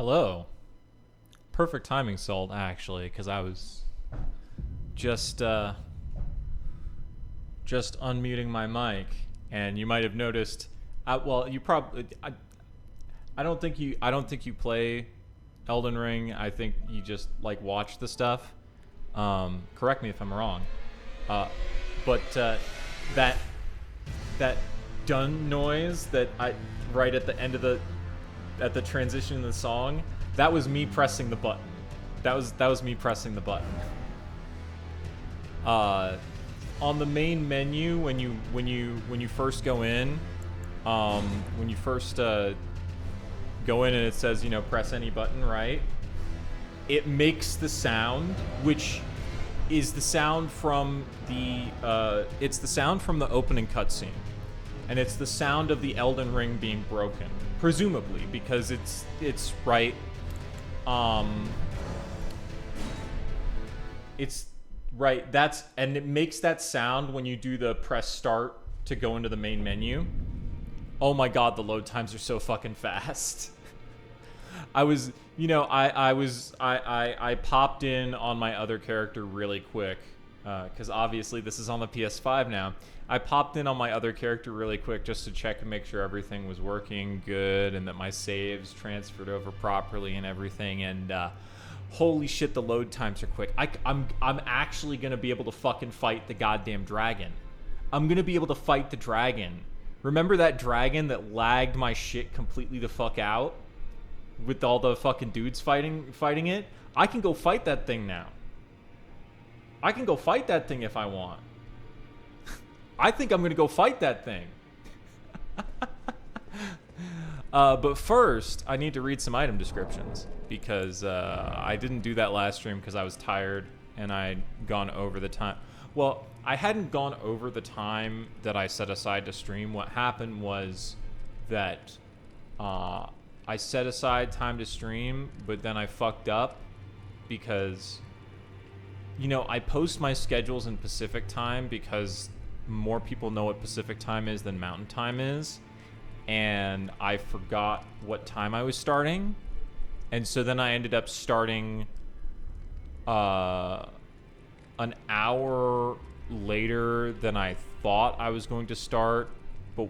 Hello. Perfect timing, Salt, actually, because I was just just unmuting my mic, and you might have noticed. Well, you probably. I don't think you play Elden Ring. I think you just like watch the stuff. Correct me if I'm wrong. But that that done noise that I right at the end of the transition in the song, that was me pressing the button. That was me pressing the button. On the main menu, when you first go in, when you first go in and it says, press any button, right? It makes the sound, which is the sound from it's the sound from the opening cutscene, and it's the sound of the Elden Ring being broken, presumably, because it's right. It's right. And it makes that sound when you do the press start to go into the main menu. Oh my god, the load times are so fucking fast. I popped in on my other character really quick, because obviously this is on the PS5 now. I popped in on my other character really quick just to check and make sure everything was working good and that my saves transferred over properly and everything. And holy shit, the load times are quick. I'm actually gonna be able to fucking fight the goddamn dragon. I'm gonna be able to fight the dragon. Remember that dragon that lagged my shit completely the fuck out? With all the fucking dudes fighting it? I can go fight that thing now. I can go fight that thing if I want. I think I'm gonna go fight that thing. But first, I need to read some item descriptions, because I didn't do that last stream because I was tired and I'd gone over the time. Well, I hadn't gone over the time that I set aside to stream. What happened was that I set aside time to stream, but then I fucked up because, I post my schedules in Pacific time because more people know what Pacific time is than Mountain time is. And I forgot what time I was starting. And so then I ended up starting an hour later than I thought I was going to start. But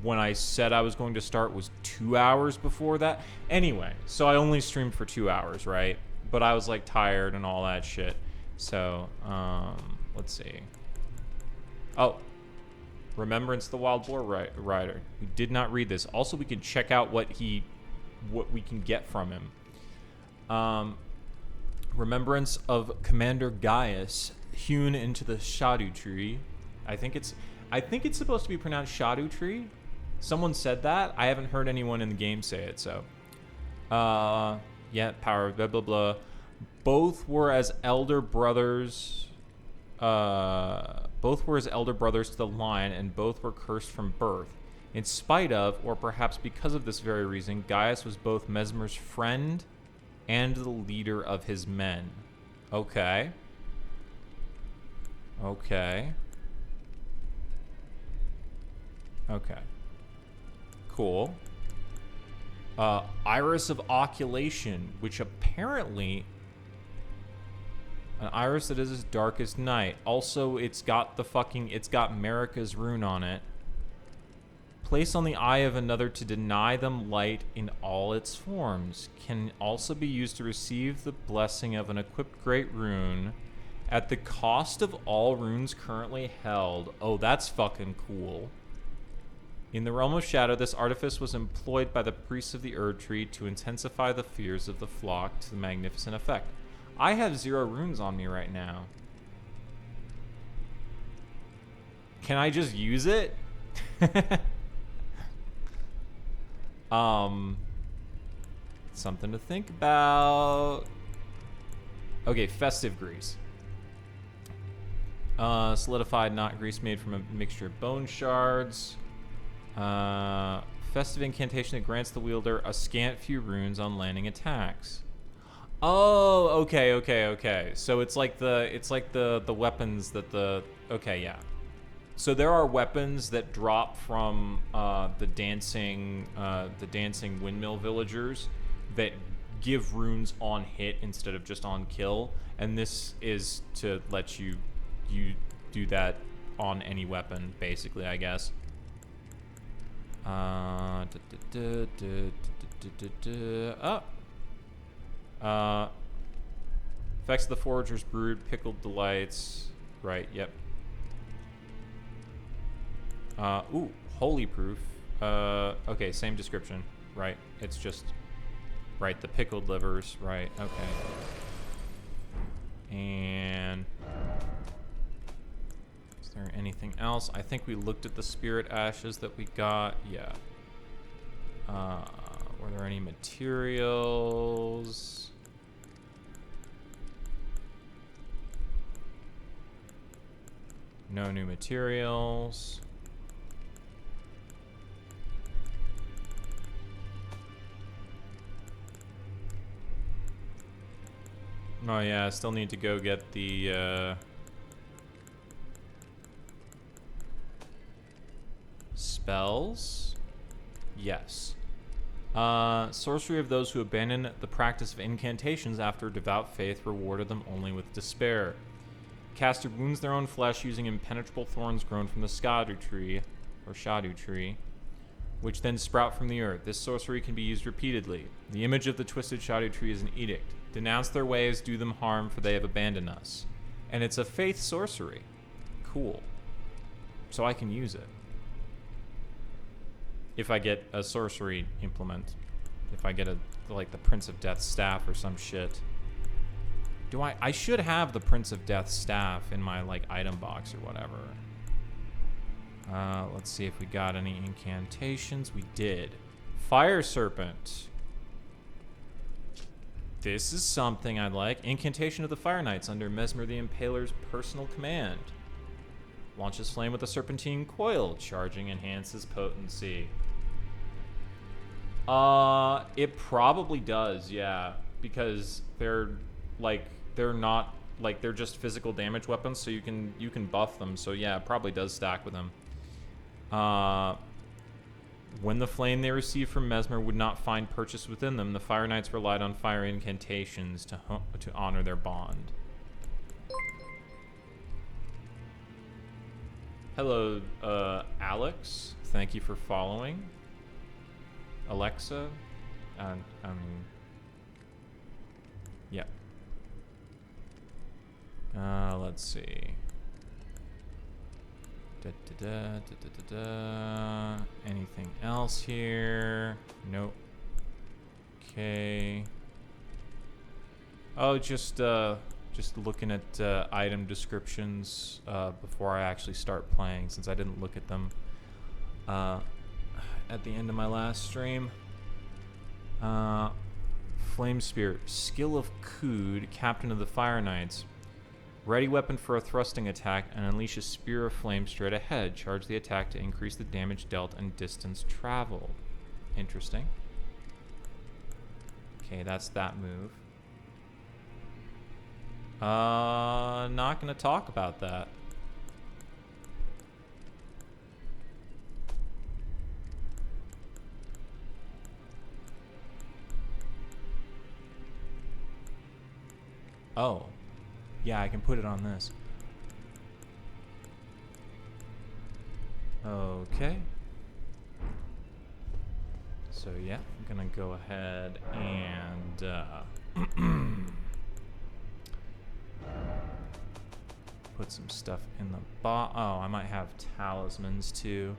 when I said I was going to start was 2 hours before that. Anyway, so I only streamed for 2 hours, right? But I was like tired and all that shit. So, let's see. Oh, Remembrance the Wild Boar Rider. We did not read this. Also, we can check out what we can get from him. Remembrance of Commander Gaius, hewn into the Erdtree. I think it's supposed to be pronounced Erdtree. Someone said that. I haven't heard anyone in the game say it, so. Yeah, power, blah, blah, blah. Both were as elder brothers. Both were his elder brothers to the line, and both were cursed from birth. In spite of, or perhaps because of this very reason, Gaius was both Mesmer's friend and the leader of his men. Okay. Okay. Okay. Cool. Iris of Oculation, which apparently... An iris that is as dark as night. Also, it's got Marika's rune on it. Place on the eye of another to deny them light in all its forms. Can also be used to receive the blessing of an equipped great rune at the cost of all runes currently held. Oh, that's fucking cool. In the realm of shadow, this artifice was employed by the priests of the Erdtree to intensify the fears of the flock to the magnificent effect. I have 0 runes on me right now. Can I just use it? Something to think about. Okay, festive grease. Solidified knot grease made from a mixture of bone shards. Festive incantation that grants the wielder a scant few runes on landing attacks. Oh, okay. So it's like the weapons that okay, yeah. So there are weapons that drop from the dancing windmill villagers, that give runes on hit instead of just on kill, and this is to let you do that on any weapon, basically, I guess. Effects of the Forager's Brood, Pickled Delights. Right, yep. Ooh, Holy Proof. Okay, same description. Right, it's just... Right, the pickled livers. Right, okay. And... Is there anything else? I think we looked at the spirit ashes that we got. Yeah. Were there any materials? No new materials. Oh yeah, I still need to go get the spells. Yes. Sorcery of those who abandon the practice of incantations after devout faith rewarded them only with despair. Caster wounds their own flesh using impenetrable thorns grown from the Skadu tree, or Shadu tree, which then sprout from the earth. This sorcery can be used repeatedly. The image of the twisted Shadu tree is an edict. Denounce their ways, do them harm, for they have abandoned us. And it's a faith sorcery. Cool. So I can use it. If I get a sorcery implement. If I get a, like, the Prince of Death's staff or some shit. Do I should have the Prince of Death's staff in my, like, item box or whatever. Let's see if we got any incantations. We did. Fire Serpent. This is something I'd like. Incantation of the Fire Knights under Mesmer the Impaler's personal command. Launches flame with a serpentine coil. Charging enhances potency. It probably does, yeah. Because they're not like, they're just physical damage weapons, so you can buff them. So yeah, it probably does stack with them. When the flame they received from Mesmer would not find purchase within them, the Fire Knights relied on fire incantations to honor their bond. Hello, Alex. Thank you for following. Alexa. Yeah. Let's see. Anything else here? Nope. Okay. Oh, just looking at item descriptions before I actually start playing, since I didn't look at them at the end of my last stream. Flame Spirit, Skill of Kood, Captain of the Fire Knights. Ready weapon for a thrusting attack and unleash a spear of flame straight ahead. Charge the attack to increase the damage dealt and distance traveled. Interesting. Okay, that's that move. Not gonna talk about that. Oh. Yeah, I can put it on this. Okay. So yeah, I'm gonna go ahead and put some stuff in the oh, I might have talismans too.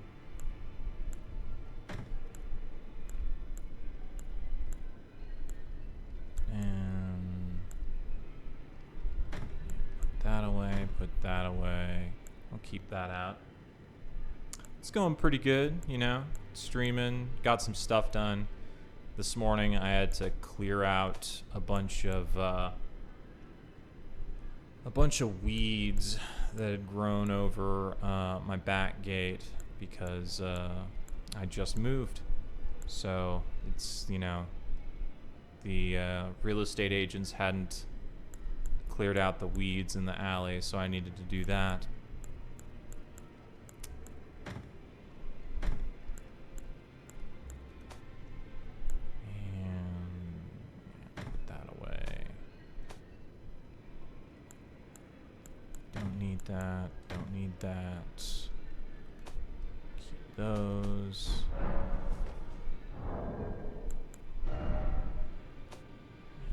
And put that away, put that away. I'll keep that out. It's going pretty good, you know. Streaming, got some stuff done. This morning I had to clear out a bunch of weeds that had grown over my back gate because I just moved. So it's, you know, the real estate agents hadn't cleared out the weeds in the alley, so I needed to do that. And that. Don't need that. Keep those.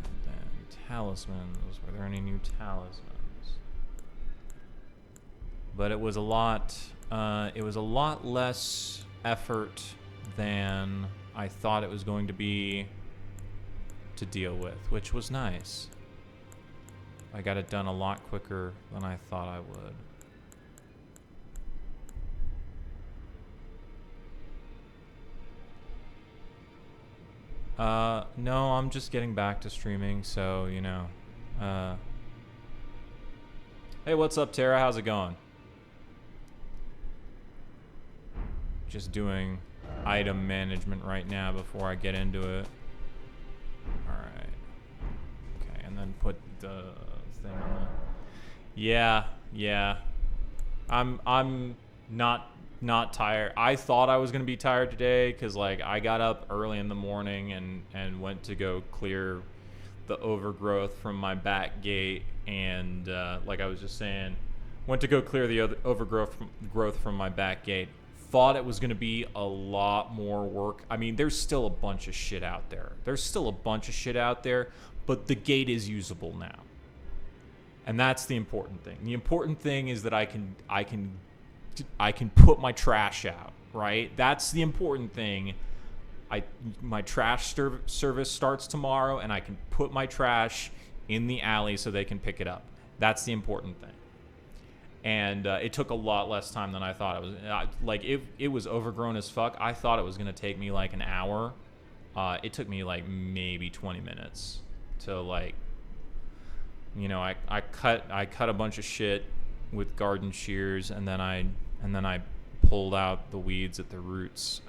And then talismans. Were there any new talismans? But it was a lot less effort than I thought it was going to be to deal with, which was nice. I got it done a lot quicker than I thought I would. No, I'm just getting back to streaming, so, you know. Hey, what's up, Tara? How's it going? Just doing item management right now before I get into it. Alright. Okay, and then put the thing on the... Yeah. I'm not tired. I thought I was gonna be tired today because like I got up early in the morning and went to go clear the overgrowth from my back gate, and like I was just saying, went to go clear the overgrowth from my back gate. Thought it was gonna be a lot more work. I mean, there's still a bunch of shit out there. But the gate is usable now. And that's the important thing. The important thing is that I can put my trash out, right? That's the important thing. My trash service starts tomorrow, and I can put my trash in the alley so they can pick it up. That's the important thing. And it took a lot less time than I thought it was. Like, it was overgrown as fuck. I thought it was going to take me like an hour. It took me like maybe 20 minutes to like, you know, I cut a bunch of shit with garden shears, and then I pulled out the weeds at the roots.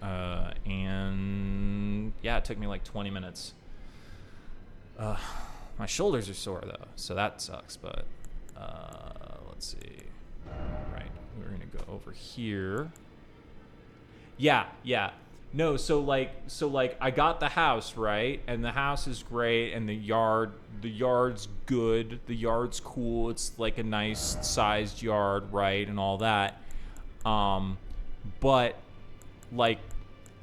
And yeah, it took me like 20 minutes. My shoulders are sore though, so that sucks. But let's see. Right, we're gonna go over here. Yeah. No, so like I got the house, right? And the house is great, and the yard's good, the yard's cool. It's like a nice sized yard, right? And all that. But like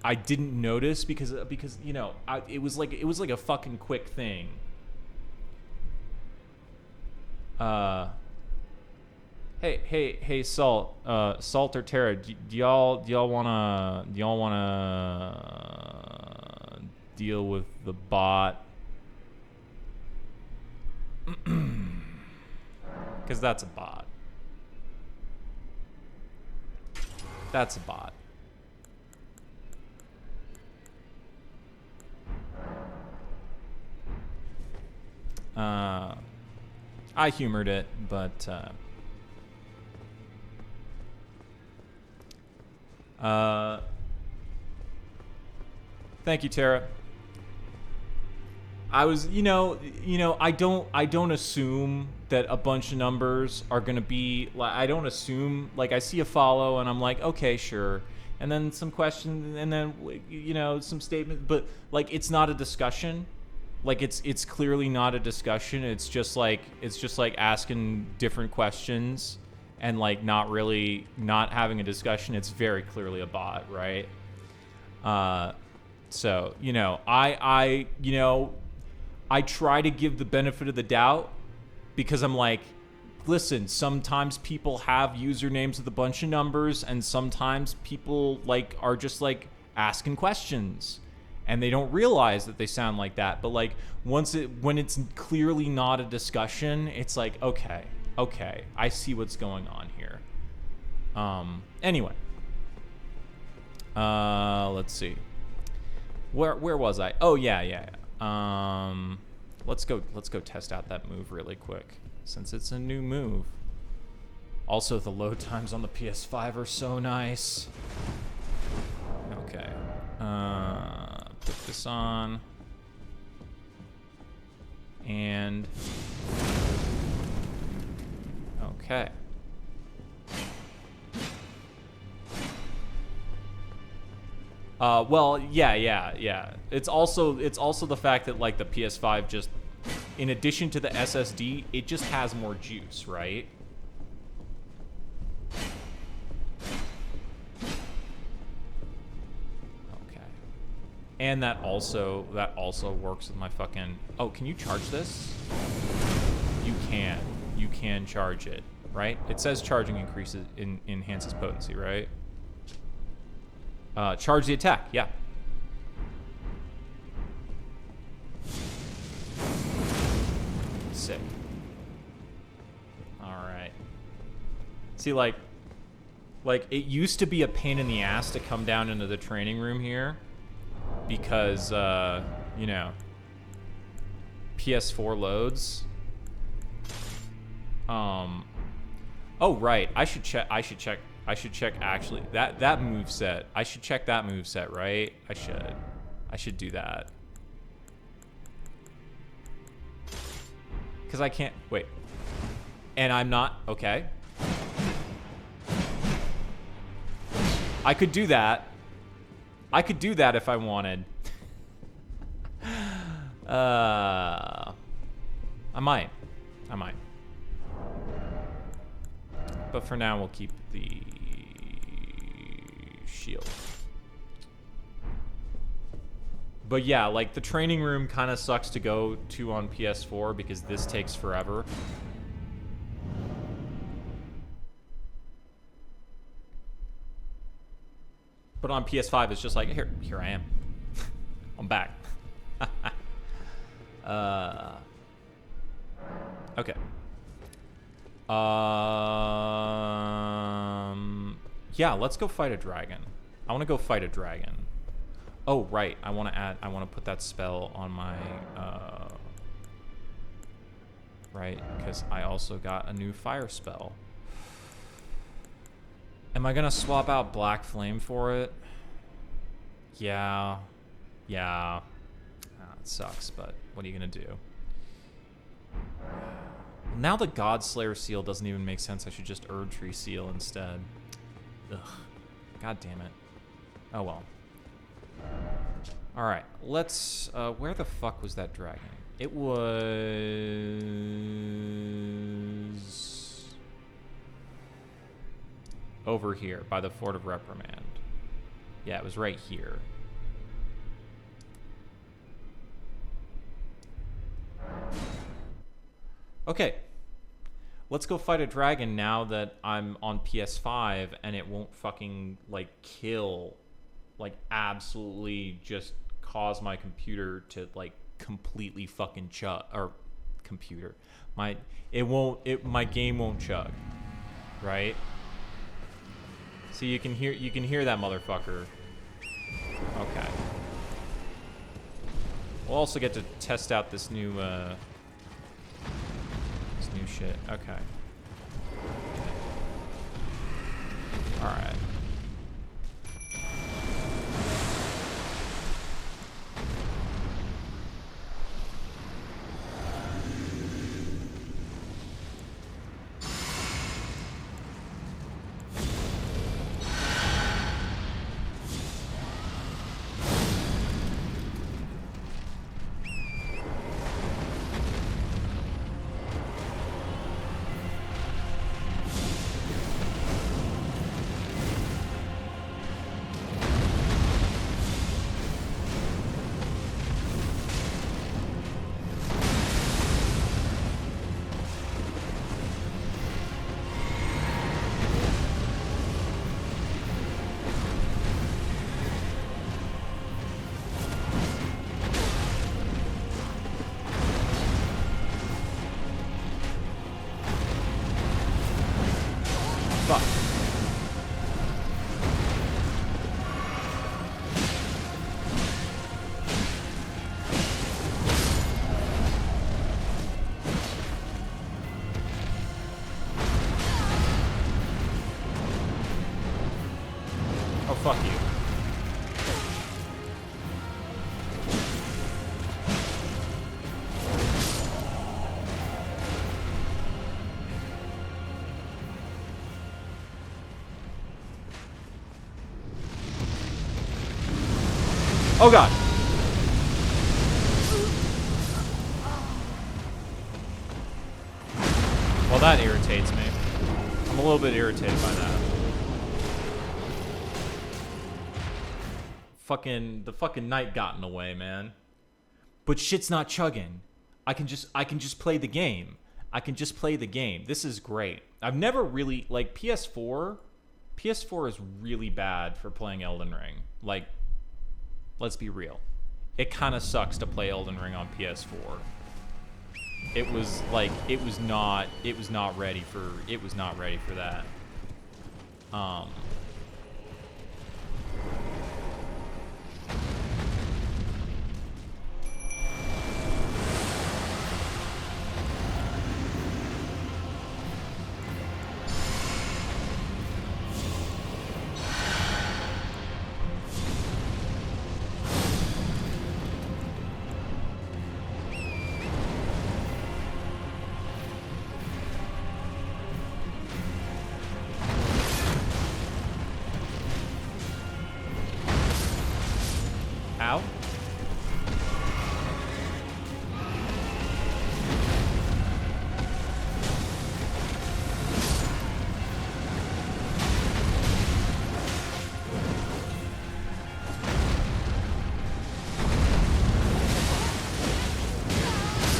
I didn't notice because you know, it was like a fucking quick thing. Hey, Salt or Tara, do y'all wanna deal with the bot? Because that's a bot. That's a bot. I humored it, but thank you, Tara. I was, you know, I don't assume that a bunch of numbers are gonna be like. I don't assume, like, I see a follow and I'm like, okay, sure, and then some questions, and then, you know, some statements, but like it's not a discussion. Like it's clearly not a discussion. It's just like asking different questions and like not having a discussion. It's very clearly a bot, right? So, you know, I try to give the benefit of the doubt because I'm like, listen, sometimes people have usernames with a bunch of numbers, and sometimes people like are just like asking questions and they don't realize that they sound like that. But like when it's clearly not a discussion, it's like, okay, I see what's going on here. Anyway, let's see. Where was I? Oh yeah. Let's go test out that move really quick, since it's a new move. Also, the load times on the PS5 are so nice. Okay. Put this on. And okay. Well, yeah. It's also the fact that like the PS5 just, in addition to the SSD, it just has more juice, right? And that also works with my fucking... Oh, can you charge this? You can. You can charge it, right? It says charging enhances potency, right? Charge the attack, yeah. Sick. Alright. See, like, it used to be a pain in the ass to come down into the training room here. Because, you know, PS4 loads. Oh, right. I should check actually that moveset. I should check that moveset, right? I should do that. Because I can't, wait. And I'm not, okay. I could do that. I could do that if I wanted. I might. But for now, we'll keep the shield. But yeah, like the training room kind of sucks to go to on PS4 because this takes forever. But on PS5, it's just like, here I am. I'm back. Okay. Yeah, let's go fight a dragon. I want to go fight a dragon. Oh, right. I want to put that spell on my, right, because I also got a new fire spell. Am I gonna swap out Black Flame for it? Yeah. It sucks, but what are you gonna do? Now the Godslayer seal doesn't even make sense. I should just Erdtree seal instead. Ugh. God damn it. Oh well. Alright, let's... where the fuck was that dragon? It was... over here, by the Fort of Reprimand. Yeah, it was right here. Okay. Let's go fight a dragon now that I'm on PS5 and it won't fucking, like, kill, like, absolutely just cause my computer to, like, completely fucking chug, or computer. My game won't chug, right? So you can hear that motherfucker. Okay. We'll also get to test out this new shit. Okay. All right. Fuck you. Oh god. Well, that irritates me. I'm a little bit irritated by that. the fucking night got in the way, man. But shit's not chugging. I can just play the game. I can just play the game. This is great. I've never really, like, PS4 is really bad for playing Elden Ring. Like, let's be real. It kind of sucks to play Elden Ring on PS4. It was not ready for that. Ow.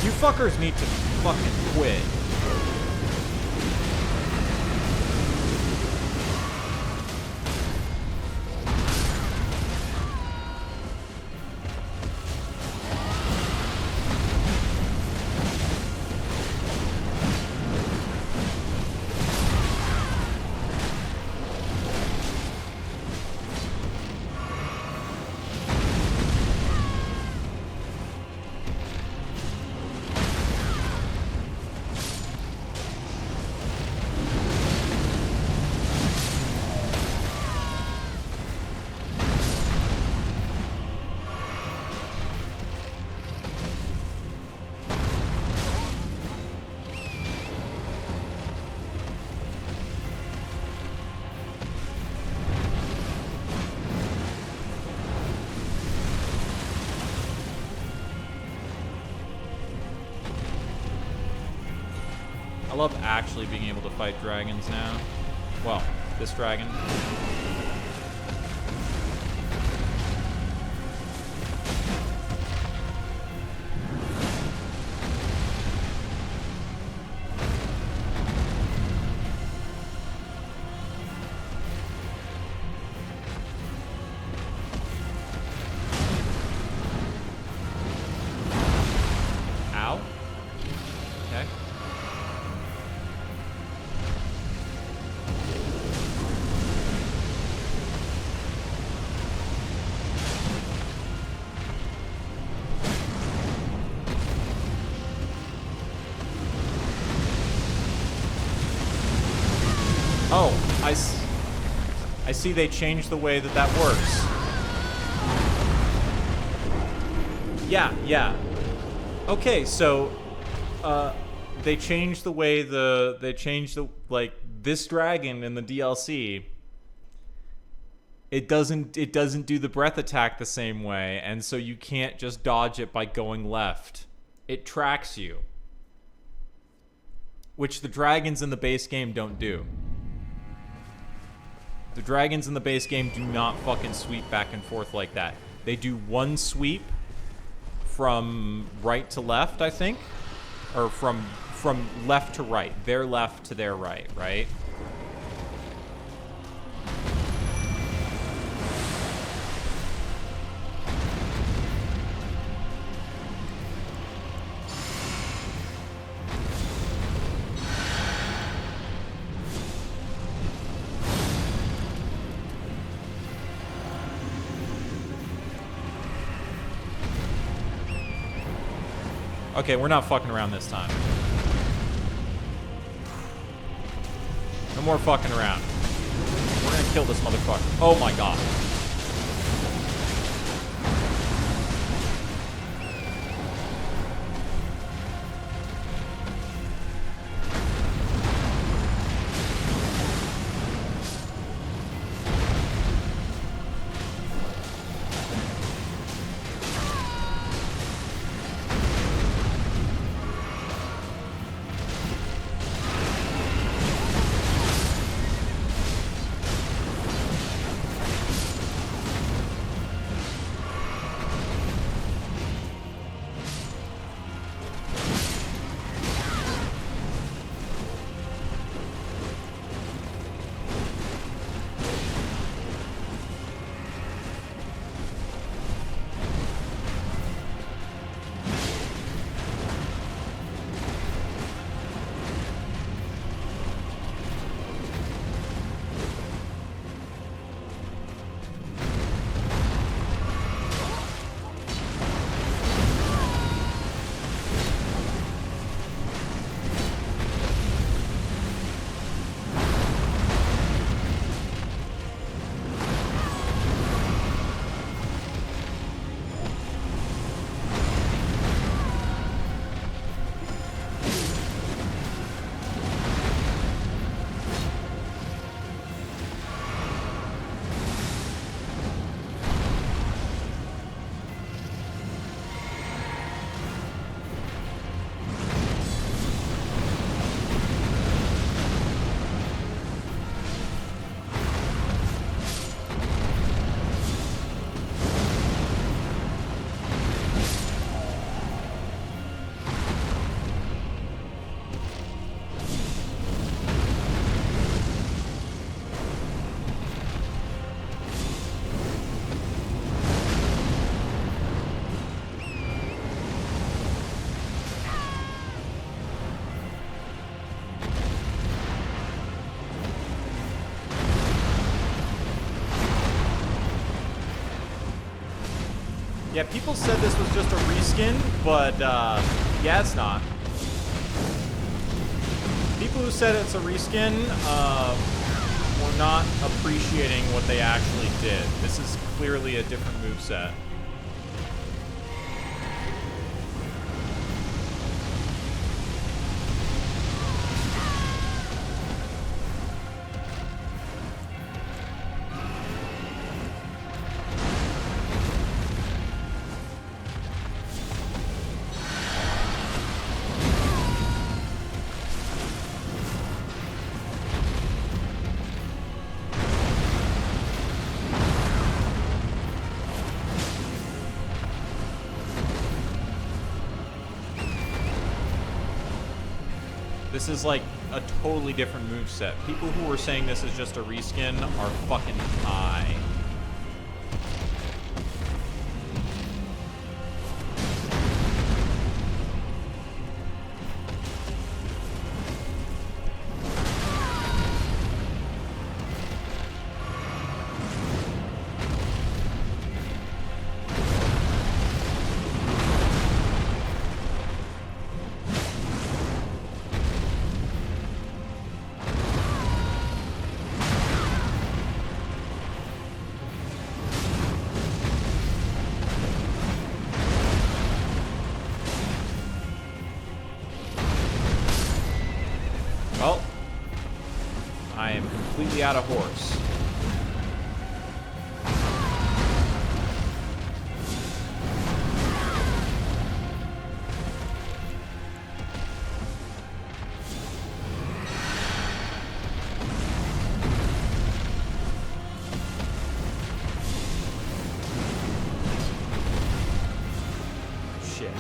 You fuckers need to fucking quit. I love actually being able to fight dragons now. Well, this dragon. Ow. Okay. Oh, I see they changed the way that works. Yeah. Okay, so they changed the way like this dragon in the DLC. It doesn't do the breath attack the same way, and so you can't just dodge it by going left. It tracks you, which the dragons in the base game don't do. The dragons in the base game do not fucking sweep back and forth like that. They do one sweep from right to left, I think, or from left to right. Their left to their right, right? Okay, we're not fucking around this time. No more fucking around. We're gonna kill this motherfucker. Oh my god. Yeah, people said this was just a reskin, but yeah, it's not. People who said it's a reskin were not appreciating what they actually did. This is clearly a different moveset. This is like a totally different moveset. People who were saying this is just a reskin are fucking high. Well, I am completely out of horse. Shit.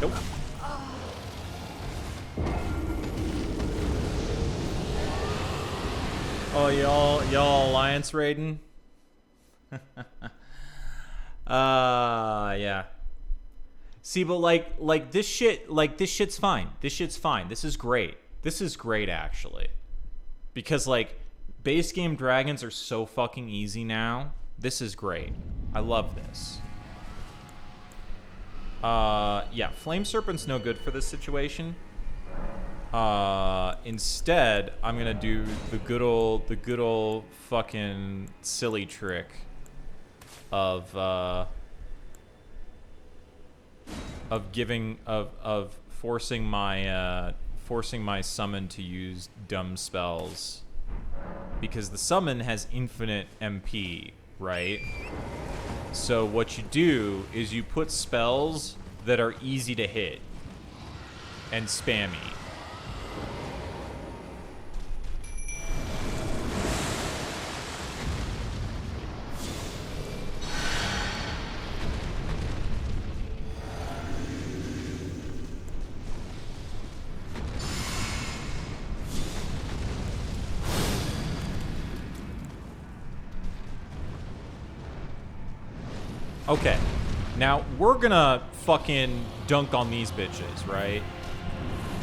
Nope. Oh, y'all alliance raiding? Yeah. See, but like this shit's fine. This shit's fine. This is great. This is great, actually. Because, like, base game dragons are so fucking easy now. This is great. I love this. Yeah, Flame Serpent's no good for this situation. Instead, I'm gonna do the good old fucking silly trick of forcing my summon to use dumb spells, because the summon has infinite MP, right? So what you do is you put spells that are easy to hit and spammy. Okay. Now, we're gonna fucking dunk on these bitches, right?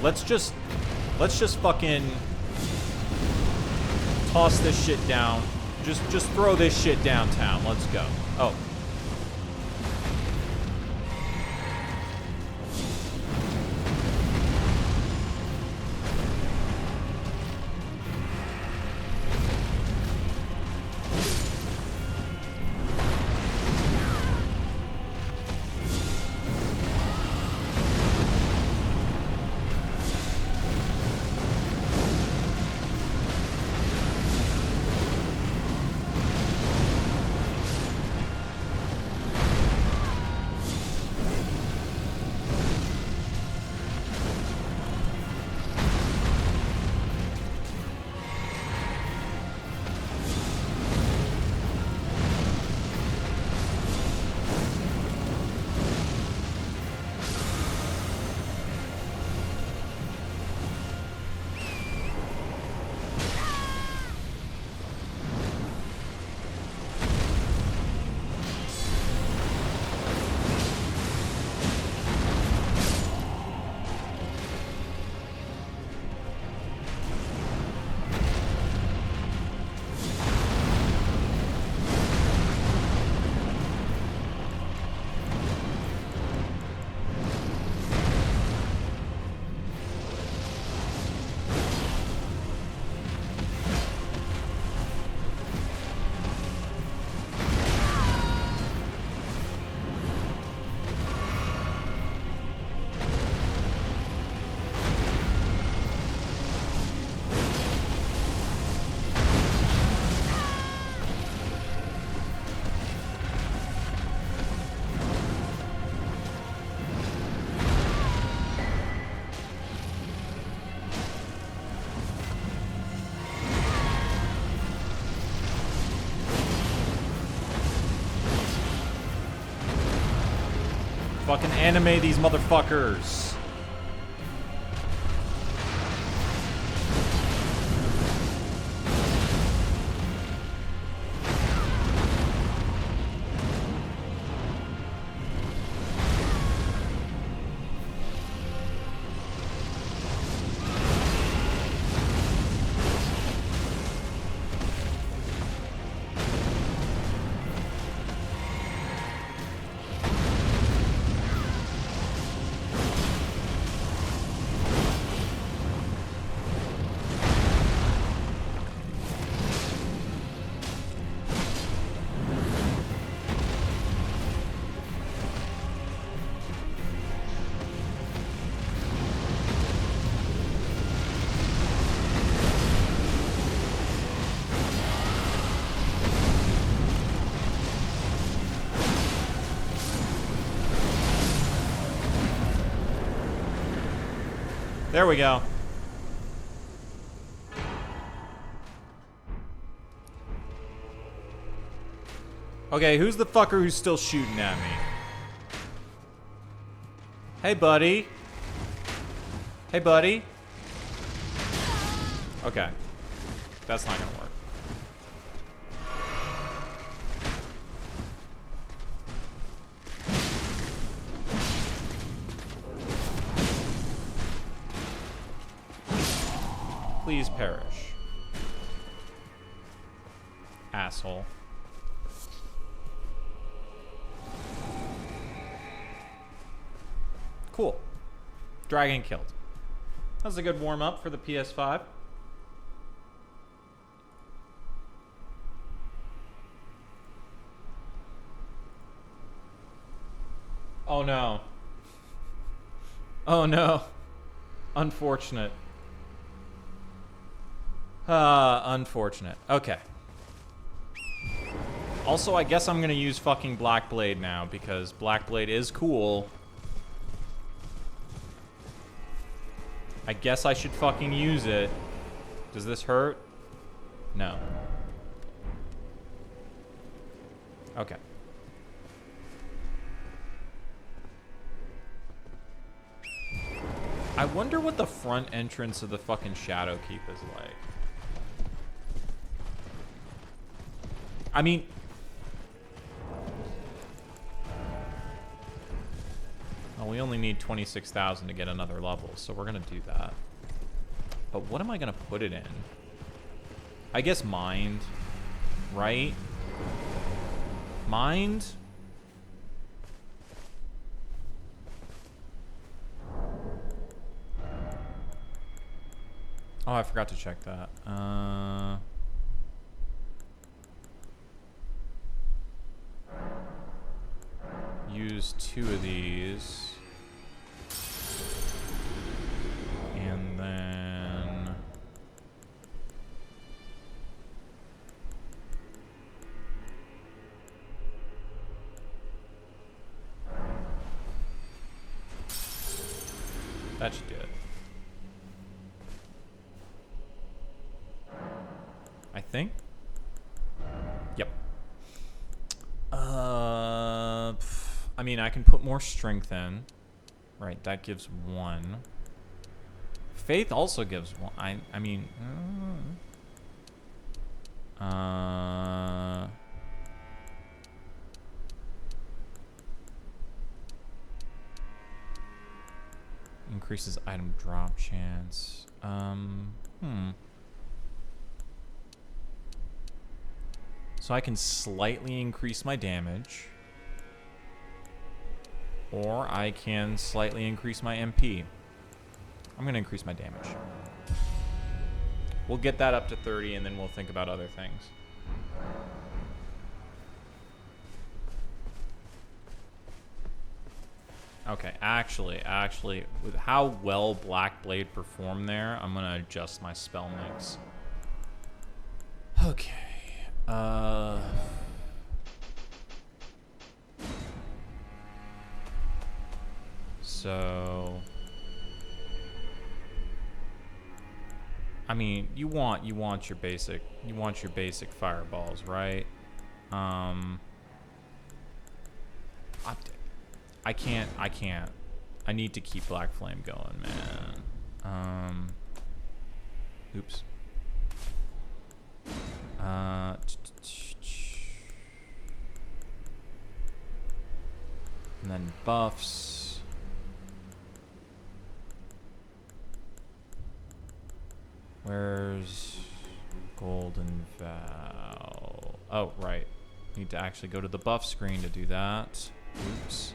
Let's just fucking toss this shit down. Just throw this shit downtown. Let's go. Oh. Fucking anime these motherfuckers. There we go. Okay, who's the fucker who's still shooting at me? Hey, buddy. Hey, buddy. Okay. That's not gonna work. Please perish. Asshole. Cool. Dragon killed. That was a good warm-up for the PS5. Oh no. Oh no. Unfortunate. Unfortunate. Okay. Also, I guess I'm gonna use fucking Black Blade now, because Black Blade is cool. I guess I should fucking use it. Does this hurt? No. Okay. I wonder what the front entrance of the fucking Shadow Keep is like. I mean, Well, we only need 26,000 to get another level, so we're gonna do that. But what am I gonna put it in? I guess mind, right? Mind? Oh, I forgot to check that. Use 2 of these. And then... that should do it. I think. Yep. I mean, I can put more strength in. Right, that gives 1. Faith also gives 1. I mean... increases item drop chance. So I can slightly increase my damage. Or I can slightly increase my MP. I'm going to increase my damage. We'll get that up to 30 and then we'll think about other things. Okay, actually, with how well Black Blade performed there, I'm going to adjust my spell mix. Okay. So, I mean, you want your basic fireballs, right? I can't. I need to keep Black Flame going, man. Oops. And then buffs. Where's Golden Vow? Oh, right. Need to actually go to the buff screen to do that. Oops.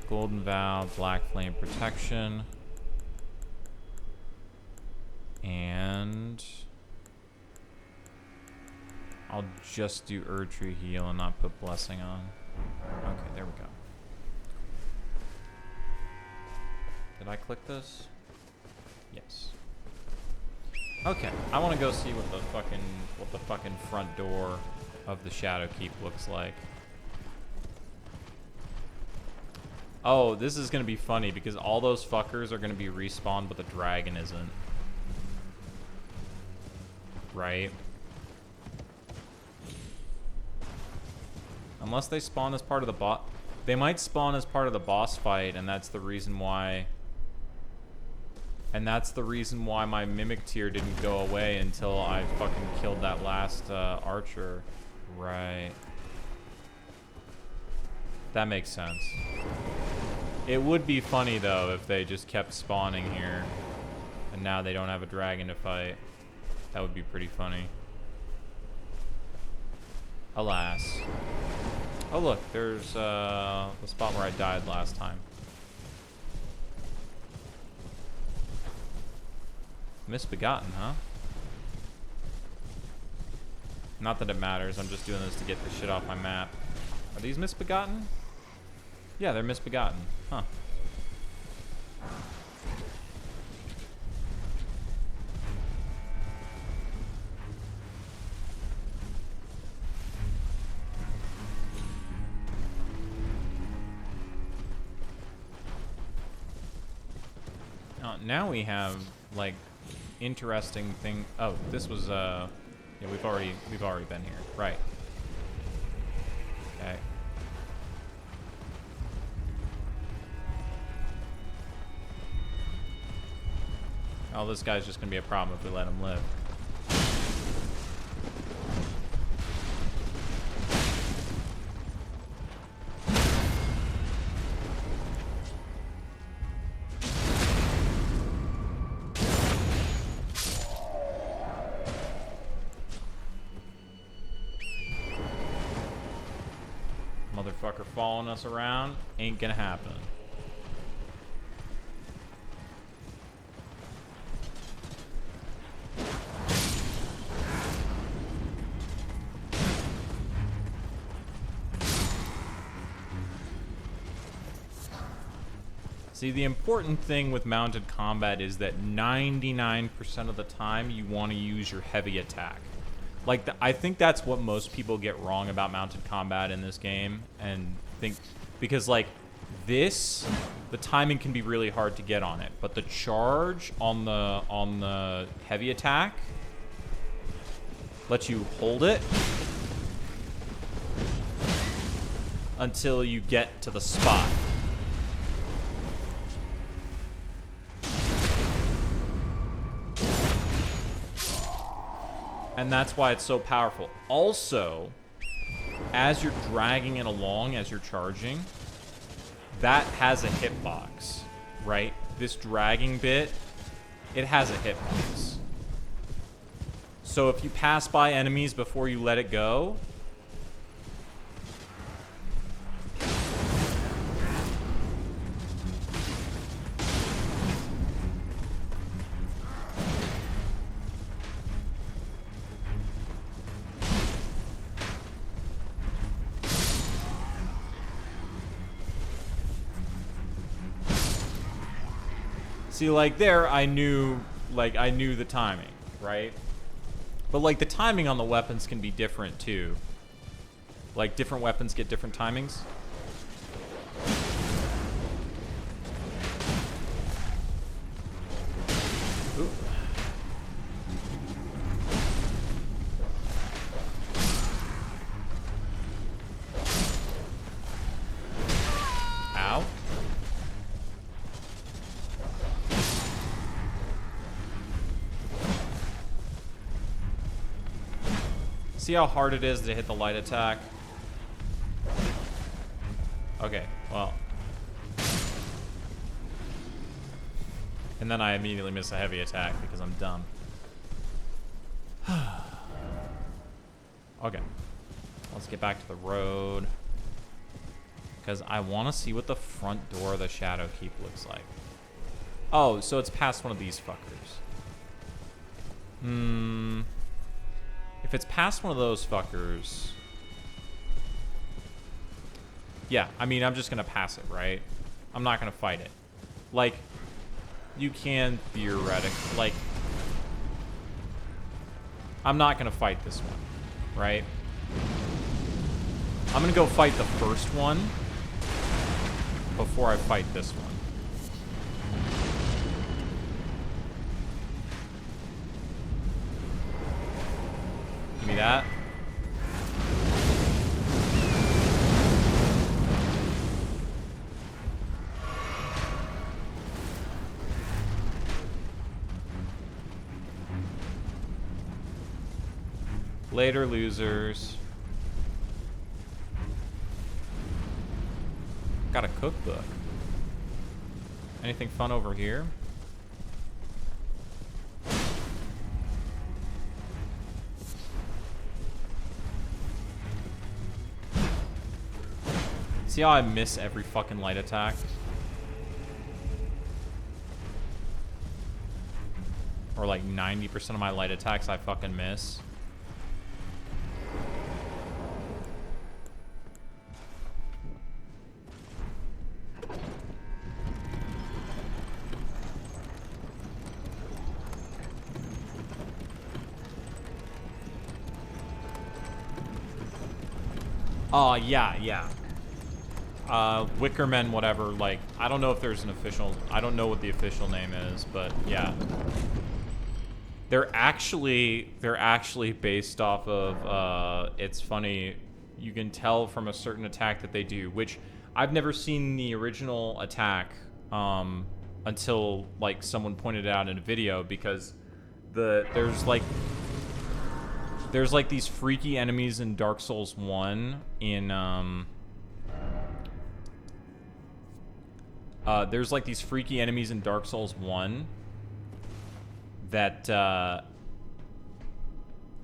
Golden Vow, Black Flame Protection. And I'll just do Erdtree heal and not put Blessing on. Okay, there we go. Did I click this? Yes. Okay, I want to go see what the fucking front door of the Shadow Keep looks like. Oh, this is gonna be funny because all those fuckers are gonna be respawned, but the dragon isn't. Right? Unless they spawn as part of the boss. They might spawn as part of the boss fight, and that's the reason why. And that's the reason why my Mimic tier didn't go away until I fucking killed that last archer. Right. That makes sense. It would be funny, though, if they just kept spawning here. And now they don't have a dragon to fight. That would be pretty funny. Alas. Oh, look. There's the spot where I died last time. Misbegotten, huh? Not that it matters. I'm just doing this to get the shit off my map. Are these misbegotten? Yeah, they're misbegotten. Huh. Now we have, like, interesting thing. Oh, this was yeah, we've already been here. Right. Okay. Oh, this guy's just gonna be a problem if we let him live. motherfucker following us around. Ain't gonna happen. See, the important thing with mounted combat is that 99% of the time you want to use your heavy attack. Like, I think that's what most people get wrong about mounted combat in this game, and think because like this, the timing can be really hard to get on it, but the charge on the heavy attack lets you hold it until you get to the spot. And that's why it's so powerful. Also, as you're dragging it along, as you're charging, that has a hitbox, right? This dragging bit, it has a hitbox. So if you pass by enemies before you let it go, see, like there, I knew the timing, right? But like the timing on the weapons can be different too. Like different weapons get different timings. Ooh. Ow. See how hard it is to hit the light attack? Okay, well. And then I immediately miss a heavy attack because I'm dumb. Okay. Let's get back to the road. Because I want to see what the front door of the Shadow Keep looks like. Oh, so it's past one of these fuckers. If it's past one of those fuckers... Yeah, I mean, I'm just going to pass it, right? I'm not going to fight it. Like, you can theoretically... Like, I'm not going to fight this one, right? I'm going to go fight the first one before I fight this one. Give me that. Later, losers. Got a cookbook. Anything fun over here? See how I miss every fucking light attack? Or like 90% of my light attacks I fucking miss. Oh, yeah. Wickerman, whatever, like, I don't know if there's an official, I don't know what the official name is, but yeah. They're actually based off of, it's funny, you can tell from a certain attack that they do, which I've never seen the original attack, until, like, someone pointed it out in a video, because there's these freaky enemies in Dark Souls 1 there's like these freaky enemies in Dark Souls 1 that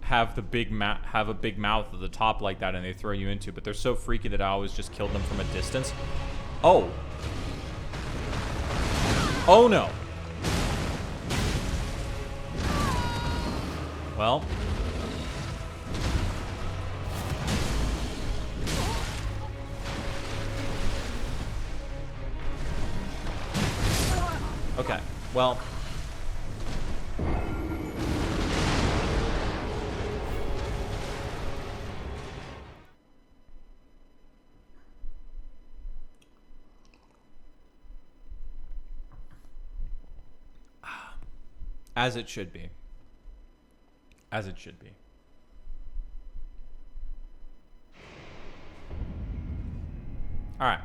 have a big mouth at the top like that, and they throw you into. But they're so freaky that I always just killed them from a distance. Oh. Oh no. Well. Okay. Well. As it should be. As it should be. All right.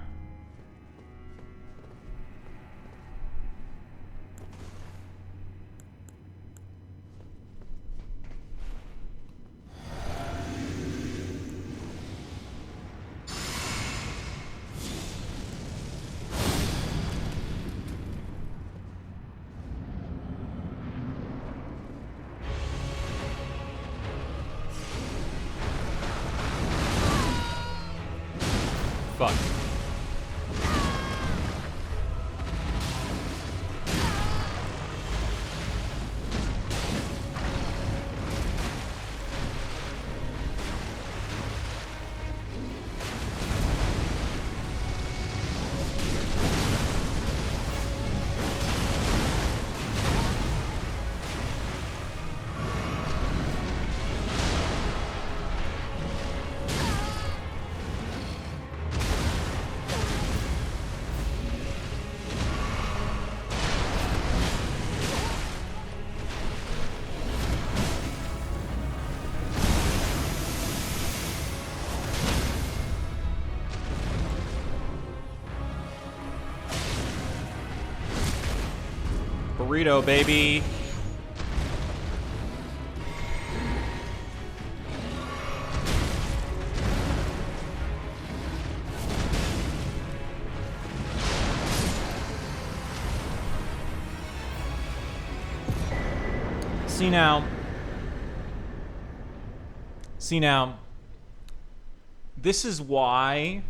Fuck. Burrito, baby. See now. See now. This is why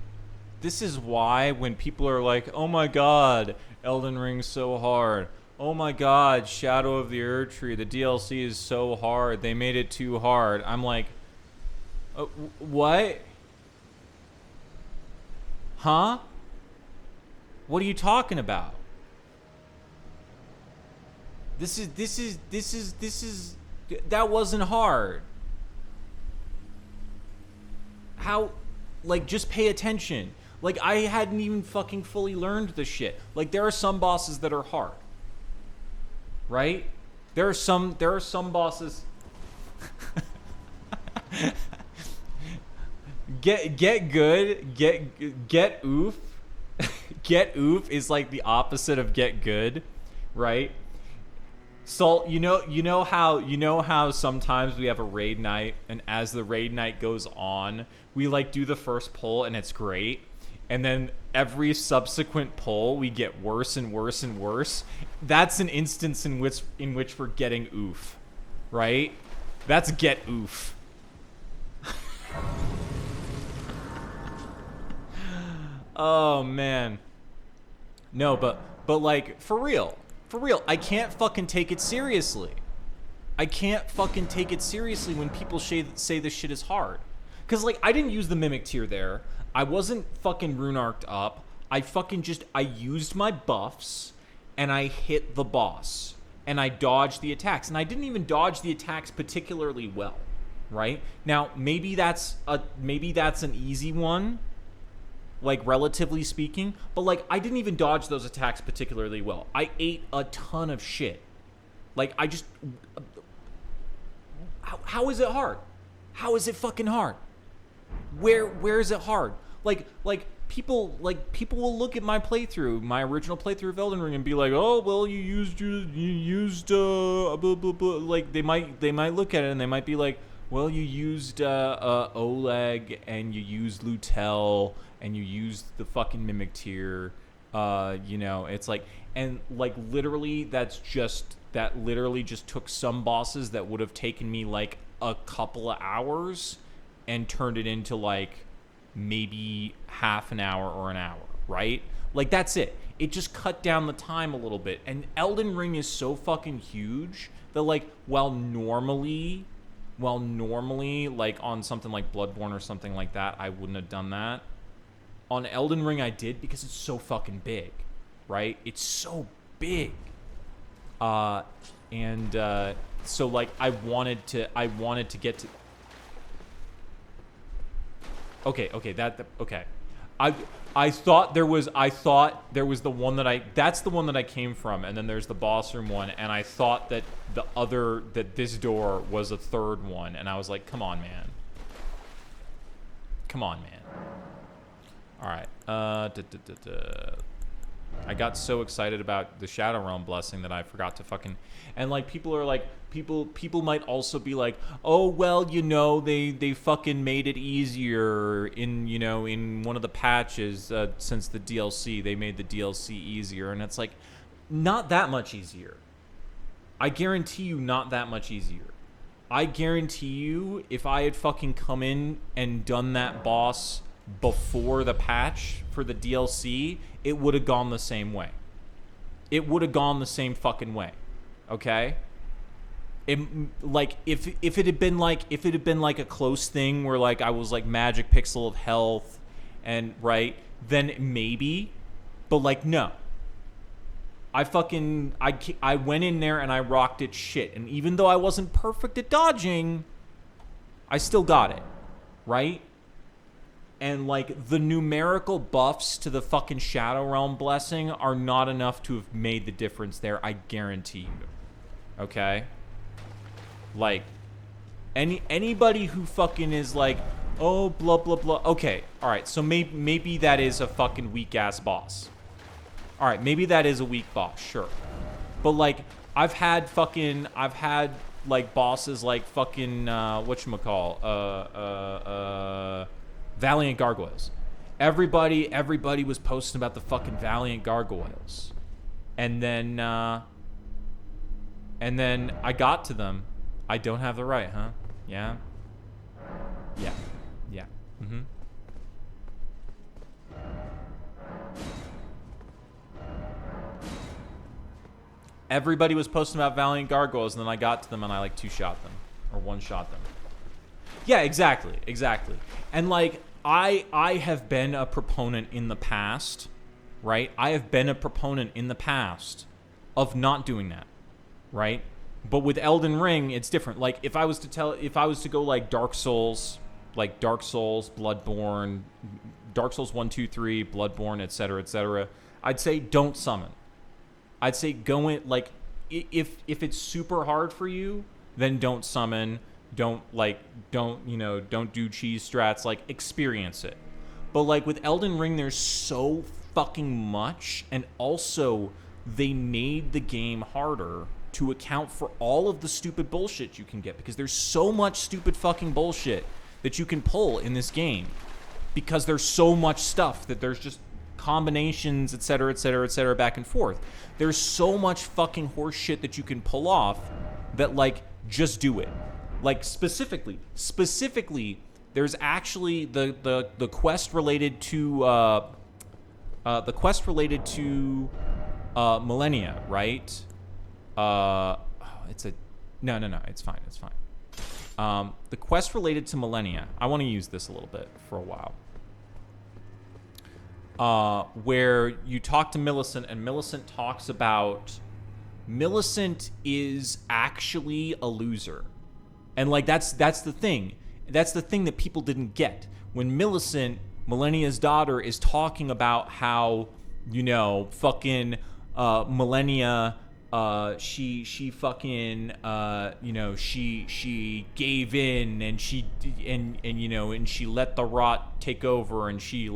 when people are like, "Oh my God, Elden Ring's so hard. Oh my God, Shadow of the Erdtree, the DLC is so hard. They made it too hard." I'm like, what? Huh? What are you talking about? This is that wasn't hard. How? Like, just pay attention. Like, I hadn't even fucking fully learned the shit. Like, there are some bosses that are hard. Right? There are some bosses. Get good. Get oof. Get oof is like the opposite of get good, right? So you know how sometimes we have a raid night, and as the raid night goes on, we like do the first pull and it's great, and then every subsequent pull we get worse and worse and worse. That's an instance in which we're getting oof, right? That's get oof. Oh man. No, but like for real, I can't fucking take it seriously. I can't fucking take it seriously when people say this shit is hard. Cause like I didn't use the mimic tier there. I wasn't fucking rune-arced up. I used my buffs and I hit the boss and I dodged the attacks, and I didn't even dodge the attacks particularly well, right? Now, maybe that's an easy one, like relatively speaking, but like I didn't even dodge those attacks particularly well. I ate a ton of shit. Like I just how is it hard? How is it fucking hard? Where is it hard? Like people will look at my playthrough, my original playthrough of Elden Ring, and be like, "Oh, well, you used blah, blah, blah." Like they might look at it and they might be like, "Well, you used Oleg and you used Lutel and you used the fucking mimic tier." It's like, and like literally that literally just took some bosses that would have taken me like a couple of hours and turned it into like maybe half an hour or an hour, right? Like that's it. It just cut down the time a little bit. And Elden Ring is so fucking huge that like while normally like on something like Bloodborne or something like that, I wouldn't have done that. On Elden Ring I did because it's so fucking big, right? It's so big. So like I wanted to get to Okay. I thought there was the one that's the one that I came from, and then there's the boss room one, and I thought that this door was a third one, and I was like, come on, man. All right. I got so excited about the Shadow Realm blessing that I forgot to fucking... And, like, people are like... People might also be like, oh, well, you know, they fucking made it easier in one of the patches since the DLC. They made the DLC easier. And it's like, not that much easier. I guarantee you not that much easier. I guarantee you if I had fucking come in and done that boss before the patch for the DLC, it would have gone the same way. It would have gone the same fucking way. Okay? If it had been like a close thing where like I was like magic pixel of health and right, then maybe, but like no. I went in there and I rocked it shit, and even though I wasn't perfect at dodging, I still got it, right? And like the numerical buffs to the fucking Shadow Realm blessing are not enough to have made the difference there, I guarantee you. Okay? Like anybody who fucking is like, oh blah blah blah. Okay, all right. So maybe that is a fucking weak ass boss. All right, maybe that is a weak boss, sure. But like I've had like bosses like fucking whatchamacall, Valiant Gargoyles. Everybody was posting about the fucking Valiant Gargoyles. And then I got to them. I don't have the right, huh? Yeah. Mm-hmm. Everybody was posting about Valiant Gargoyles, and then I got to them and I like two-shot them. Or one-shot them. Yeah, exactly. And like, I have been a proponent in the past, right? I have been a proponent in the past of not doing that, right? But with Elden Ring, it's different. Like, if I was to go like Dark Souls, Bloodborne, Dark Souls 1, 2, 3, Bloodborne, etc., I'd say don't summon. I'd say go in, like, if it's super hard for you, then don't summon. Don't do cheese strats. Like, experience it. But like with Elden Ring, there's so fucking much, and also they made the game harder to account for all of the stupid bullshit you can get, because there's so much stupid fucking bullshit that you can pull in this game, because there's so much stuff that there's just combinations, etc., back and forth. There's so much fucking horse shit that you can pull off that, like, just do it. Like, specifically, there's actually the quest related to Millennia, right? It's fine. The quest related to Millennia, I want to use this a little bit for a while. Where you talk to Millicent, and Millicent talks about Millicent is actually a loser. And like that's the thing. That's the thing that people didn't get. When Millicent, Millennia's daughter, is talking about how, fucking Millennia, she fucking she gave in, and she she let the rot take over, and she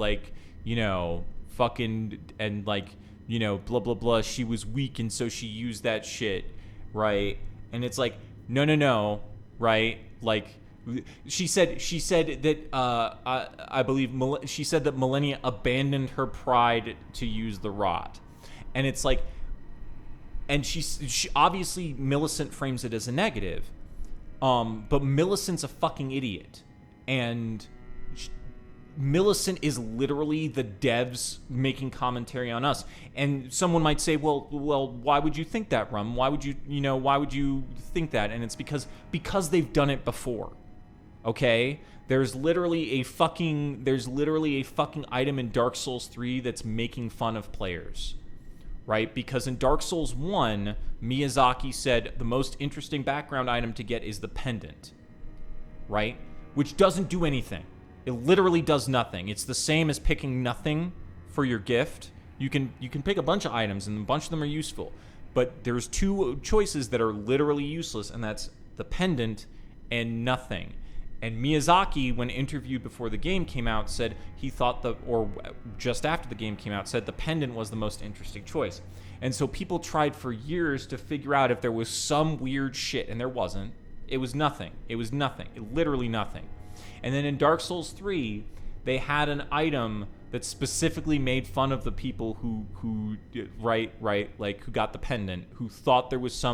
fucking, and blah blah blah, she was weak and so she used that shit, right? And it's like no, right? Like she said that I believe she said that Millennia abandoned her pride to use the rot. And it's like, and she obviously, Millicent frames it as a negative. But Millicent's a fucking idiot. And Millicent is literally the devs making commentary on us. And someone might say, well, why would you think that, Rum? Why would you think that? And it's because they've done it before. Okay? There's literally a fucking item in Dark Souls 3 that's making fun of players. Right? Because in Dark Souls 1, Miyazaki said the most interesting background item to get is the pendant. Right? Which doesn't do anything. It literally does nothing. It's the same as picking nothing for your gift. You can pick a bunch of items, and a bunch of them are useful. But there's two choices that are literally useless, and that's the pendant and nothing. And Miyazaki, when interviewed before the game came out, said he thought or just after the game came out, said the pendant was the most interesting choice. And so people tried for years to figure out if there was some weird shit, and there wasn't. It was nothing. It was nothing. Literally nothing. And then in Dark Souls 3, they had an item that specifically made fun of the people who got the pendant, who thought there was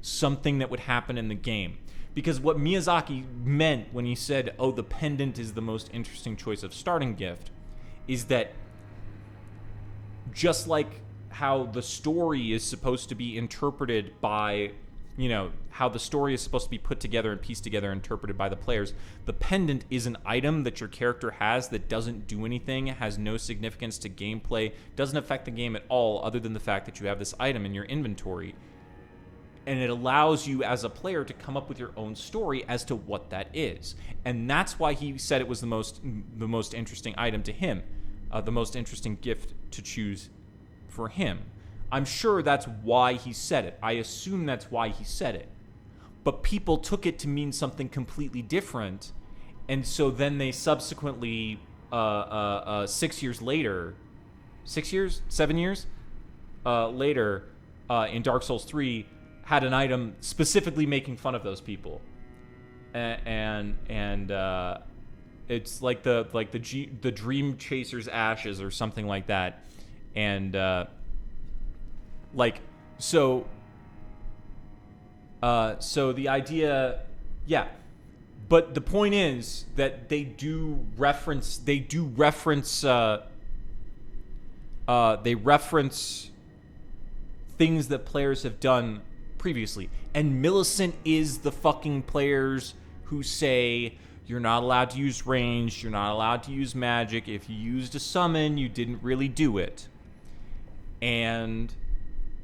something that would happen in the game. Because what Miyazaki meant when he said, oh, the pendant is the most interesting choice of starting gift, is that just like how the story is supposed to be interpreted by, how the story is supposed to be put together and pieced together and interpreted by the players, the pendant is an item that your character has that doesn't do anything, has no significance to gameplay, doesn't affect the game at all other than the fact that you have this item in your inventory. And it allows you as a player to come up with your own story as to what that is. And that's why he said it was the most interesting item to him, the most interesting gift to choose for him. I'm sure that's why he said it. I assume that's why he said it. But people took it to mean something completely different. And so then they subsequently, 6 years later, 7 years later, in Dark Souls 3, had an item specifically making fun of those people, and it's like the Dream Chaser's ashes or something like that, and so the idea, yeah, but the point is that they reference things that players have done previously. And Millicent is the fucking players who say you're not allowed to use range, you're not allowed to use magic. If you used a summon, you didn't really do it. And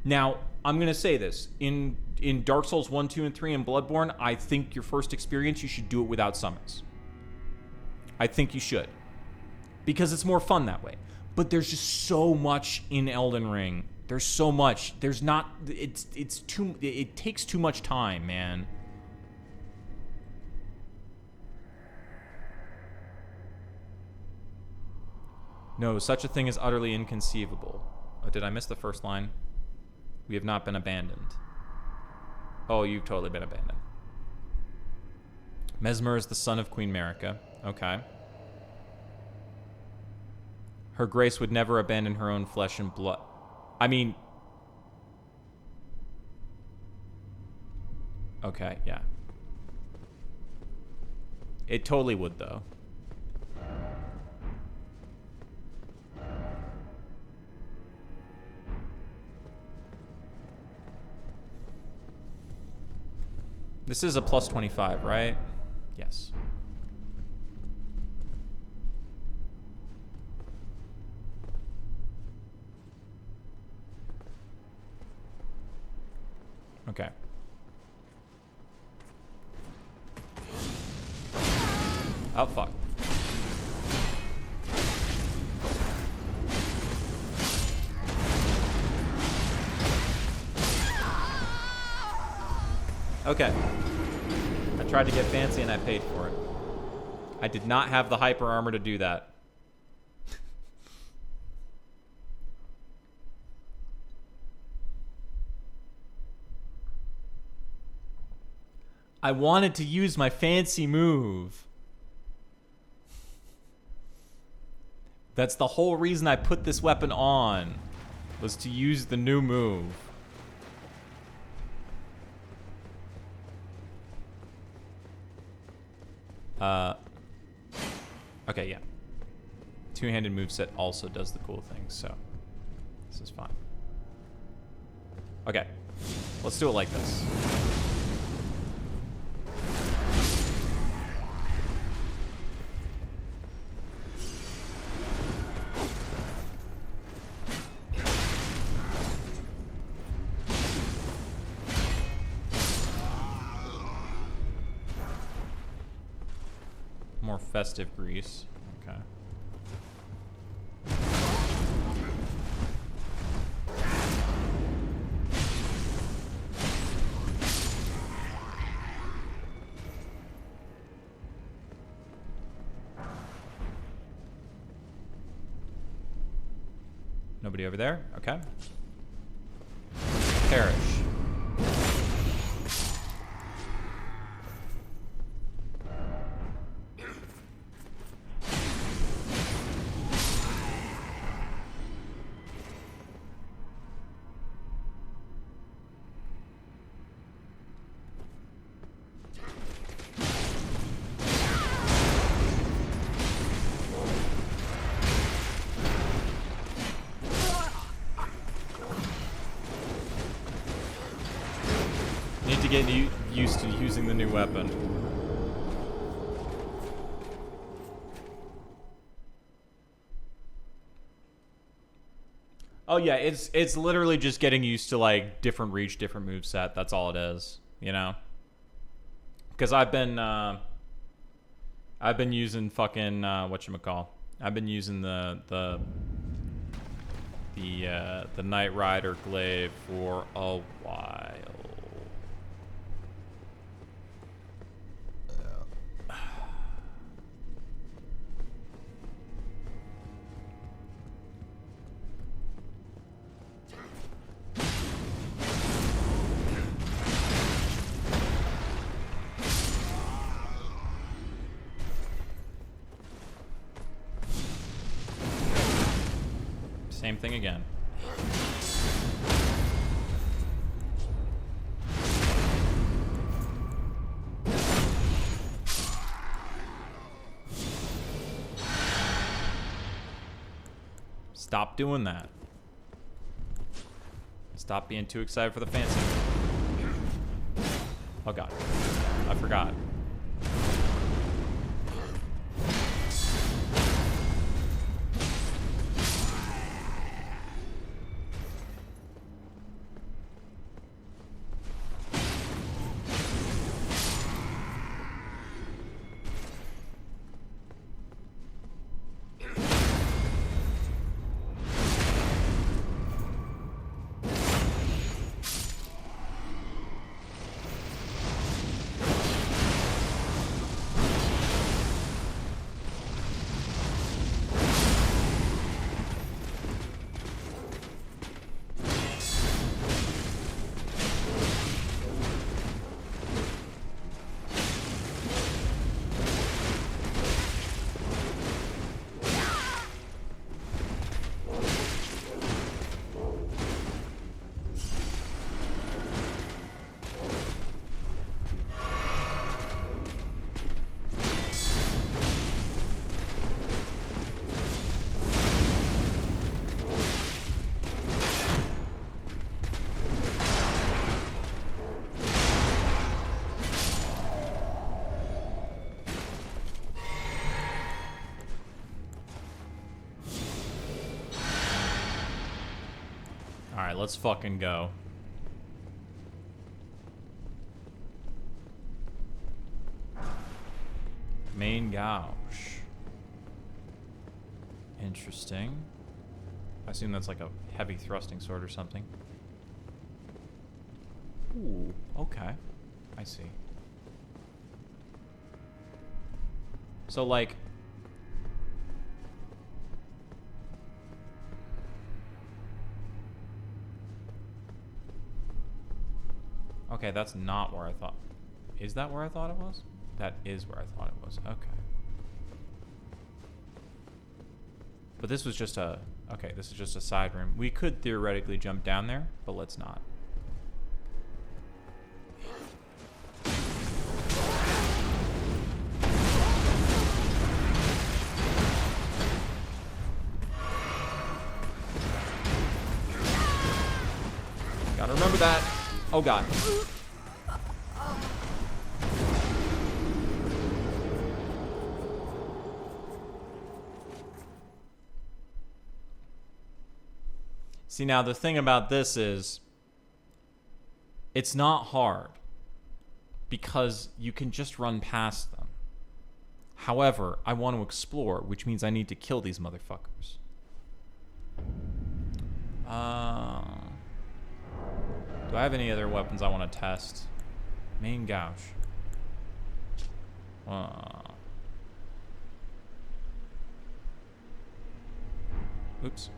now I'm going to say this. In Dark Souls 1, 2, and 3 and Bloodborne, I think your first experience, you should do it without summons. I think you should. Because it's more fun that way. But there's just so much in Elden Ring. There's so much. It takes too much time, man. No, such a thing is utterly inconceivable. Oh, did I miss the first line? We have not been abandoned. Oh, you've totally been abandoned. Mesmer is the son of Queen Marika. Okay. Her grace would never abandon her own flesh and blood. I mean... Okay, yeah. It totally would, though. This is a plus 25, right? Yes. Okay. Oh, fuck. Okay. I tried to get fancy and I paid for it. I did not have the hyper armor to do that. I wanted to use my fancy move. That's the whole reason I put this weapon on, was to use the new move. Okay, yeah. Two-handed moveset also does the cool thing, so this is fine. Okay, let's do it like this. More festive grease. Okay. Nobody over there? Okay. Perish. Need to get used to using the new weapon. Oh yeah, it's literally just getting used to like different reach, different moveset. That's all it is, you know. Because I've been using fucking whatchamacall. I've been using the Knight Rider glaive for a while. Same thing again. Stop doing that. Stop being too excited for the fancy. Oh god. I forgot. Alright, let's fucking go. Main gouge. Interesting. I assume that's like a heavy thrusting sword or something. Ooh, okay. I see. So like... Okay, that's not where I thought... Is that where I thought it was? That is where I thought it was. Okay. But this was just a... Okay, this is just a side room. We could theoretically jump down there, but let's not. Gotta remember that. Oh god. See, now the thing about this is, it's not hard because you can just run past them. However, I want to explore, which means I need to kill these motherfuckers. Do I have any other weapons I want to test? Main gouge. Oops.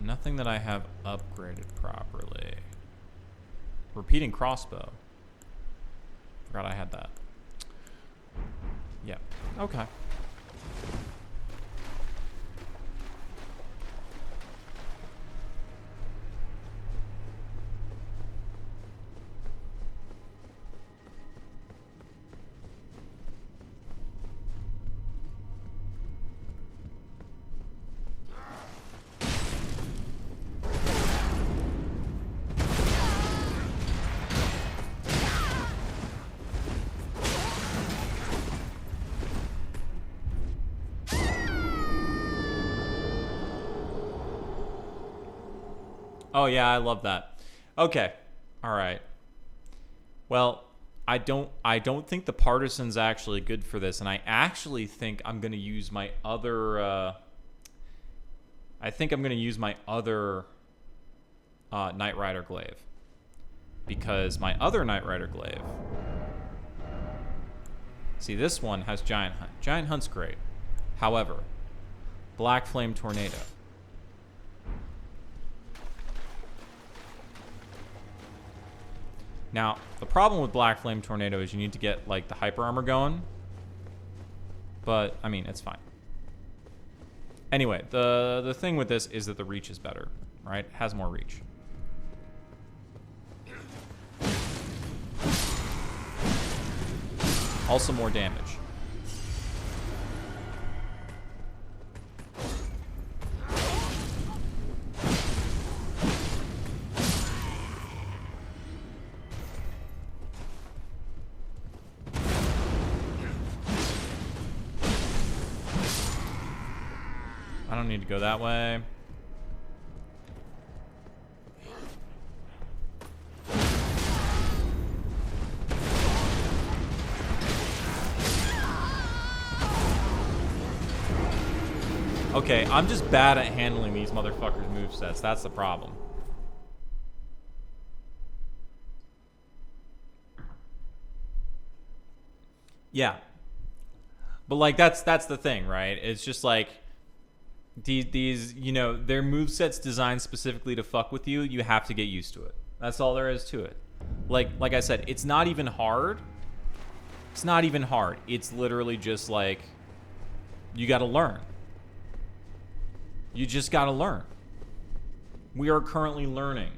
Nothing that I have upgraded properly. Repeating crossbow. Forgot I had that. Yeah. Okay. Oh yeah, I love that. Okay. All right. Well, I don't think the partisan's actually good for this, and I actually think I'm going to use my other Knight Rider glaive, because my other Knight Rider glaive, see, this one has Giant Hunt. Giant Hunt's great. However, Black Flame Tornado. Now, the problem with Black Flame Tornado is you need to get, like, the hyper armor going. But, I mean, it's fine. Anyway, the thing with this is that the reach is better, right? It has more reach. Also more damage. I don't need to go that way. Okay, I'm just bad at handling these motherfuckers' movesets. That's the problem. Yeah. But, like, that's the thing, right? It's just like these, you know, their moveset's designed specifically to fuck with you. You have to get used to it. That's all there is to it. Like I said, it's not even hard. It's not even hard. It's literally just like, you got to learn. You just got to learn. We are currently learning.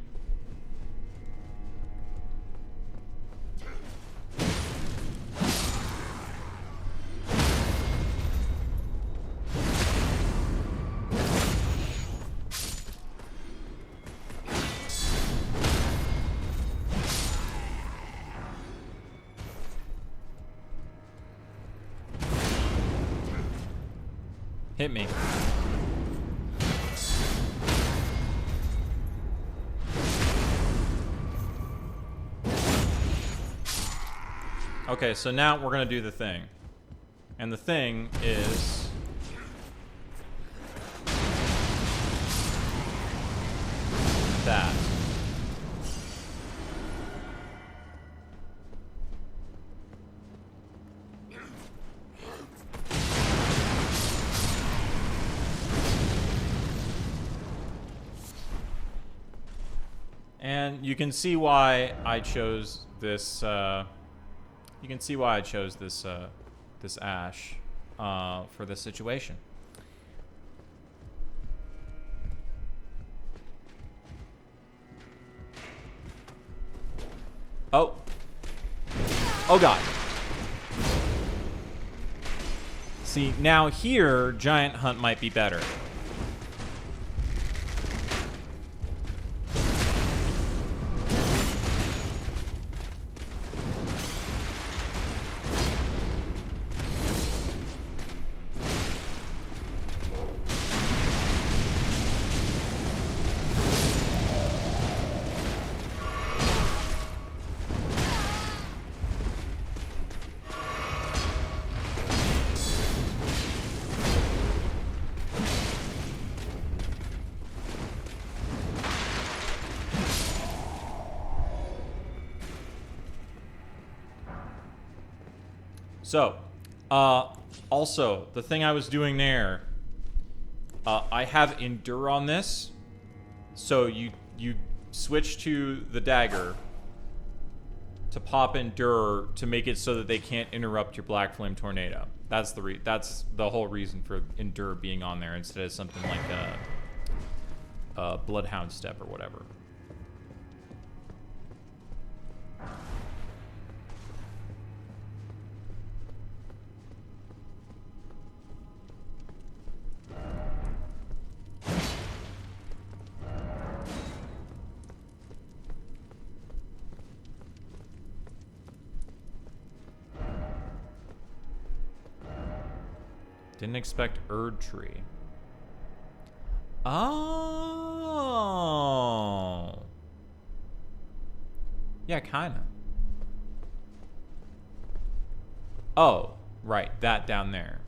Hit me. Okay, so now we're gonna do the thing. And the thing is that. And you can see why I chose this. You can see why I chose this this ash for this situation. Oh. Oh god. See, now here, Giant Hunt might be better. So, also, the thing I was doing there, I have Endure on this. So you switch to the dagger to pop Endure to make it so that they can't interrupt your Black Flame Tornado. That's the whole reason for Endure being on there instead of something like a Bloodhound Step or whatever. Didn't expect Erdtree. Oh. Yeah, kinda. Oh, right. That down there.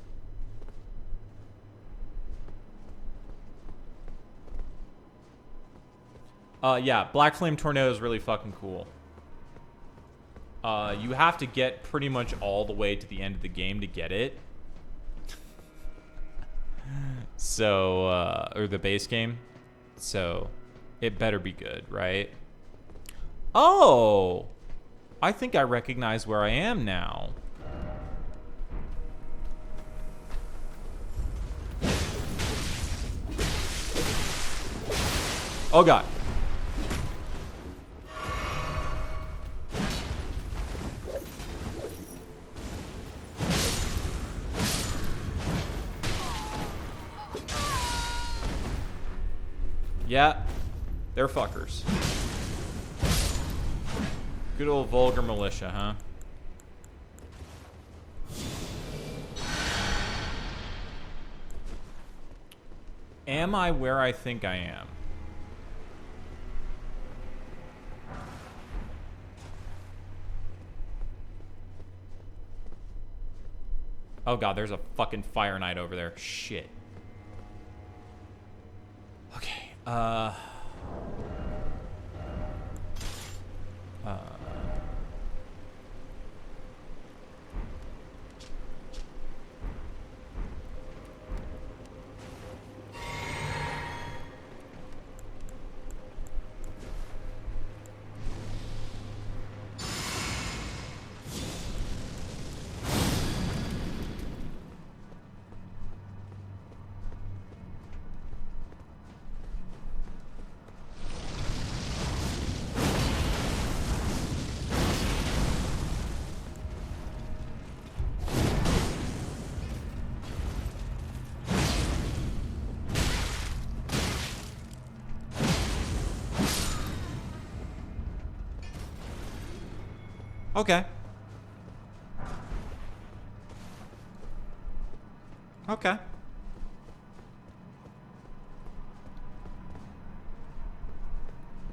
Yeah, Black Flame Tornado is really fucking cool. You have to get pretty much all the way to the end of the game to get it. So, or the base game. So, it better be good, right? Oh! I think I recognize where I am now. Oh god. Yeah, they're fuckers. Good old vulgar militia, huh? Am I where I think I am? Oh god, there's a fucking Fire Knight over there. Shit. Okay. Okay. Okay.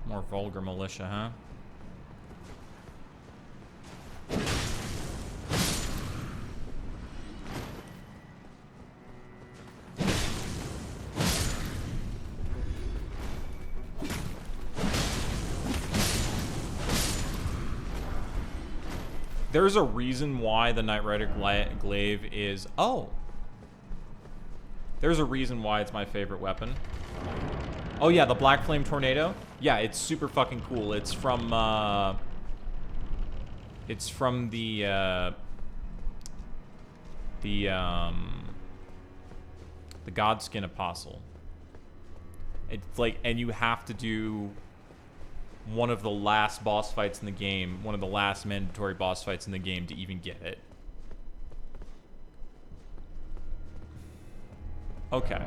More vulgar militia, huh? There's a reason why the Knight Rider glaive is... Oh! There's a reason why it's my favorite weapon. Oh yeah, the Black Flame Tornado. Yeah, it's super fucking cool. It's from the Godskin Apostle. It's like, and you have to do one of the last boss fights in the game, one of the last mandatory boss fights in the game to even get it. Okay.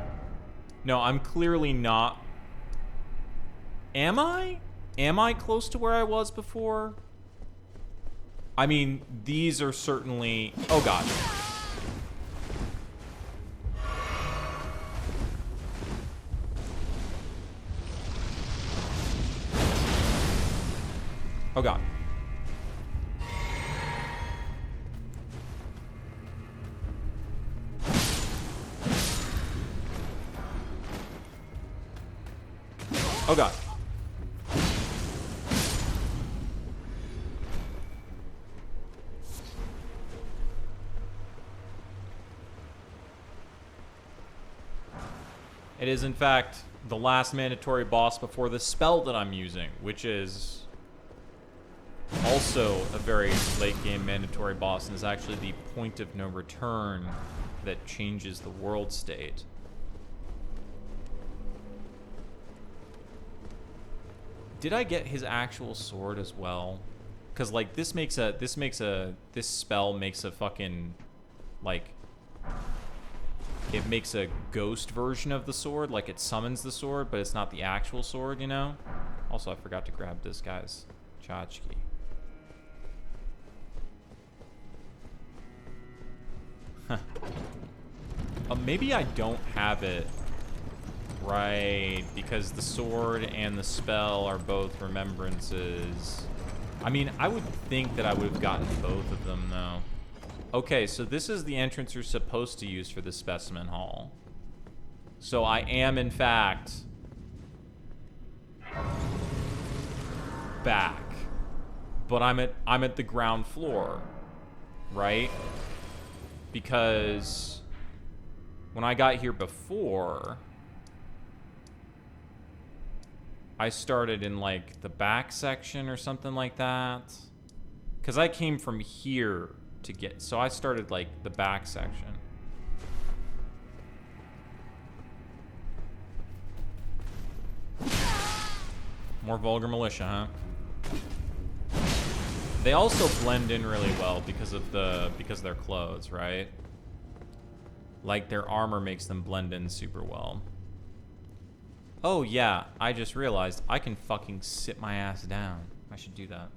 No, I'm clearly not. Am I? Am I close to where I was before? I mean, these are certainly... Oh, God. Oh, God. Oh, God. It is, in fact, the last mandatory boss before the spell that I'm using, which is also a very late game mandatory boss and is actually the point of no return that changes the world state. Did I get his actual sword as well? Cause like this spell makes a fucking like it makes a ghost version of the sword, like it summons the sword, but it's not the actual sword, you know? Also, I forgot to grab this guy's tchotchke. Maybe I don't have it right because the sword and the spell are both remembrances. I mean, I would think that I would have gotten both of them, though. Okay, so this is the entrance you're supposed to use for the specimen hall. So I am, in fact, back. But I'm at the ground floor, right? Because when I got here before, I started in like the back section or something like that. Because I came from here to get, so I started like the back section. More vulgar militia, huh? They also blend in really well because of their clothes, right? Like their armor makes them blend in super well. Oh yeah, I just realized I can fucking sit my ass down. I should do that.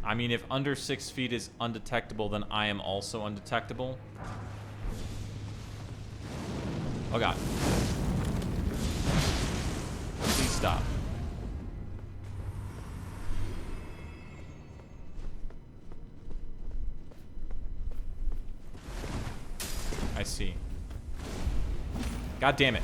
I mean, if under 6 feet is undetectable, then I am also undetectable. Oh god. Please stop. I see. God damn it.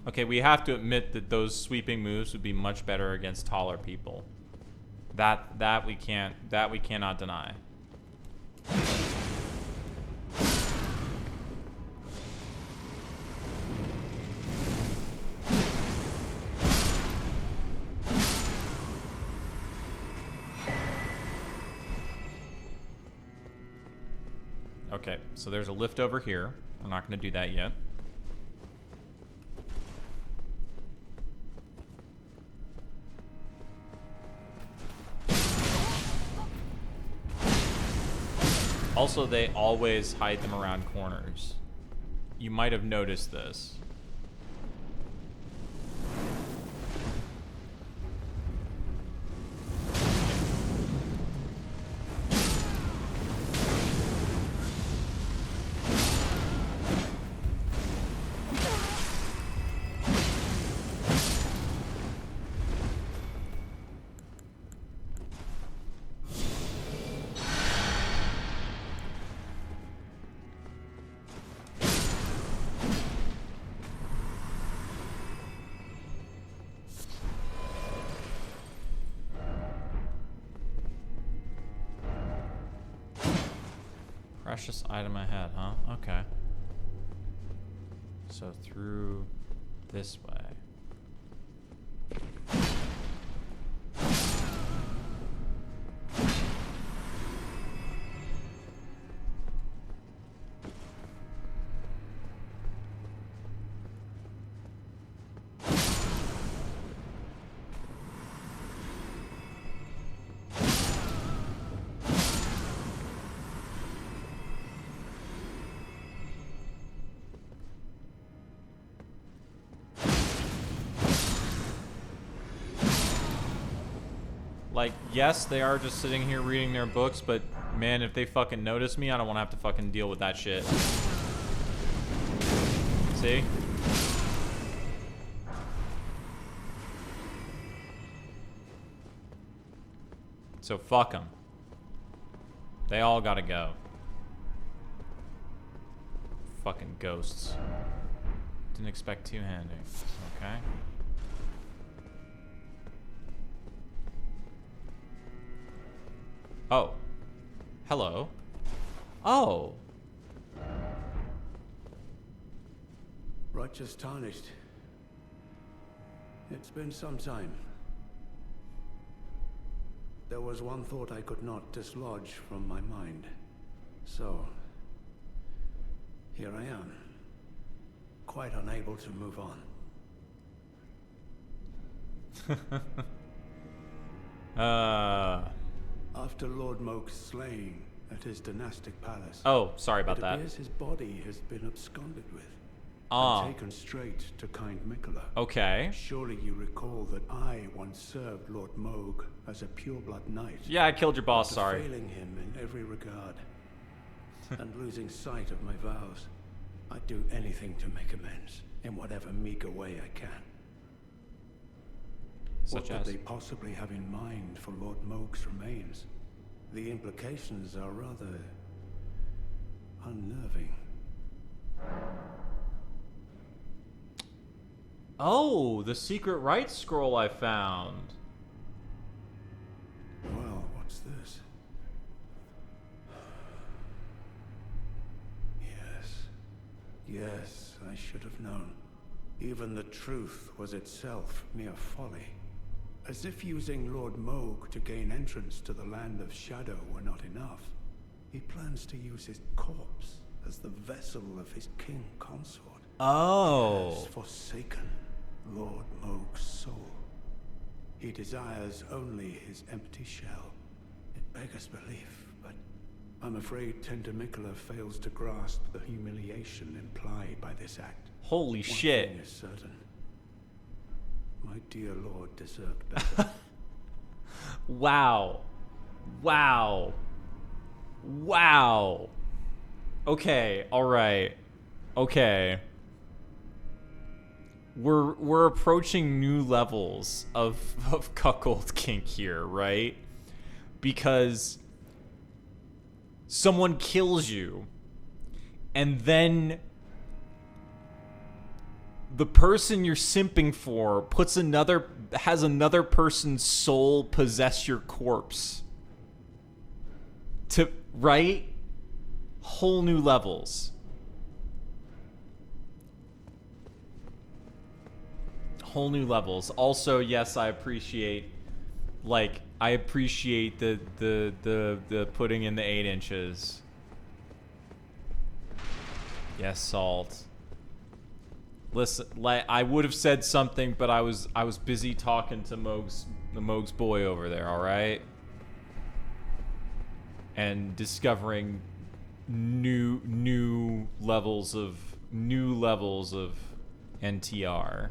Okay, we have to admit that those sweeping moves would be much better against taller people. That we cannot deny. Okay, so there's a lift over here. I'm not going to do that yet. Also, they always hide them around corners. You might have noticed this. Precious item ahead, huh? Okay. So through this way. Like, yes, they are just sitting here reading their books, but man, if they fucking notice me, I don't want to have to fucking deal with that shit. See? So fuck them. They all gotta go. Fucking ghosts. Didn't expect two-handing. Okay. Oh. Hello. Oh. Righteous Tarnished. It's been some time. There was one thought I could not dislodge from my mind. So, here I am. Quite unable to move on. After Lord Moke's slaying at his dynastic palace. Oh, sorry about that. It appears his body has been absconded with. And taken straight to kind Mikola. Okay. Surely you recall that I once served Lord Moog as a pureblood knight. Yeah, I killed your boss, after sorry. failing him in every regard. And losing sight of my vows. I'd do anything to make amends, in whatever meager way I can. Such what as? could they possibly have in mind for Lord Moog's remains? The implications are rather unnerving. Oh, the secret rights scroll I found. Well, what's this? Yes, I should have known. Even the truth was itself mere folly. As if using Lord Moog to gain entrance to the land of shadow were not enough, he plans to use his corpse as the vessel of his king consort. Oh. He has forsaken Lord Moog's soul. He desires only his empty shell. It beggars belief, but I'm afraid Tender Mikola fails to grasp the humiliation implied by this act. Holy shit. One thing is certain. My dear lord deserved better. Wow. Wow. Wow. Okay, alright. Okay. We're approaching new levels of cuckold kink here, right? Because someone kills you, and then the person you're simping for has another person's soul possess your corpse. Right? Whole new levels. Whole new levels. Also, yes, I appreciate the putting in the 8 inches. Yes, Salt. Listen, I would have said something, but I was busy talking to Moog's boy over there, all right? And discovering new levels of NTR.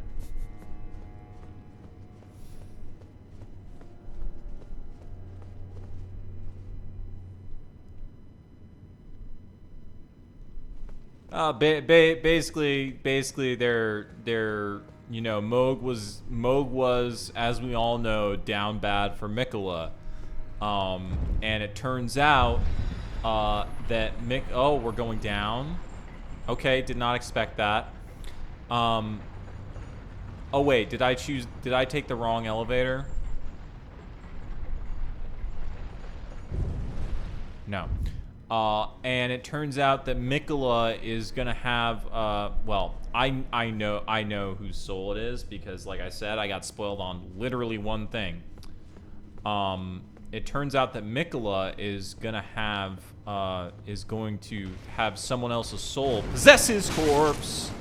Basically, they're Moog was, as we all know, down bad for Mikola, and it turns out that we're going down. Okay, did not expect that. Oh wait, did I take the wrong elevator? No. And it turns out that Mikola is gonna have well, I know whose soul it is, because like I said, I got spoiled on literally one thing. It turns out that Mikola is going to have someone else's soul possess his corpse.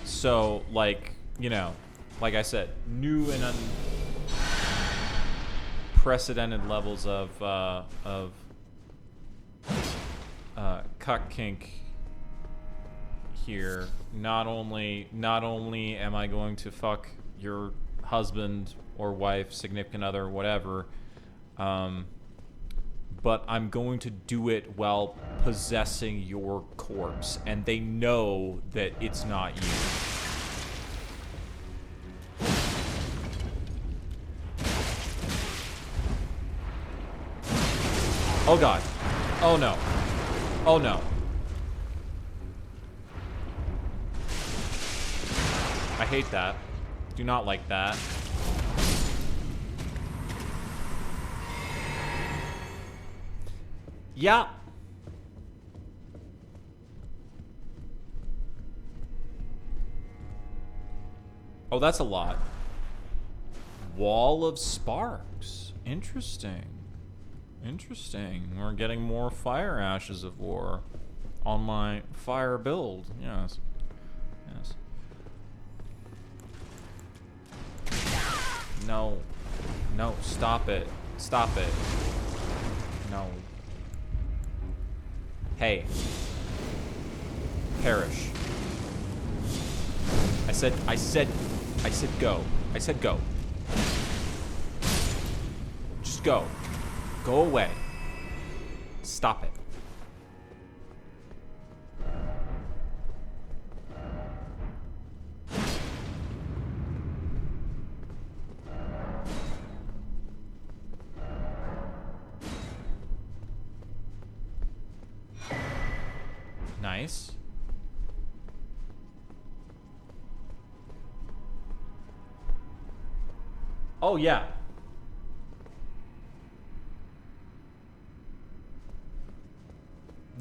So, like, like I said, new and unprecedented levels of cuck kink here. Not only am I going to fuck your husband or wife, significant other, whatever, but I'm going to do it while possessing your corpse, and they know that it's not you. Oh god. Oh no. Oh no. I hate that. Do not like that. Yeah. Oh, that's a lot. Wall of sparks. Interesting. Interesting. We're getting more fire ashes of war on my fire build. Yes. Yes. No. No, stop it. Stop it. No. Hey. Perish. I said go. I said go. Just go. Go away. Stop it. Nice. Oh, yeah.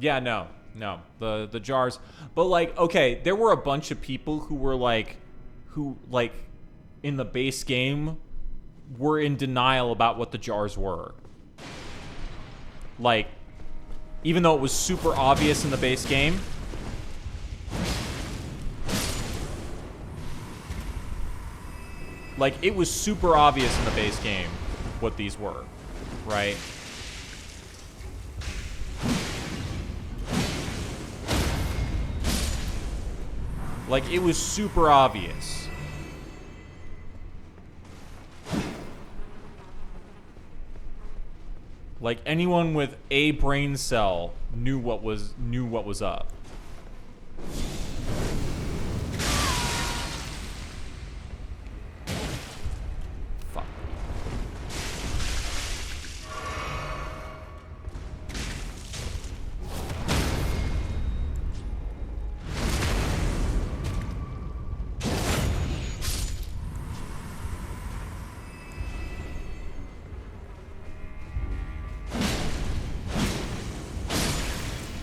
Yeah, no. The jars. But, like, okay, there were a bunch of people who were, like, in the base game, were in denial about what the jars were. Like, even though it was super obvious in the base game. Like, it was super obvious in the base game what these were, right? Like, it was super obvious. Like, anyone with a brain cell knew what was up. Fuck.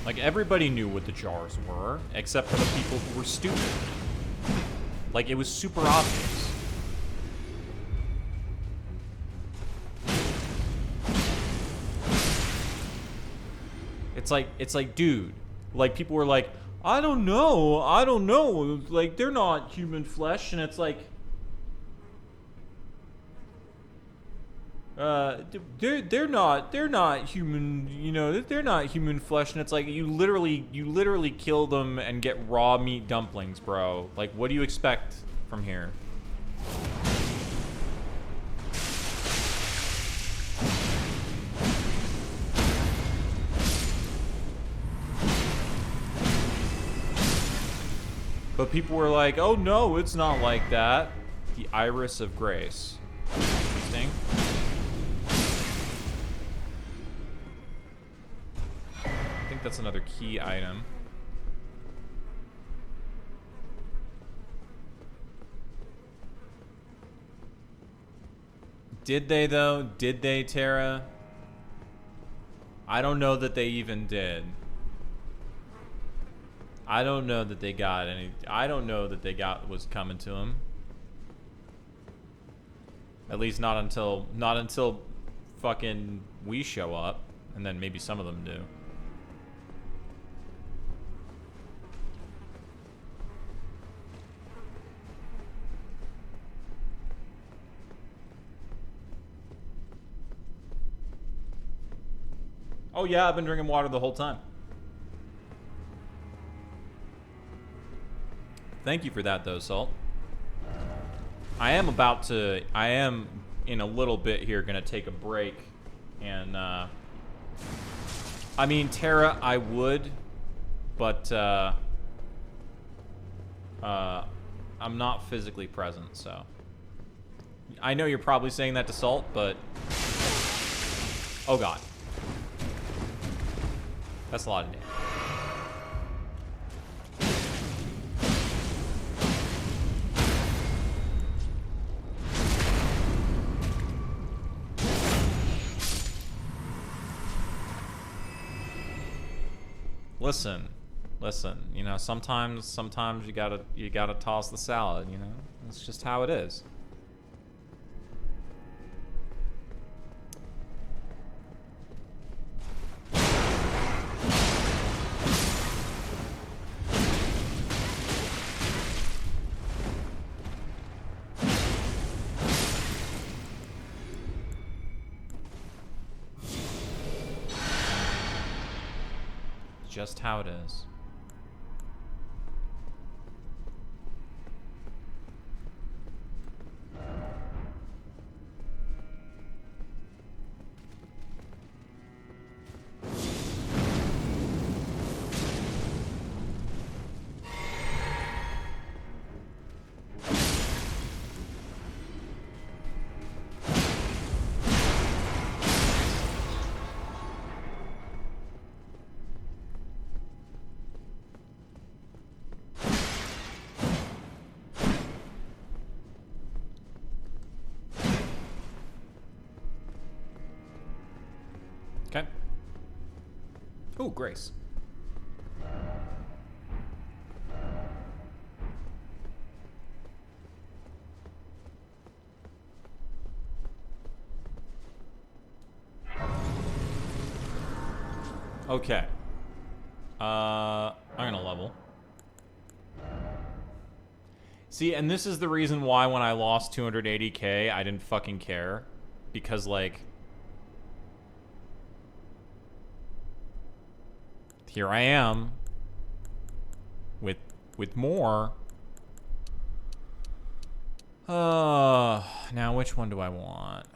Like, everybody knew what the jars were, except for the people who were stupid. Like, it was super obvious. It's like, dude. Like, people were like, I don't know. Like, they're not human flesh, and it's like, they're not human, you know, they're not human flesh, and it's like, you literally kill them and get raw meat dumplings, bro. Like, what do you expect from here? But people were like, oh no, it's not like that. The Iris of Grace. Interesting. I think that's another key item. Did they, though? Did they, Tara? I don't know that they even did. I don't know that they got any. I don't know that they got was coming to them. At least not until fucking we show up, and then maybe some of them do. Oh yeah, I've been drinking water the whole time. Thank you for that, though, Salt. I am in a little bit here gonna take a break, and I mean, Tara, I would, but I'm not physically present, so I know you're probably saying that to Salt, but oh god. That's a lot of damage. Listen, you know, sometimes you gotta toss the salad, you know? That's just how it is. Just how it is. Okay. Ooh, Grace. Okay. I'm gonna level. See, and this is the reason why when I lost 280k, I didn't fucking care. Because, like... here I am. With more. Now which one do I want?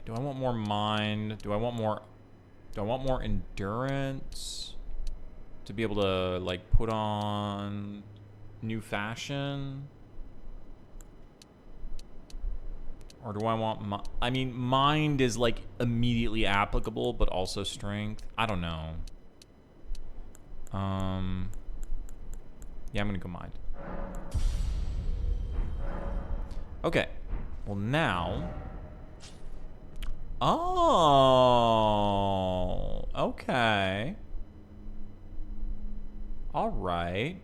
Do I want more mind? Do I want more endurance? To be able to, like, put on new fashion? Or do I want I mean, mind is, like, immediately applicable, but also strength. I don't know. Yeah, I'm gonna go mind. Okay. Well, now... oh, okay. All right.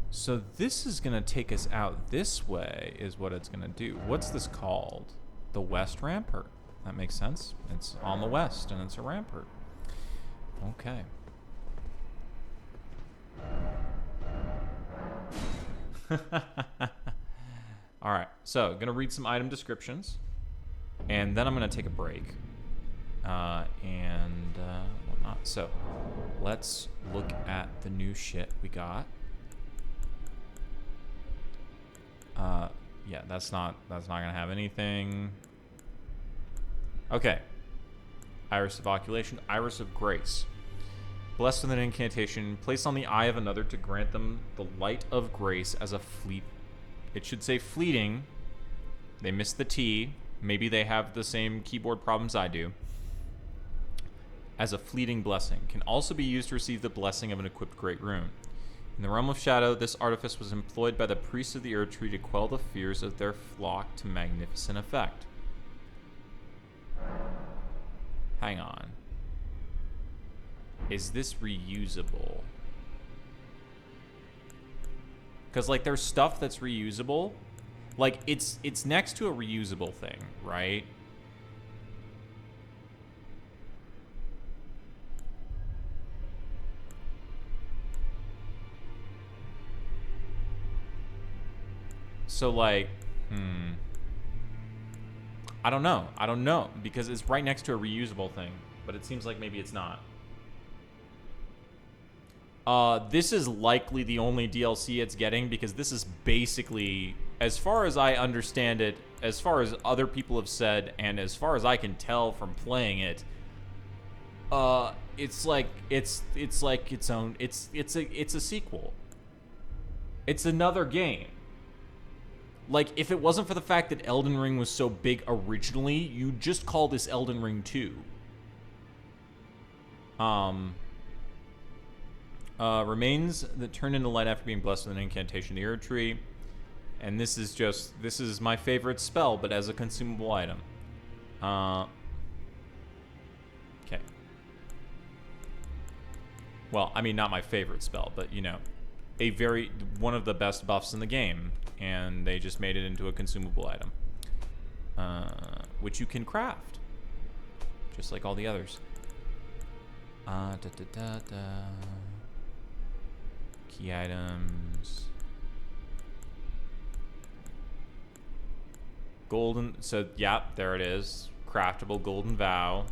So this is gonna take us out this way, is what it's gonna do. What's this called? The West Rampart. That makes sense. It's on the west, and it's a rampart. Okay. Alright, so gonna read some item descriptions, and then I'm gonna take a break, and whatnot. So let's look at the new shit we got. Yeah, that's not gonna have anything. Okay. Iris of Oculation, Iris of Grace. Blessed with an incantation, placed on the eye of another to grant them the light of grace as a fleet. It should say fleeting. They missed the T. Maybe they have the same keyboard problems I do. As a fleeting blessing. Can also be used to receive the blessing of an equipped great rune. In the realm of shadow, this artifice was employed by the priests of the Erdtree to quell the fears of their flock to magnificent effect. Hang on. Is this reusable? Because, like, there's stuff that's reusable. Like, it's next to a reusable thing, right? So, like, I don't know, because it's right next to a reusable thing, but it seems like maybe it's not. This is likely the only DLC it's getting, because this is basically, as far as I understand it, as far as other people have said, and as far as I can tell from playing it, it's like its own, it's a sequel. It's another game. Like, if it wasn't for the fact that Elden Ring was so big originally, you'd just call this Elden Ring 2. Remains that turn into light after being blessed with an incantation, the Erdtree. And this is my favorite spell, but as a consumable item. Okay. Well, I mean, not my favorite spell, but, you know, one of the best buffs in the game. And they just made it into a consumable item. Which you can craft. Just like all the others. Key items. Golden, so yeah, there it is. Craftable golden vow.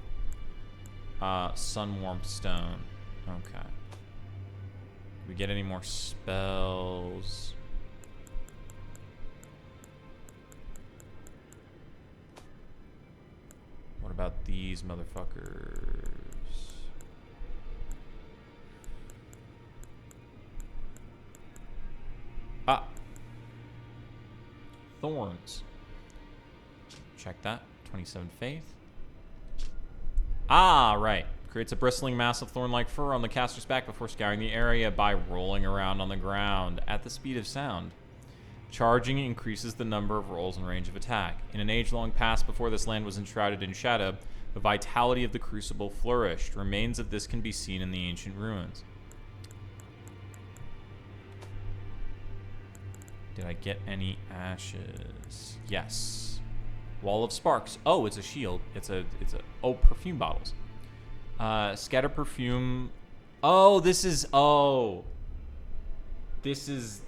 Sunwarmed stone. Okay. Do we get any more spells? What about these motherfuckers? Ah. Thorns. Check that. 27 faith. Ah, right. Creates a bristling mass of thorn-like fur on the caster's back before scouring the area by rolling around on the ground at the speed of sound. Charging increases the number of rolls and range of attack. In an age-long past before this land was enshrouded in shadow, the vitality of the crucible flourished. Remains of this can be seen in the ancient ruins. Did I get any ashes? Yes. Wall of sparks. Oh, it's a shield. Oh, perfume bottles. Scatter perfume. Oh, this is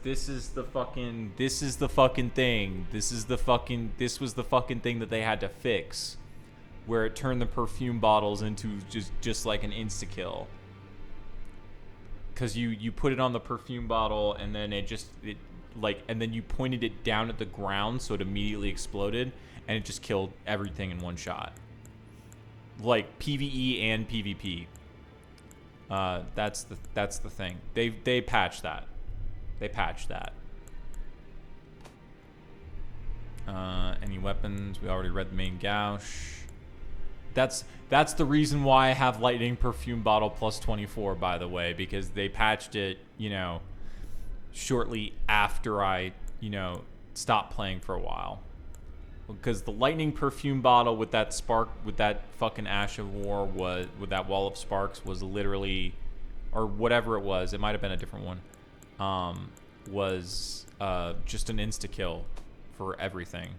the fucking thing. This was the fucking thing that they had to fix, where it turned the perfume bottles into just like an insta kill. Cause you put it on the perfume bottle and then and then you pointed it down at the ground so it immediately exploded and it just killed everything in one shot. Like PvE and PvP. That's the thing. They patched that. They patched that. Any weapons? We already read the main gouge. That's the reason why I have lightning perfume bottle plus 24, by the way, because they patched it, you know, shortly after I, you know, stopped playing for a while. Because the lightning perfume bottle with that spark, with that fucking Ash of War, with that wall of sparks, was literally, or whatever it was, it might have been a different one, was just an insta kill for everything.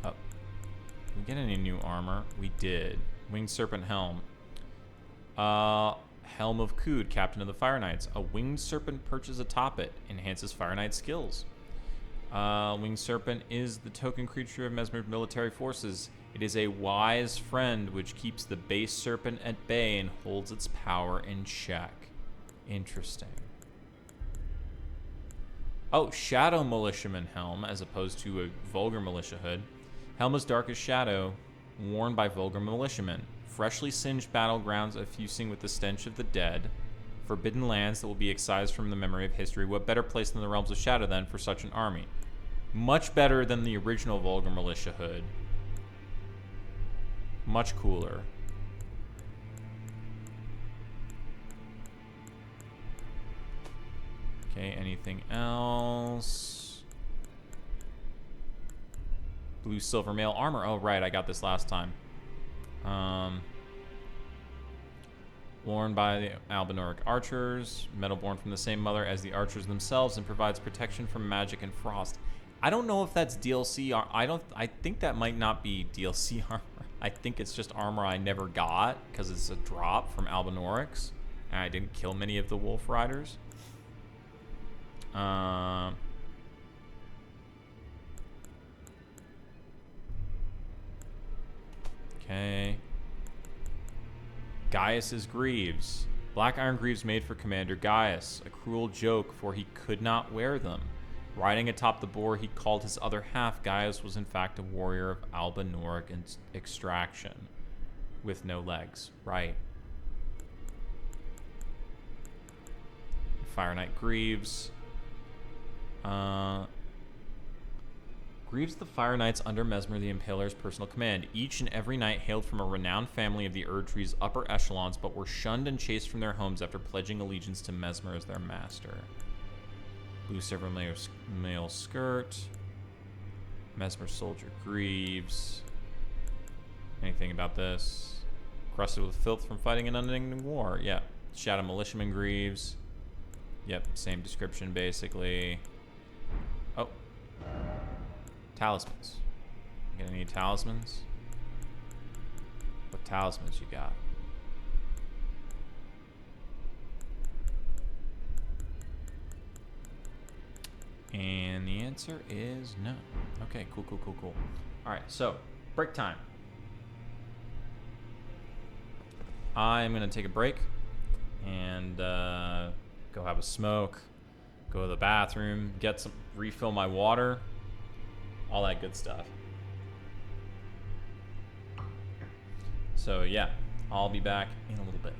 Oh. Did we get any new armor? We did. Winged Serpent Helm. Helm of Kood, Captain of the Fire Knights. A winged serpent perches atop it. Enhances Fire Knight skills. Winged Serpent is the token creature of Mesmer's military forces. It is a wise friend which keeps the base serpent at bay and holds its power in check. Interesting. Oh, Shadow Militiaman Helm as opposed to a Vulgar Militia Hood. Helm is dark as shadow, worn by Vulgar Militiamen. Freshly singed battlegrounds effusing with the stench of the dead. Forbidden lands that will be excised from the memory of history. What better place than the realms of shadow, then, for such an army? Much better than the original Vulgar Militia Hood. Much cooler. Okay, anything else? Blue silver mail armor. Oh, right, I got this last time. Worn by the Albinoric archers, metal born from the same mother as the archers themselves, and provides protection from magic and frost. I don't know if that's DLC. I think that might not be DLC armor. I think it's just armor I never got because it's a drop from Albinorics, and I didn't kill many of the Wolf Riders. Okay. Gaius's Greaves. Black iron greaves made for Commander Gaius. A cruel joke, for he could not wear them. Riding atop the boar he called his other half, Gaius was in fact a warrior of Albinoric extraction. With no legs. Right. Fire Knight Greaves. Greaves of the Fire Knights under Mesmer the Impaler's personal command. Each and every knight hailed from a renowned family of the Erdtree's upper echelons, but were shunned and chased from their homes after pledging allegiance to Mesmer as their master. Blue silver male skirt. Mesmer soldier Greaves. Anything about this? Crusted with filth from fighting an unending war. Yeah. Shadow militiaman Greaves. Yep, same description basically. Oh. Talismans. You got any talismans? What talismans you got? And the answer is no. Okay, cool. Alright, so, break time. I'm going to take a break and go have a smoke, go to the bathroom, refill my water, all that good stuff. So yeah, I'll be back in a little bit.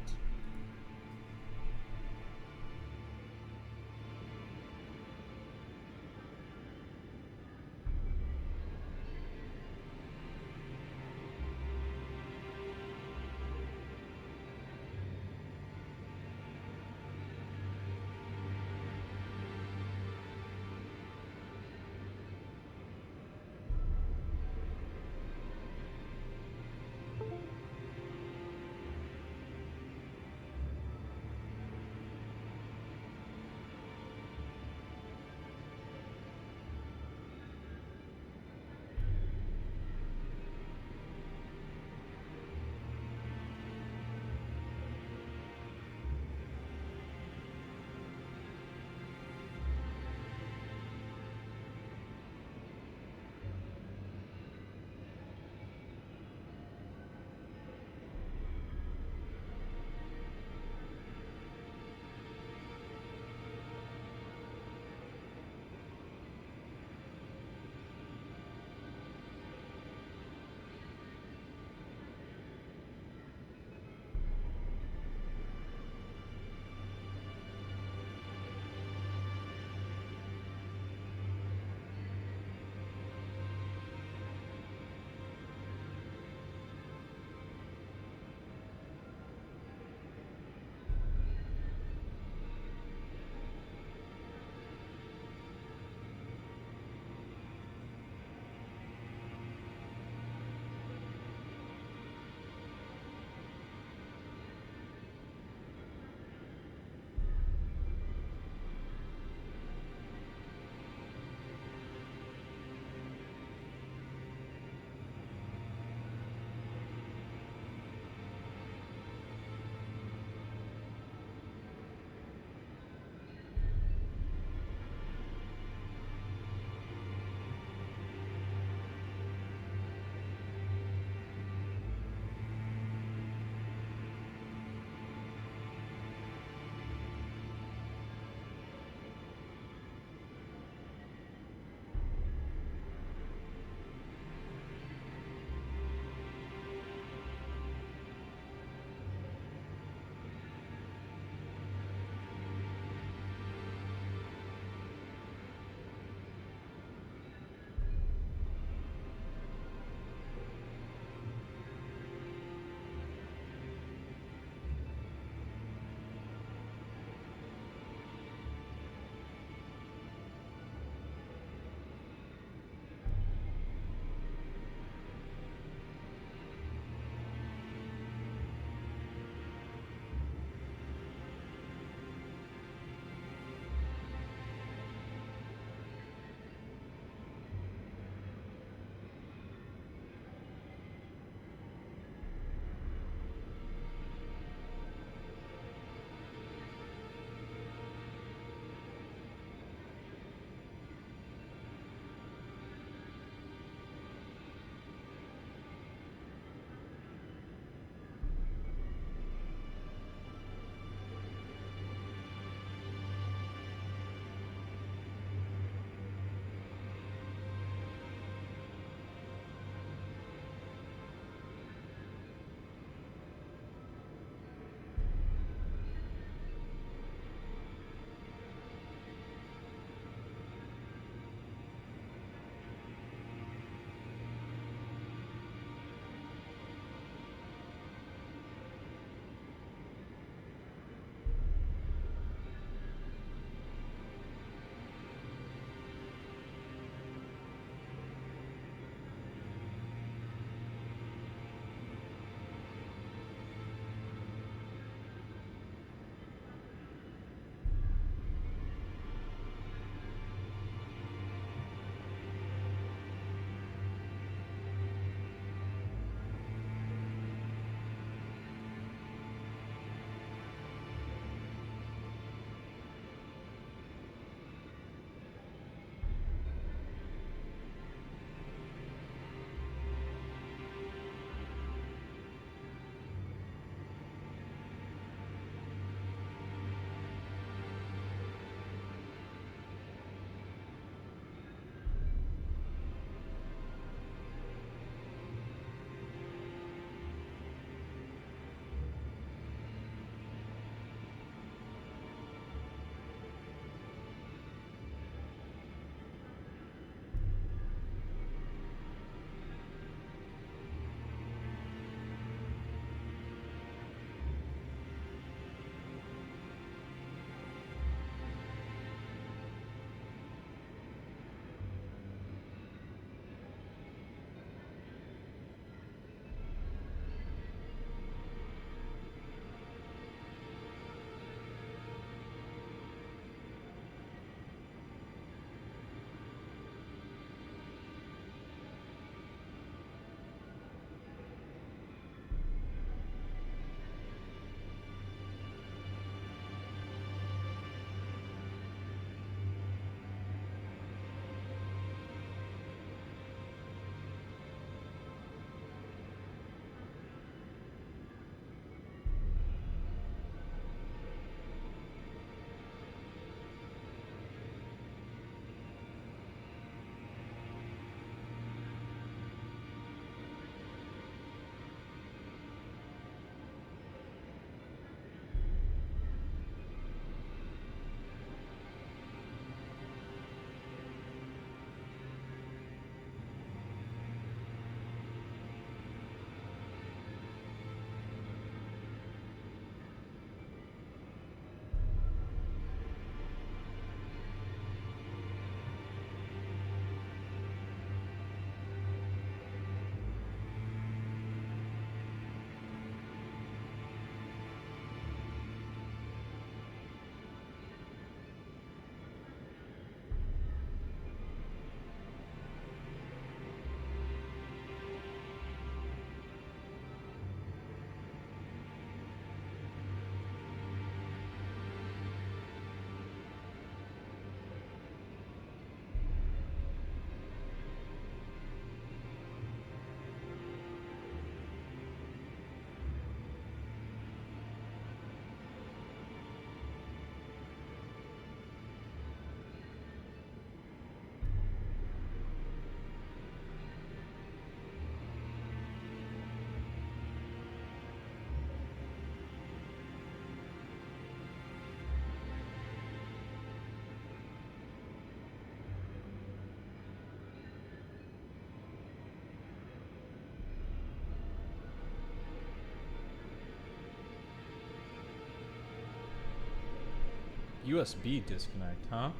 USB disconnect, huh?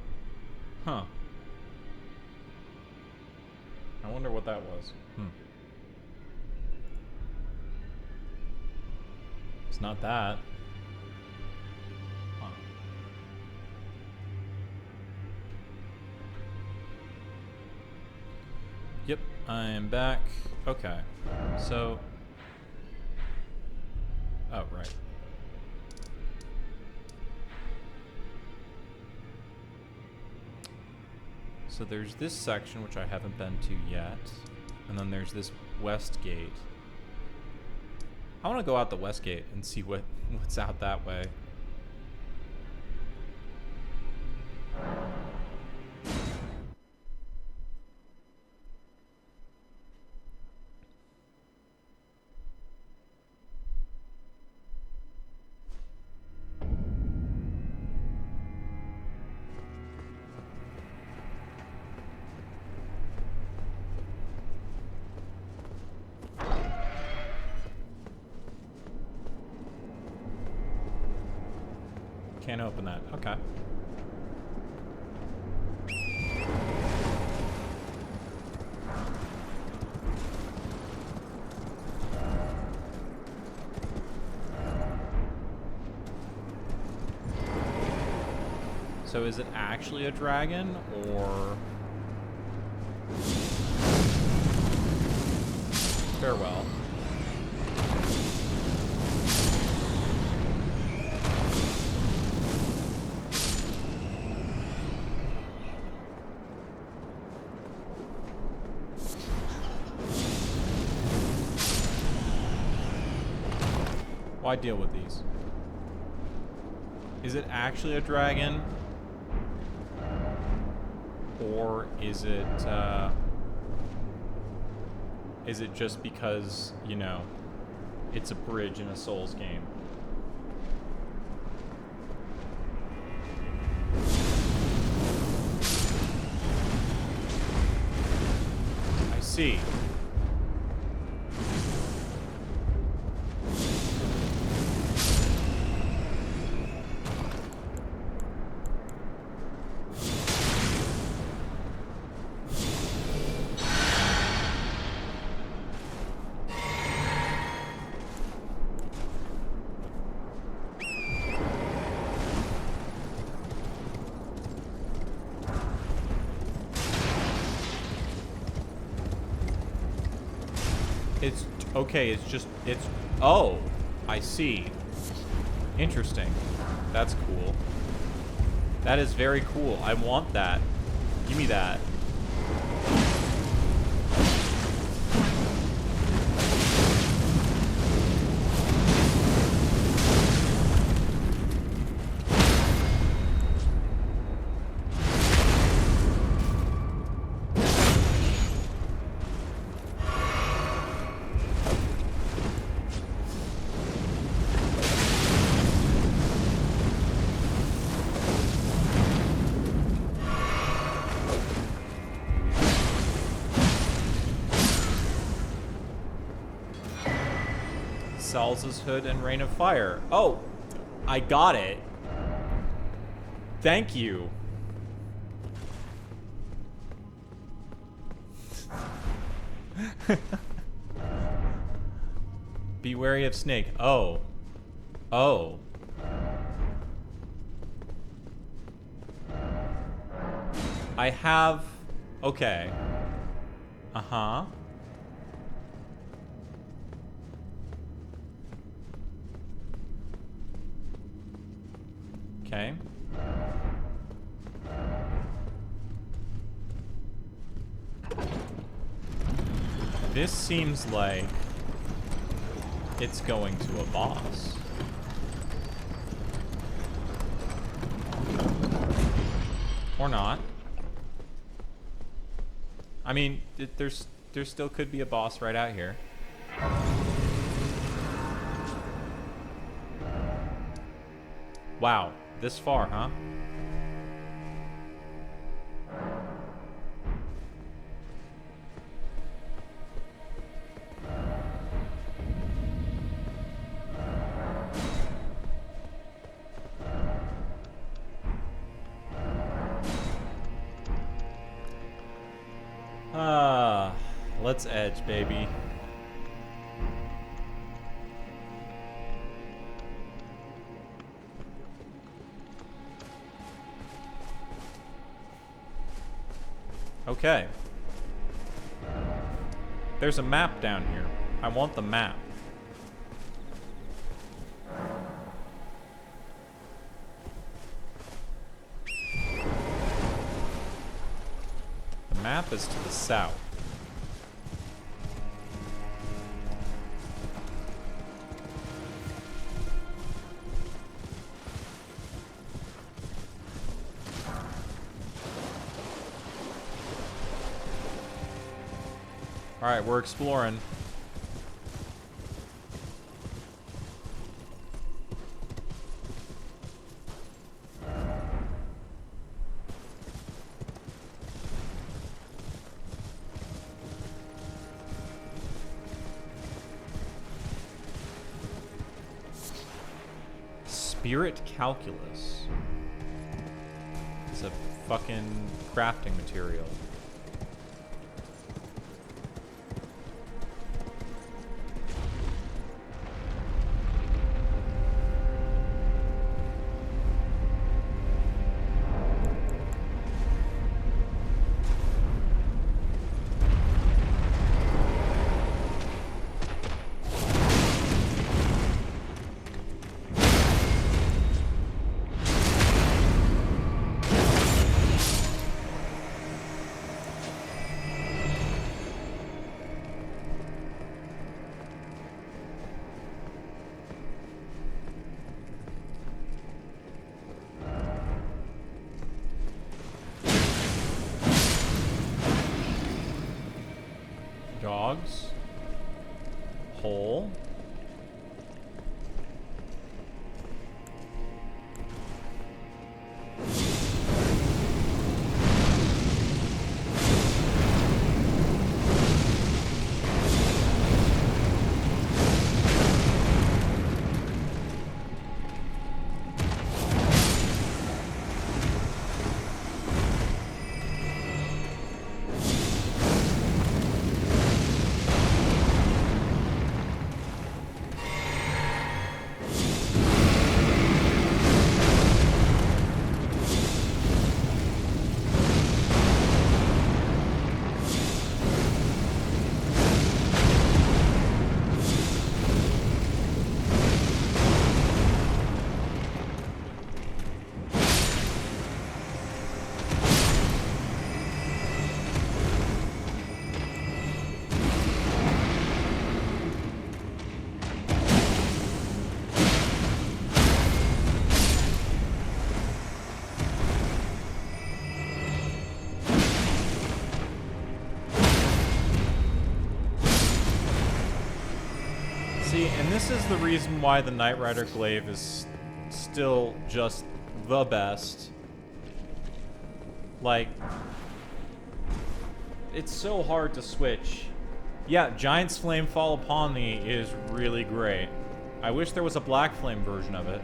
Huh. I wonder what that was. It's not that. Huh. Yep, I am back. Okay. So... Oh, right. So there's this section, which I haven't been to yet. And then there's this west gate. I want to go out the west gate and see what's out that way. Can't open that. Okay. So is it actually a dragon, or... Farewell. Why deal with these? Is it actually a dragon? Or is it just because, you know, it's a bridge in a Souls game? I see. It's okay, it's oh, I see. Interesting. That's cool. That is very cool. I want that. Give me that. Salza's Hood and Rain of Fire. Oh, I got it. Thank you. Be wary of snake. Oh. Oh. I have... Okay. Uh-huh. Okay. This seems like it's going to a boss. Or not. I mean, there still could be a boss right out here. Wow. This far, huh? Let's edge, baby. Okay. There's a map down here. I want the map. The map is to the south. Alright, we're exploring. Spirit calculus. It's a fucking crafting material. Dogs. Hole. See, and this is the reason why the Knight Rider glaive is still just the best. Like, it's so hard to switch. Yeah, Giant's Flame Fall Upon Thee is really great. I wish there was a Black Flame version of it.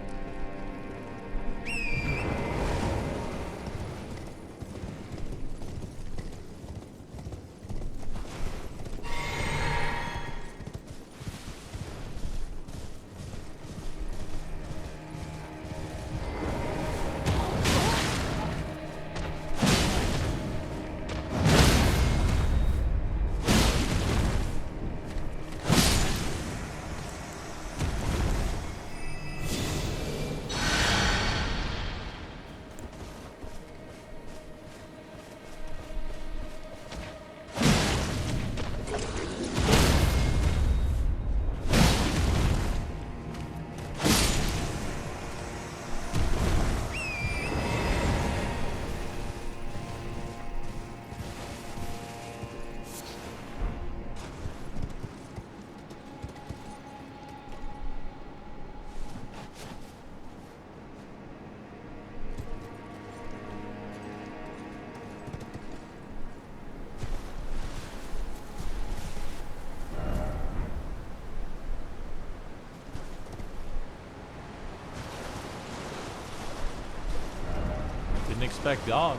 Didn't expect dog.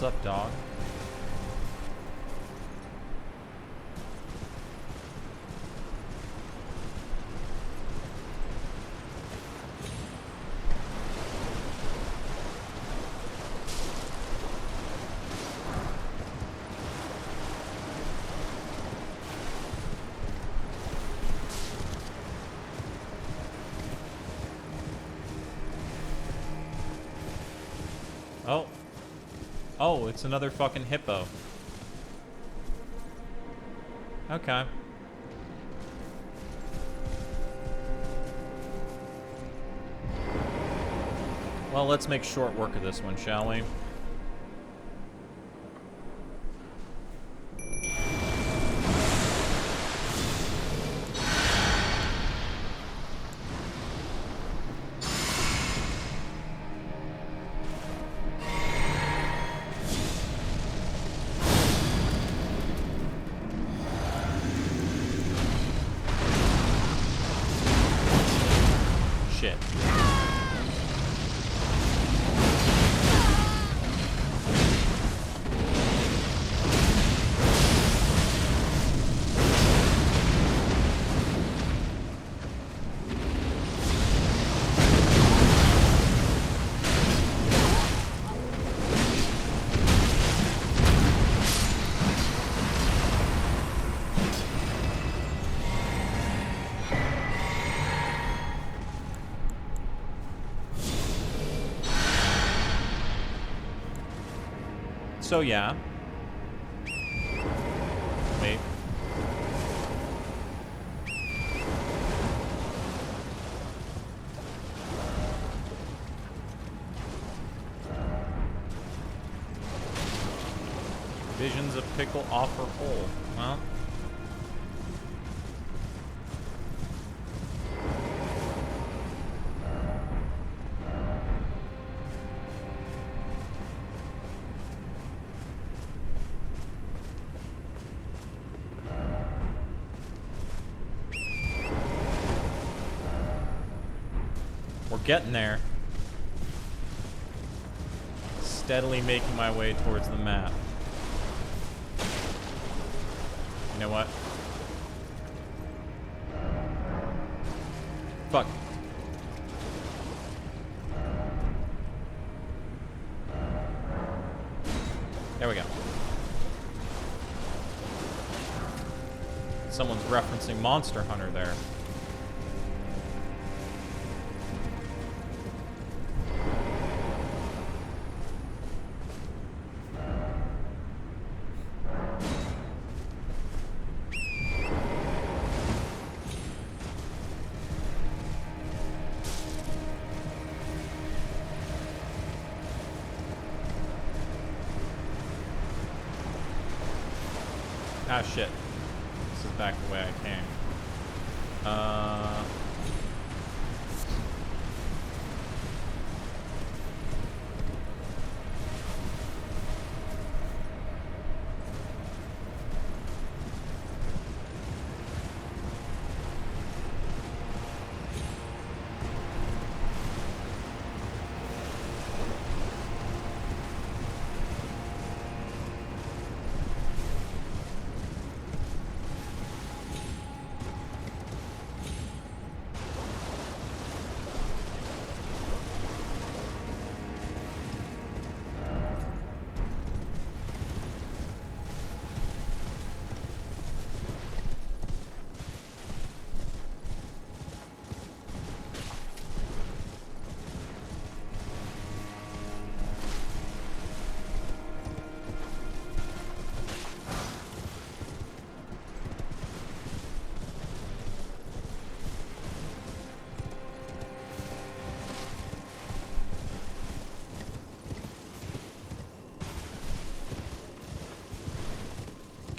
What's up, dog? Oh. Oh, it's another fucking hippo. Okay. Well, let's make short work of this one, shall we? Shit. So yeah. Wait. Visions of pickle offer whole. Well. We're getting there. Steadily making my way towards the map. You know what? Fuck. There we go. Someone's referencing Monster Hunter there. Ah, shit. This is back the way I came.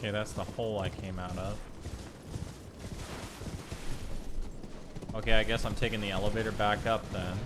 Okay, that's the hole I came out of. Okay, I guess I'm taking the elevator back up then.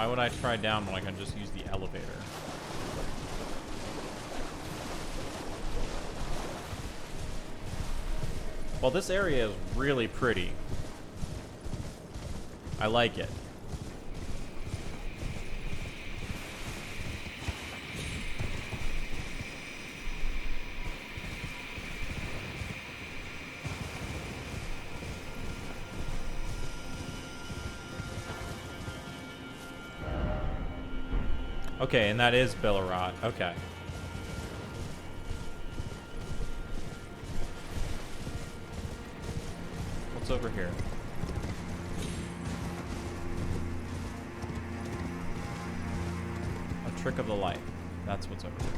Why would I try down when I can just use the elevator? Well, this area is really pretty. I like it. Okay, and that is Bellerot. Okay. What's over here? A trick of the light. That's what's over here.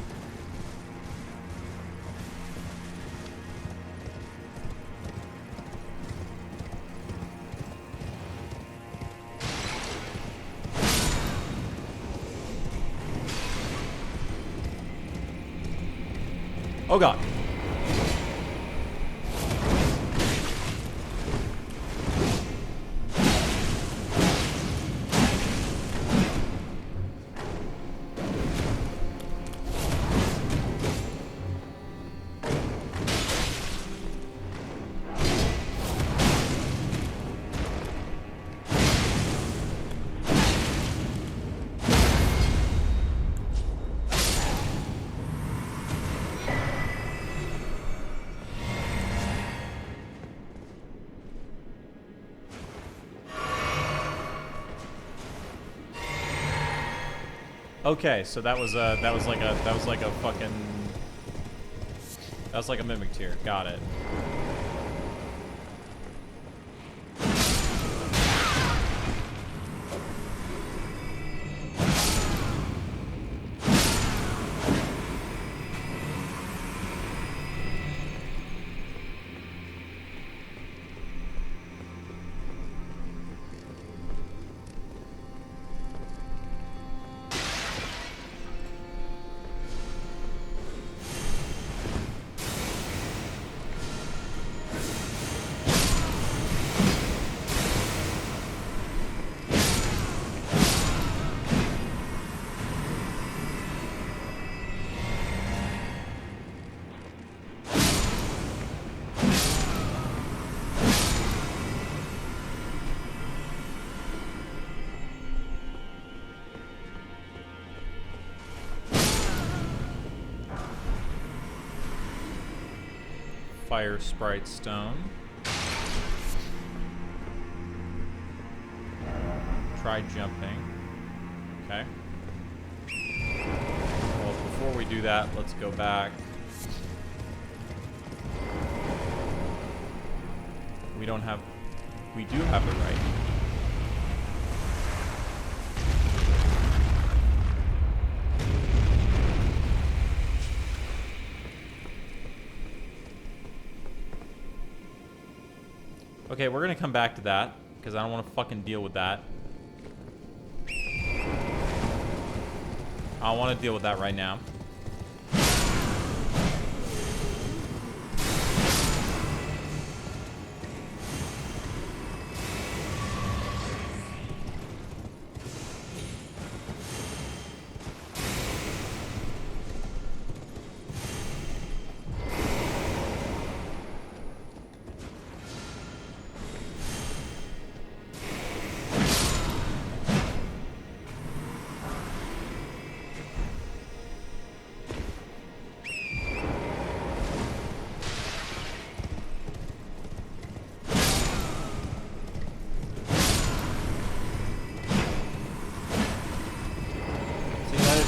Oh god. Okay, so that was like a mimic tier. Got it. Fire Sprite Stone. Try jumping. Okay. Well, before we do that, let's go back. We do have the right. Okay, we're gonna come back to that, because I don't want to fucking deal with that. I don't want to deal with that right now.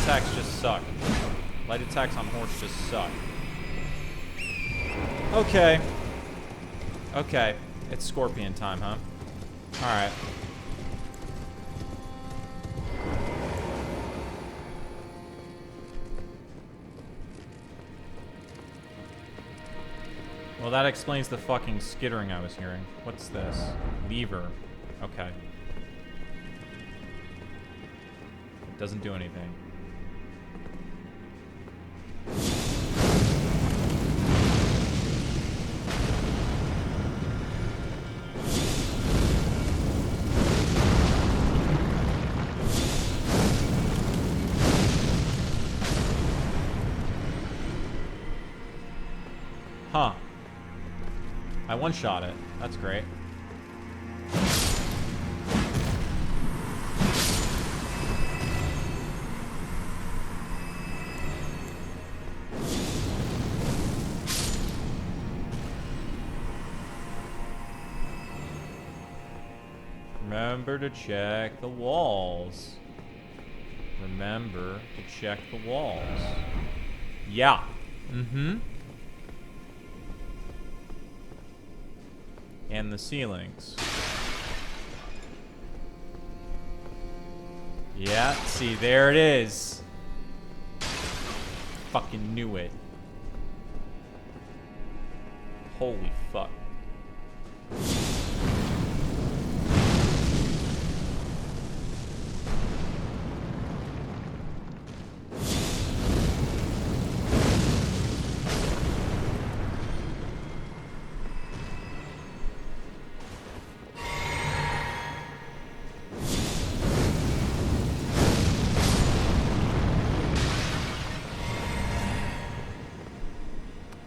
Attacks just suck. Light attacks on horse just suck. Okay. Okay. It's scorpion time, huh? Alright. Well, that explains the fucking skittering I was hearing. What's this? Lever. Okay. Doesn't do anything. Huh. I one-shot it. That's great. Remember to check the walls. Remember to check the walls. Yeah. Mm-hmm. And the ceilings. Yeah, see, there it is. Fucking knew it. Holy fuck.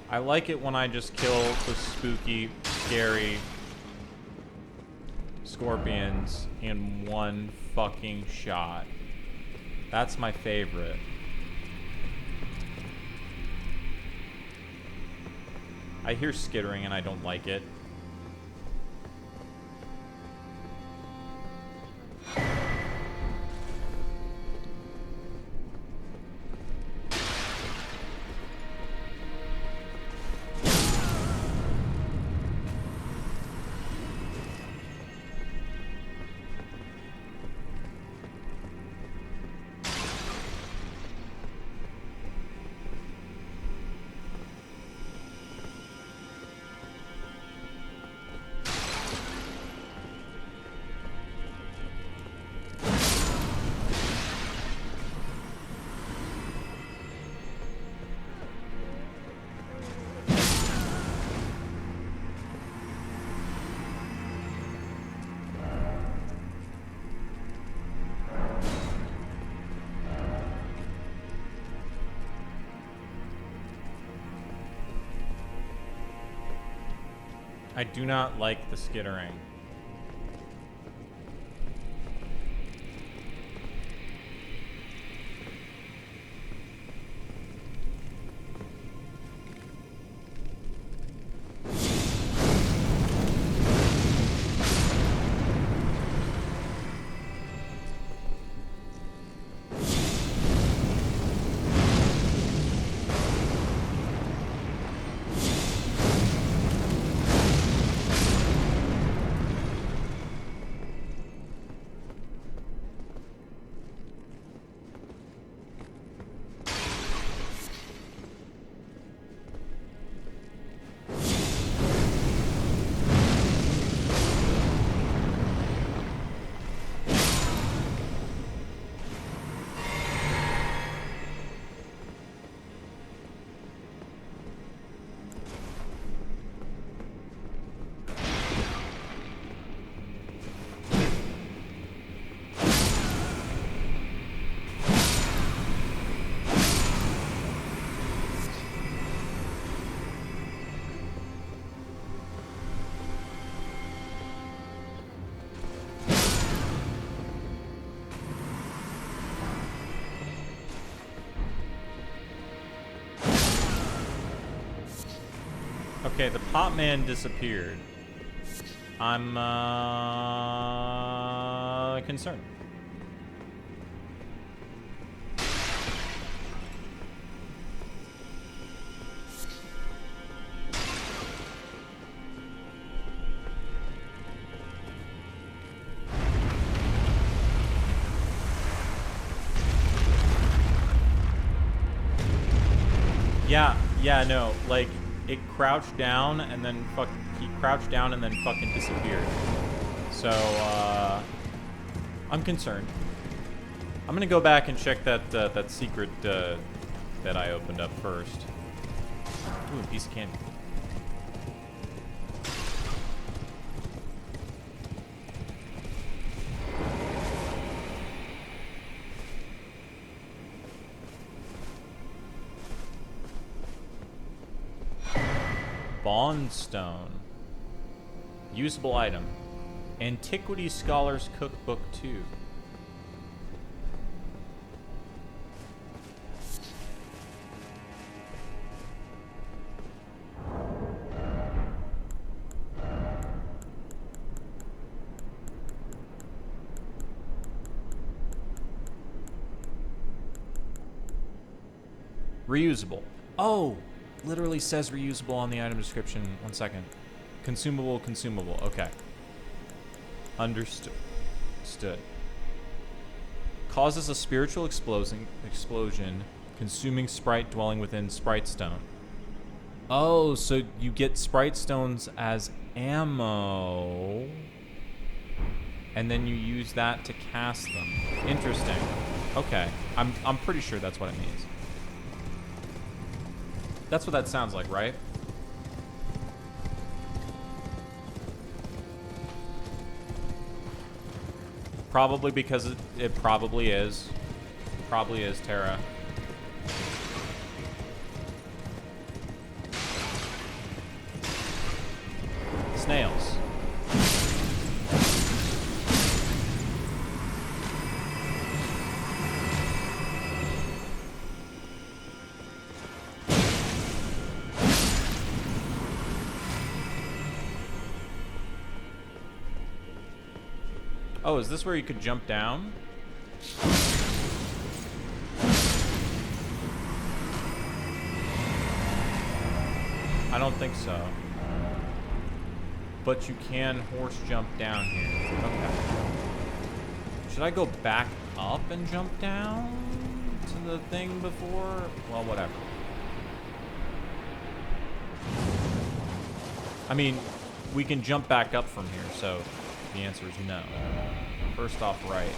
I like it when I just kill the spooky, scary scorpions in one fucking shot. That's my favorite. I hear skittering and I don't like it. I do not like the skittering. Okay, the pot man disappeared. I'm concerned. Yeah, no, like, it crouched down and then he crouched down and then fucking disappeared. So, I'm concerned. I'm gonna go back and check that secret, that I opened up first. Ooh, a piece of candy. Bond stone. Usable item. Antiquity Scholars Cookbook 2. Reusable. Oh, literally says reusable on the item description. 1 second. Consumable, consumable. Okay. Understood. Causes a spiritual explosion, consuming sprite dwelling within sprite stone. Oh, so you get sprite stones as ammo, and then you use that to cast them. Interesting. Okay. I'm pretty sure that's what it means. That's what that sounds like, right? Probably because it probably is. Probably is, Terra. Snails. Oh, is this where you could jump down? I don't think so. But you can horse jump down here. Okay. Should I go back up and jump down to the thing before? Well, whatever. I mean, we can jump back up from here, so the answer is no. First off, right.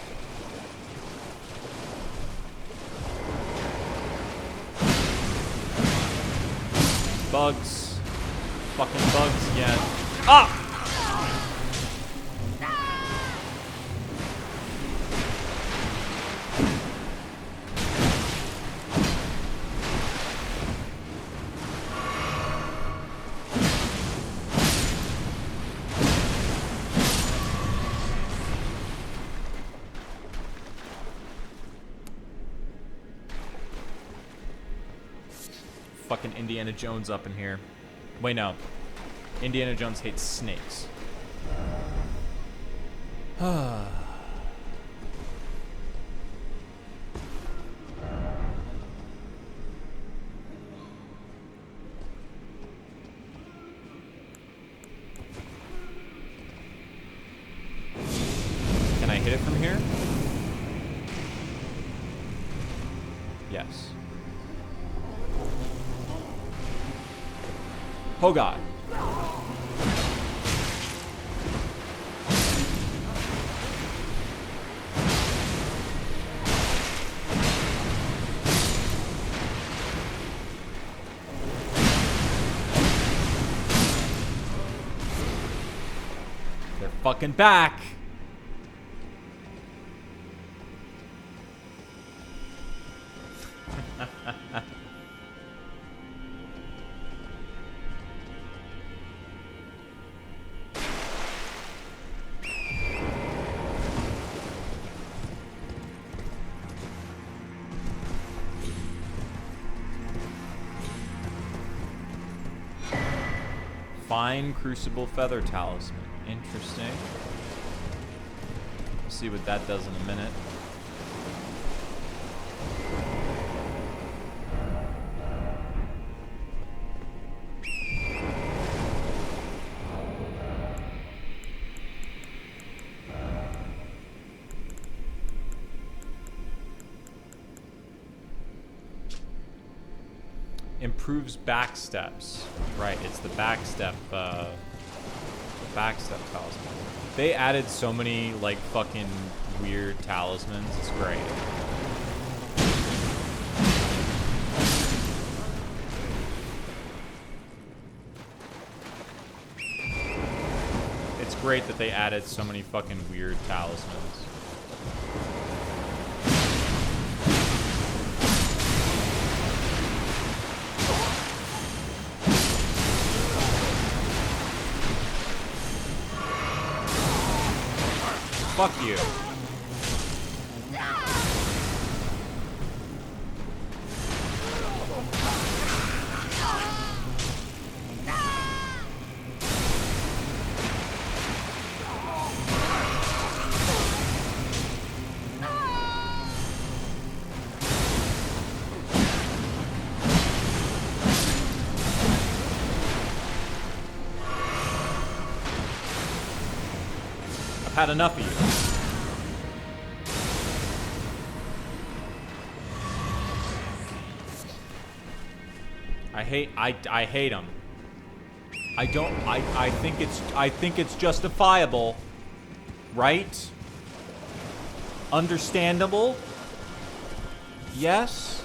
Bugs. Fucking bugs again. Ah! Fucking Indiana Jones up in here. Wait, no. Indiana Jones hates snakes. Can I hit it from here? Yes. Oh god. They're fucking back. Fine Crucible Feather Talisman. Interesting. We'll see what that does in a minute. Improves back steps. Right, it's the backstep talisman. They added so many like fucking weird talismans. It's great. It's great that they added so many fucking weird talismans. Fuck you. Had enough of you. I hate him. I think it's justifiable, right? Understandable? Yes.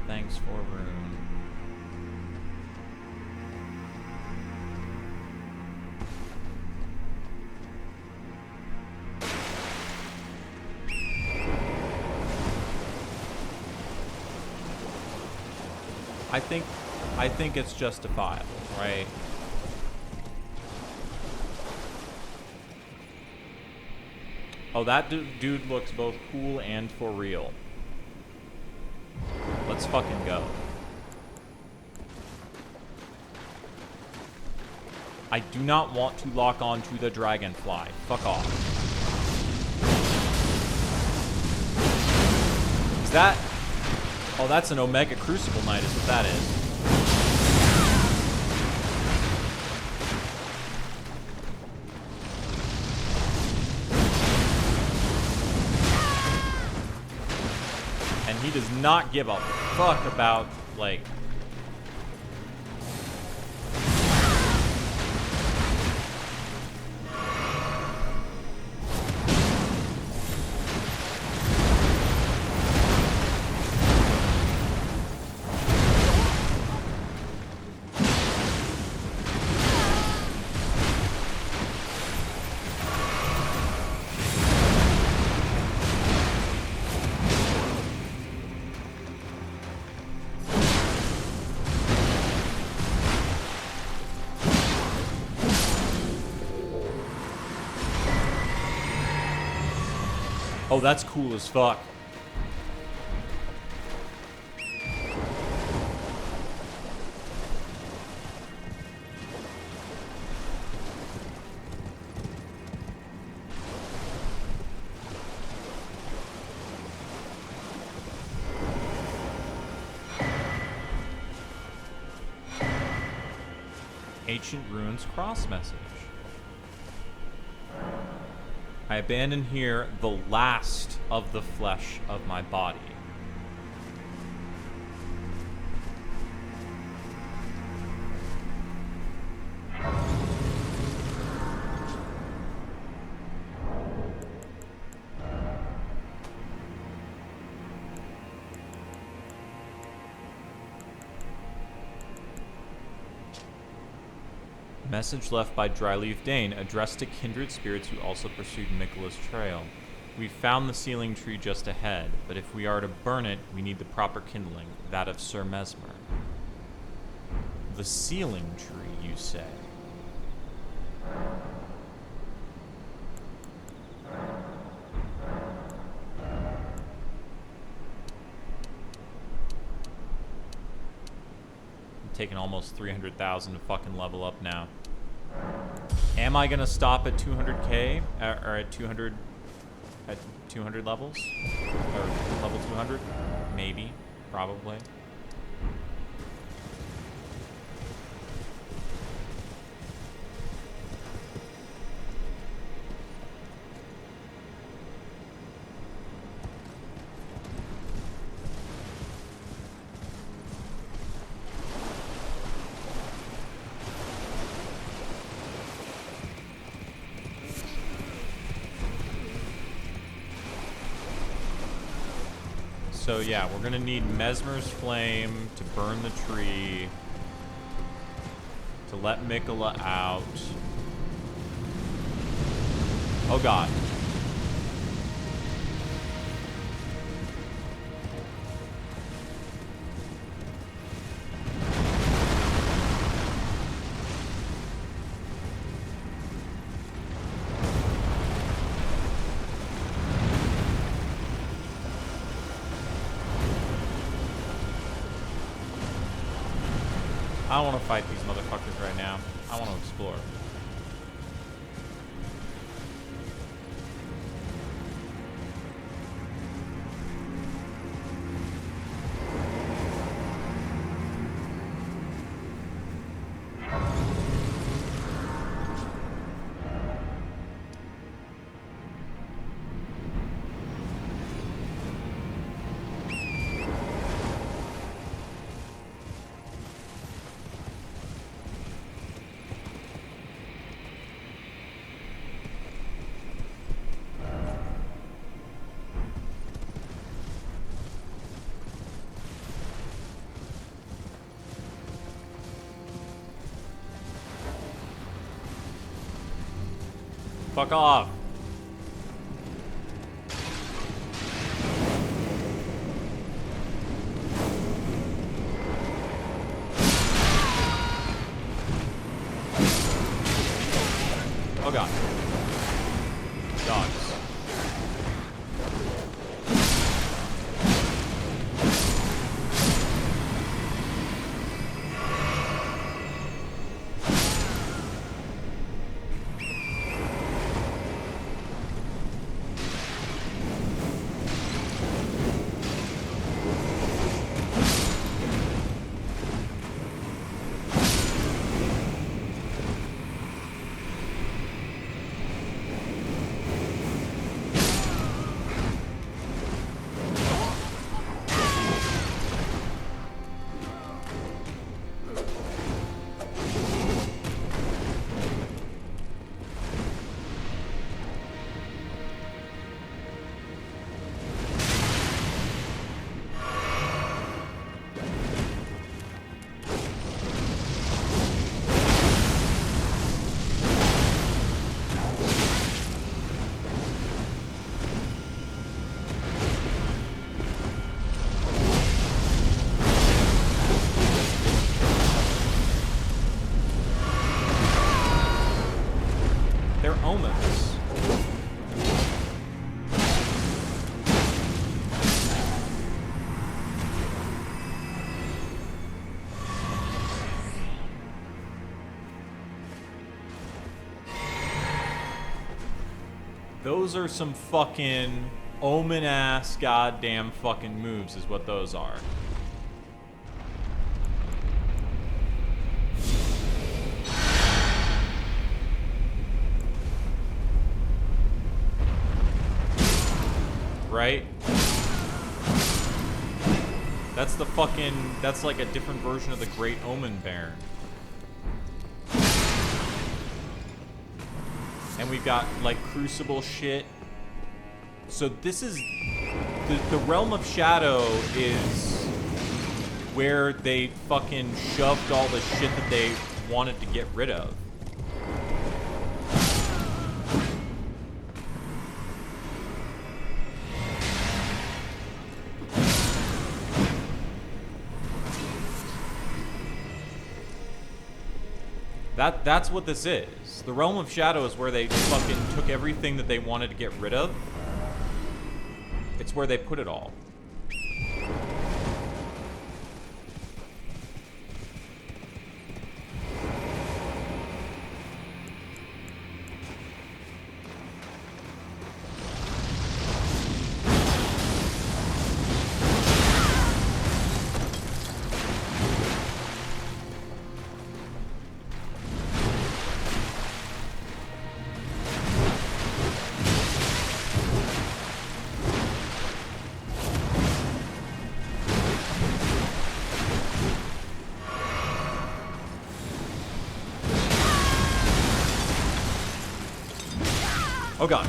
Thanks for room. I think it's justifiable, right? Oh, that dude looks both cool and for real. Let's fucking go. I do not want to lock on to the dragonfly. Fuck off. Is that... Oh, that's an Omega Crucible Knight is what that is. And he does not give a fuck about, like... Oh, that's cool as fuck. Ancient Ruins cross message. I abandon here the last of the flesh of my body. Message left by Dryleaf Dane, addressed to kindred spirits who also pursued Miquella's trail. We found the sealing tree just ahead, but if we are to burn it, we need the proper kindling, that of Sir Mesmer. The sealing tree, you say? I'm taking almost 300,000 to fucking level up now. Am I gonna stop at 200k or at 200 levels or level 200? Maybe, probably. So yeah, we're gonna need Mesmer's flame to burn the tree, to let Miquella out. Oh god. I don't want to fight these motherfuckers right now. I want to explore. Fuck off. Oh god. Dogs. They're omens. Those are some fucking omen-ass goddamn fucking moves is what those are. Right? That's the fucking... That's like a different version of the Great Omen Baron. And we've got, like, Crucible shit. So this is... The Realm of Shadow is where they fucking shoved all the shit that they wanted to get rid of. That's what this is. The Realm of Shadow is where they fucking took everything that they wanted to get rid of. It's where they put it all. Oh god.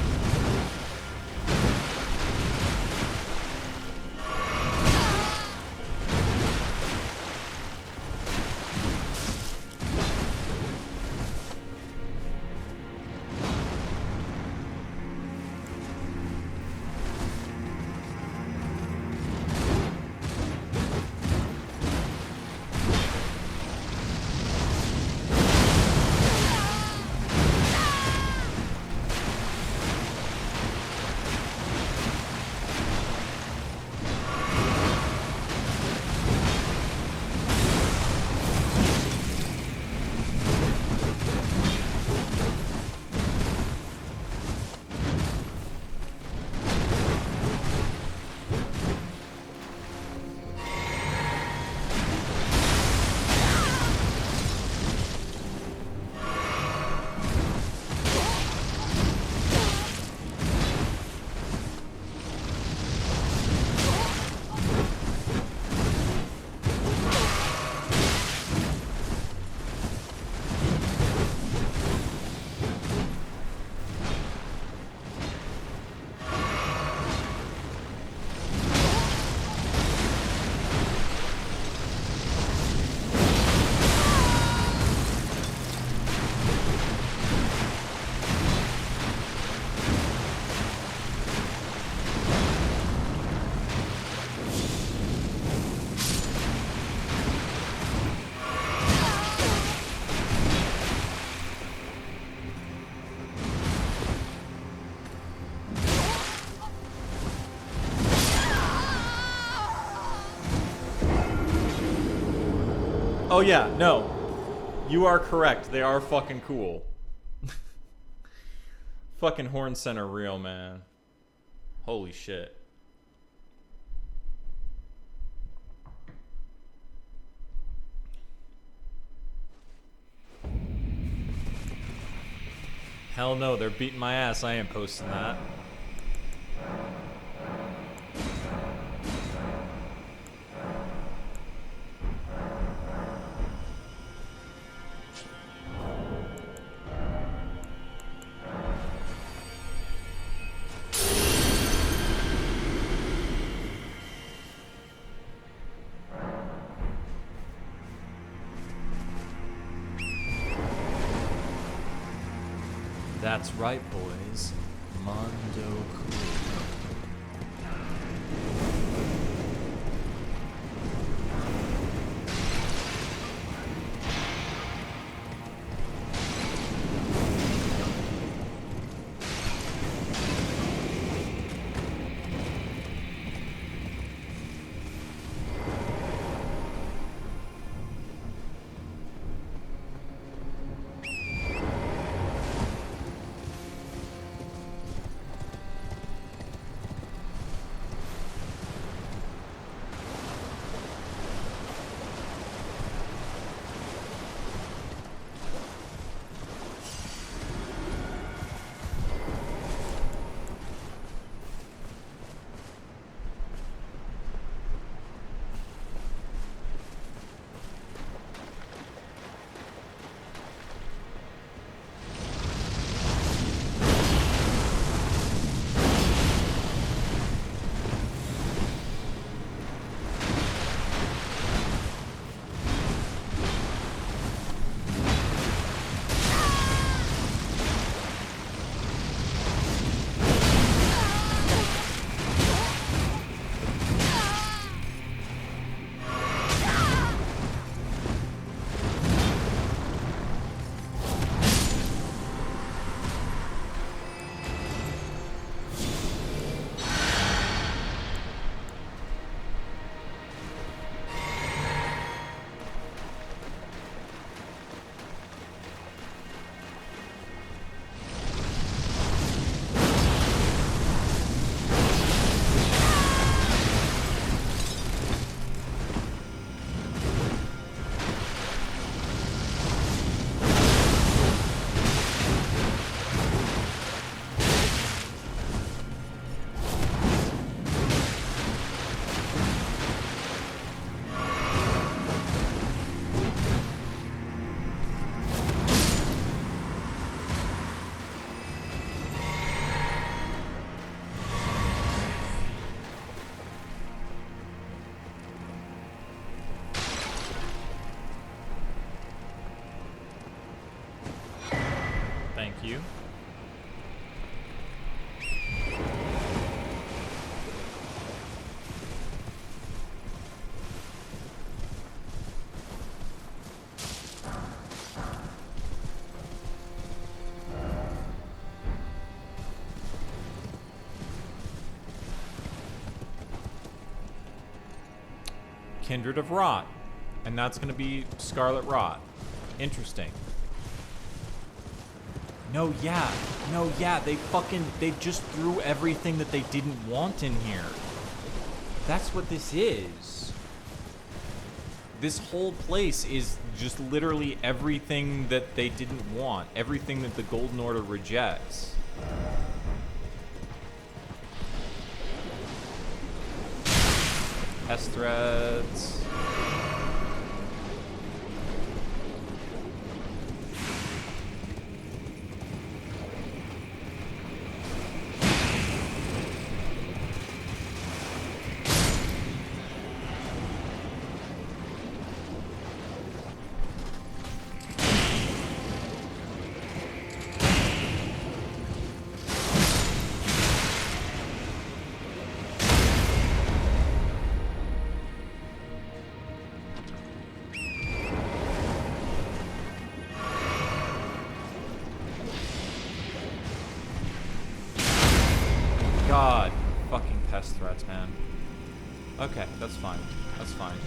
Oh yeah, no. You are correct. They are fucking cool. Fucking horn center real, man. Holy shit. Hell no, they're beating my ass. I ain't posting that. That's right, boys. Mondo Cool. Thank you. Kindred of Rot. And that's going to be Scarlet Rot. Interesting. No, yeah. No, yeah. They just threw everything that they didn't want in here. That's what this is. This whole place is just literally everything that they didn't want. Everything that the Golden Order rejects. Test threads. God, fucking pest threats, man. Okay, that's fine. That's fine.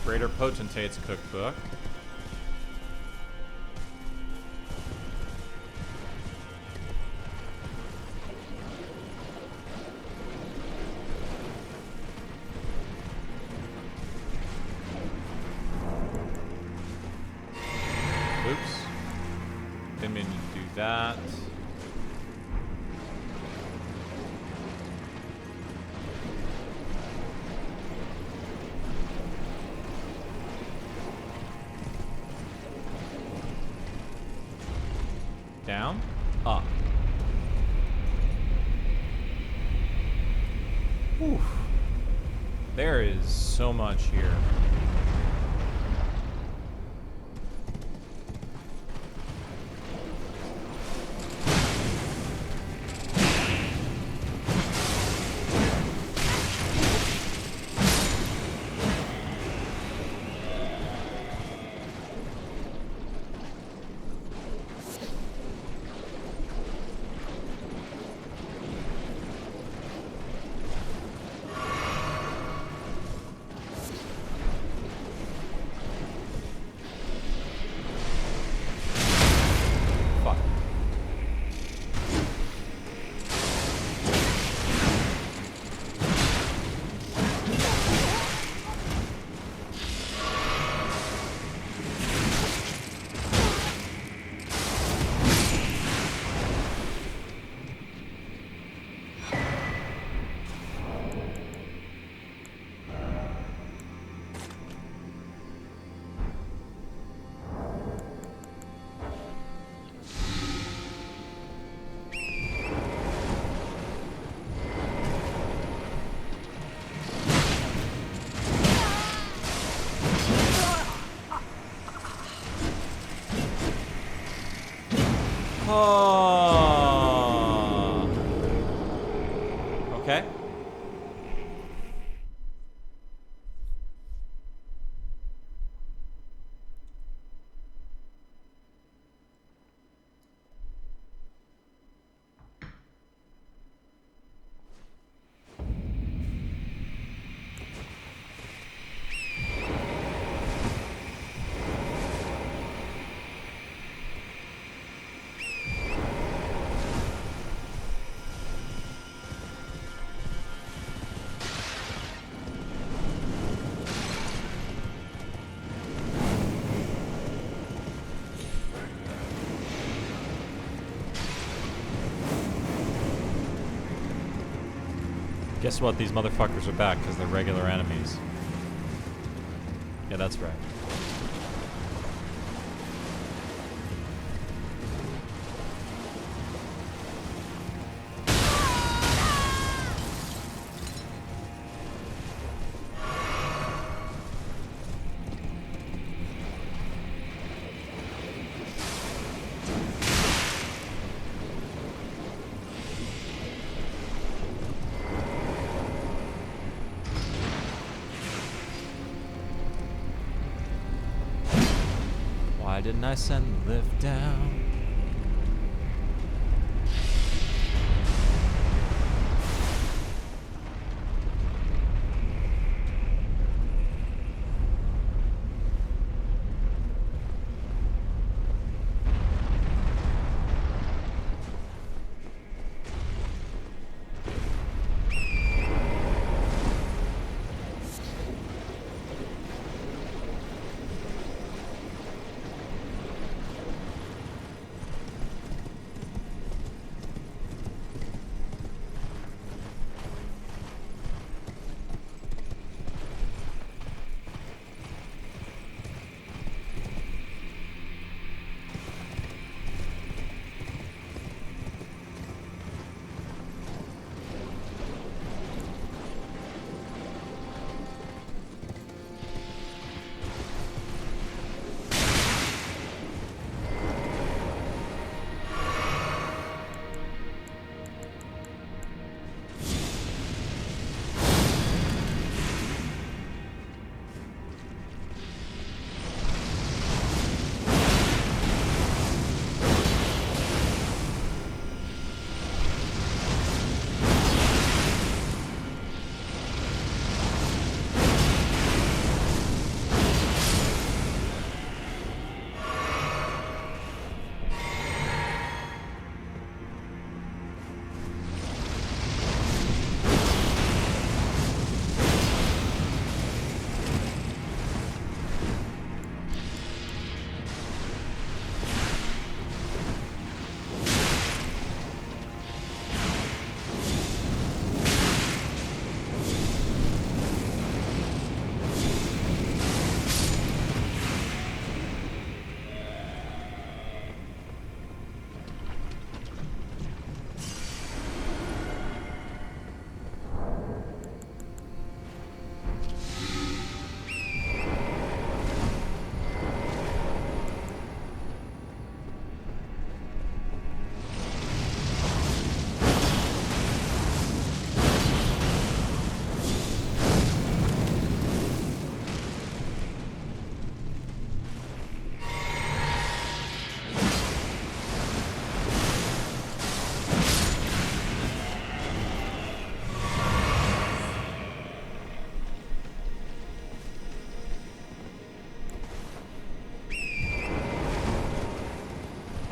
Greater Potentate's cookbook. Oops. Didn't mean to do that. Down, up. Whew. There is so much here. Oh. Okay. Guess what? These motherfuckers are back because they're regular enemies. Yeah, that's right. Why didn't I send the lift down?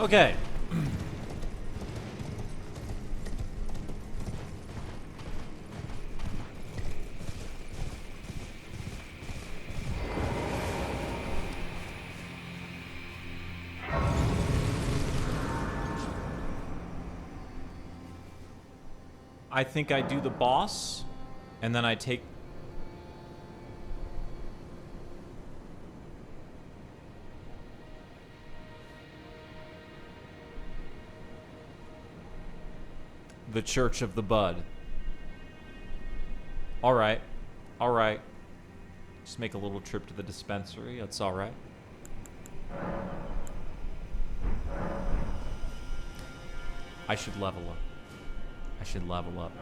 Okay. I think I do the boss, and then I take... the Church of the Bud. Alright. Alright. Just make a little trip to the dispensary. That's alright. I should level up. I should level up.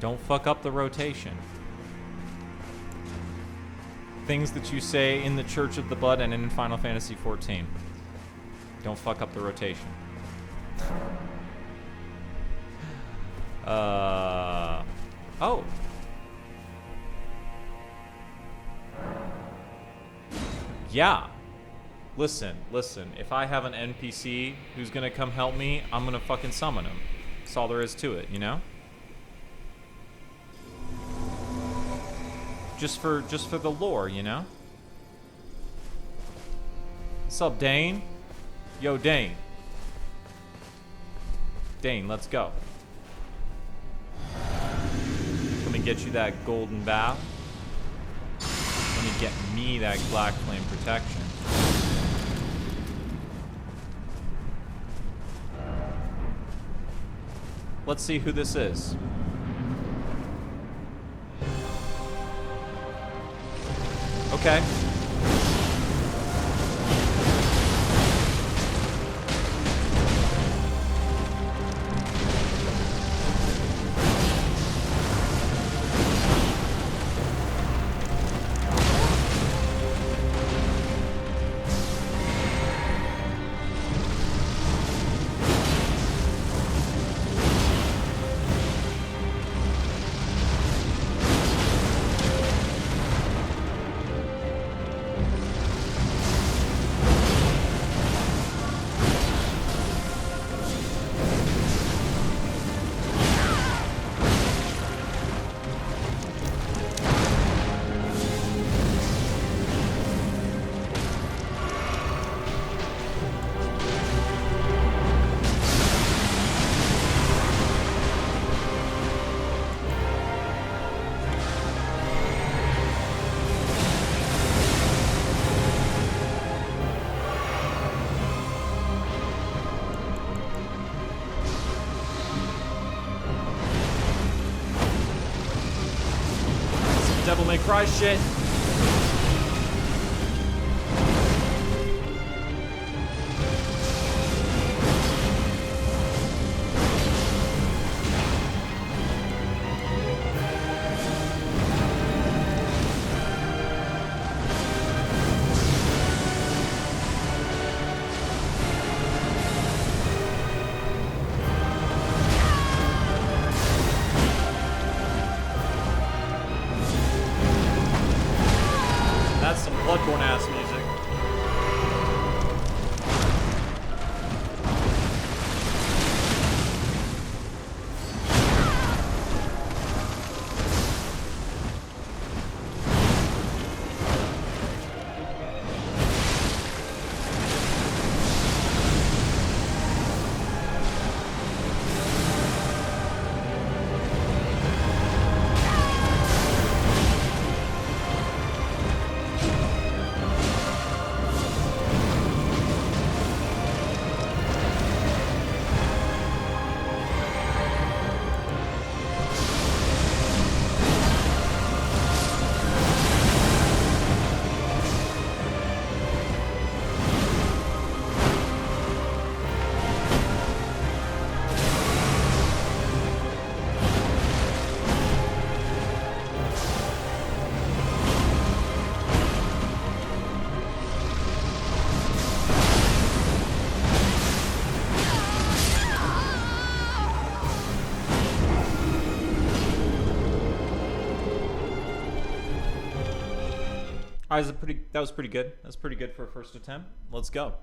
Don't fuck up the rotation. Things that you say in the Church of the Bud and in Final Fantasy XIV. Don't fuck up the rotation. Oh. Yeah. Listen. If I have an NPC who's gonna come help me, I'm gonna fucking summon him. That's all there is to it, you know? Just for the lore, you know? What's up, Dane? Yo, Dane. Dane, let's go. Let me get you that golden bow. Let me get me that black flame protection. Let's see who this is. Okay. Devil May Cry shit. All right, that was pretty good. That was pretty good for a first attempt. Let's go.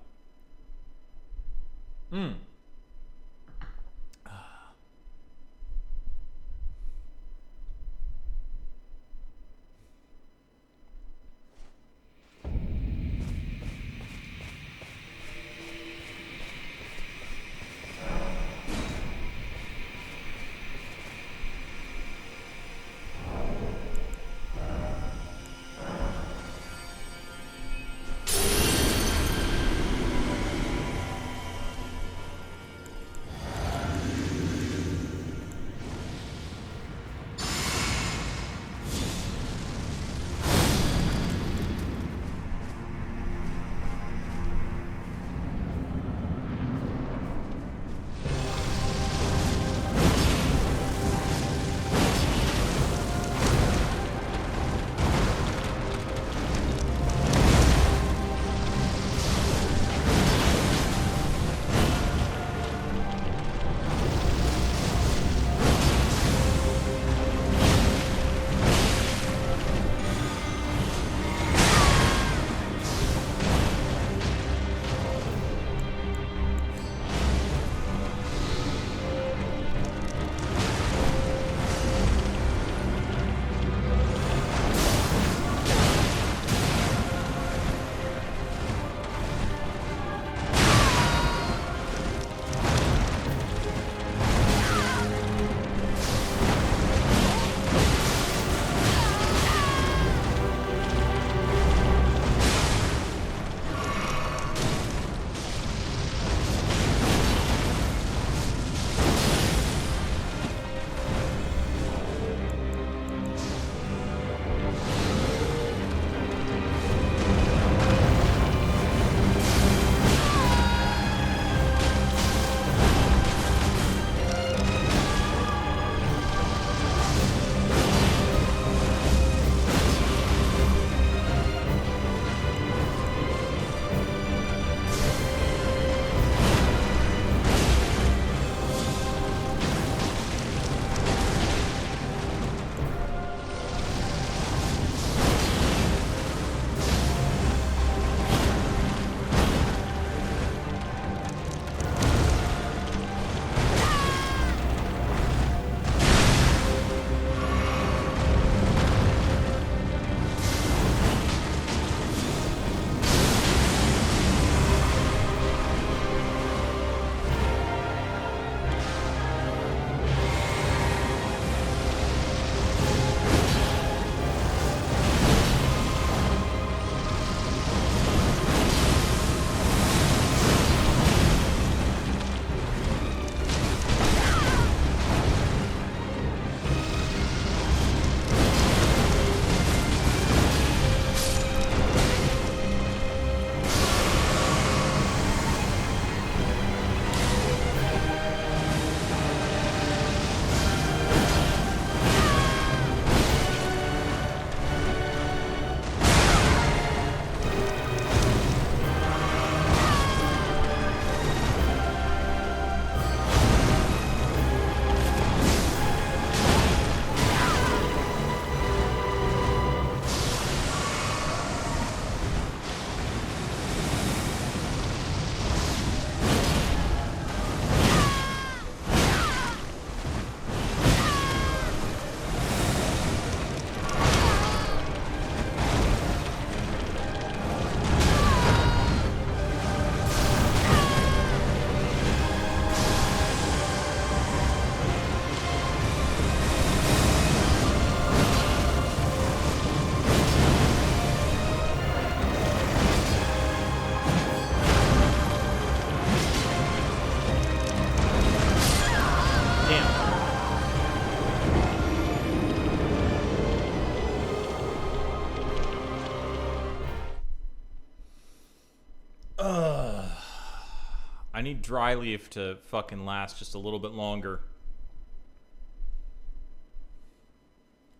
I need dry leaf to fucking last just a little bit longer.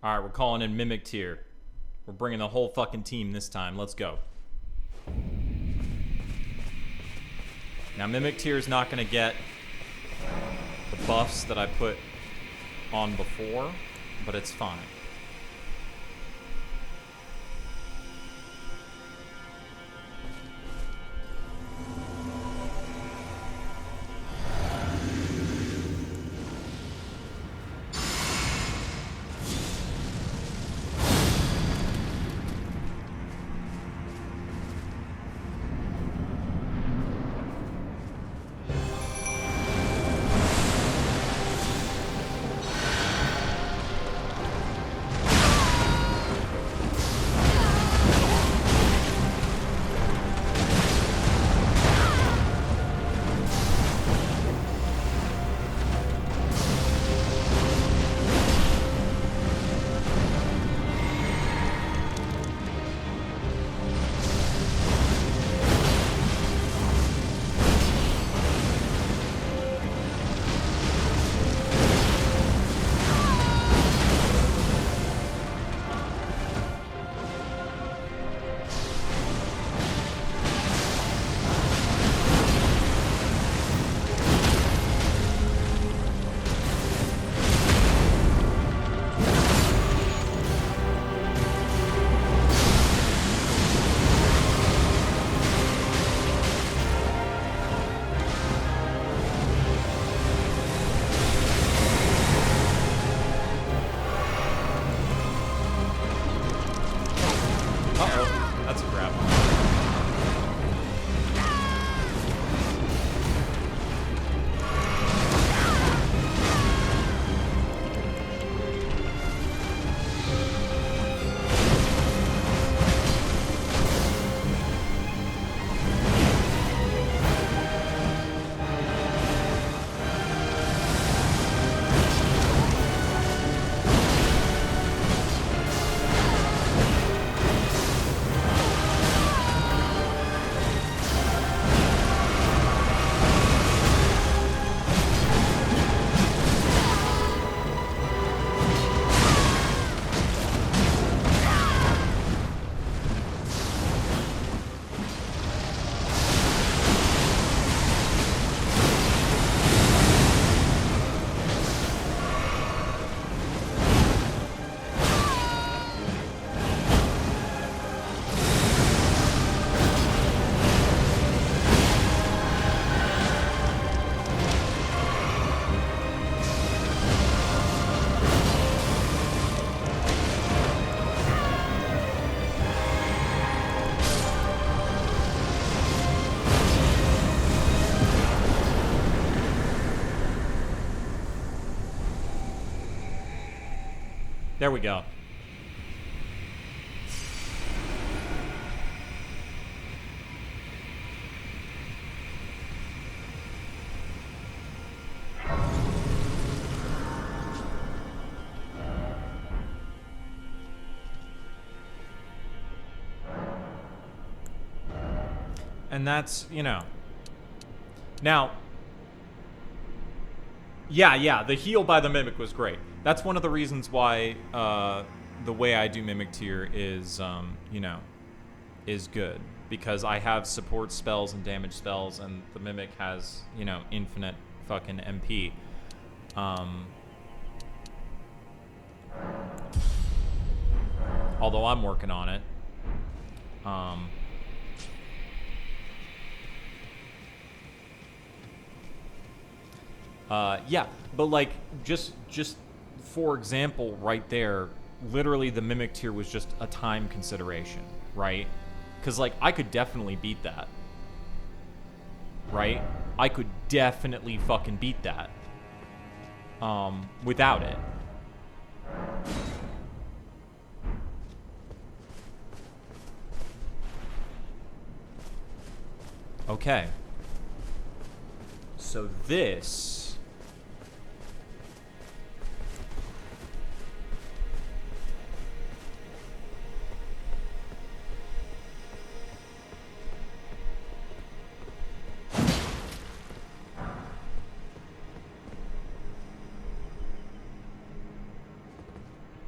Alright, we're calling in Mimic Tier. We're bringing the whole fucking team this time. Let's go. Now, Mimic Tier is not going to get the buffs that I put on before, but it's fine. There we go. And that's, you know. Now, yeah, the heal by the Mimic was great. That's one of the reasons why the way I do Mimic tier is, you know, is good. Because I have support spells and damage spells, and the Mimic has, you know, infinite fucking MP. Although I'm working on it. Yeah, but like just for example, right there, literally the Mimic tier was just a time consideration, right? Because like I could definitely beat that, right? I could definitely fucking beat that, without it. Okay. So this.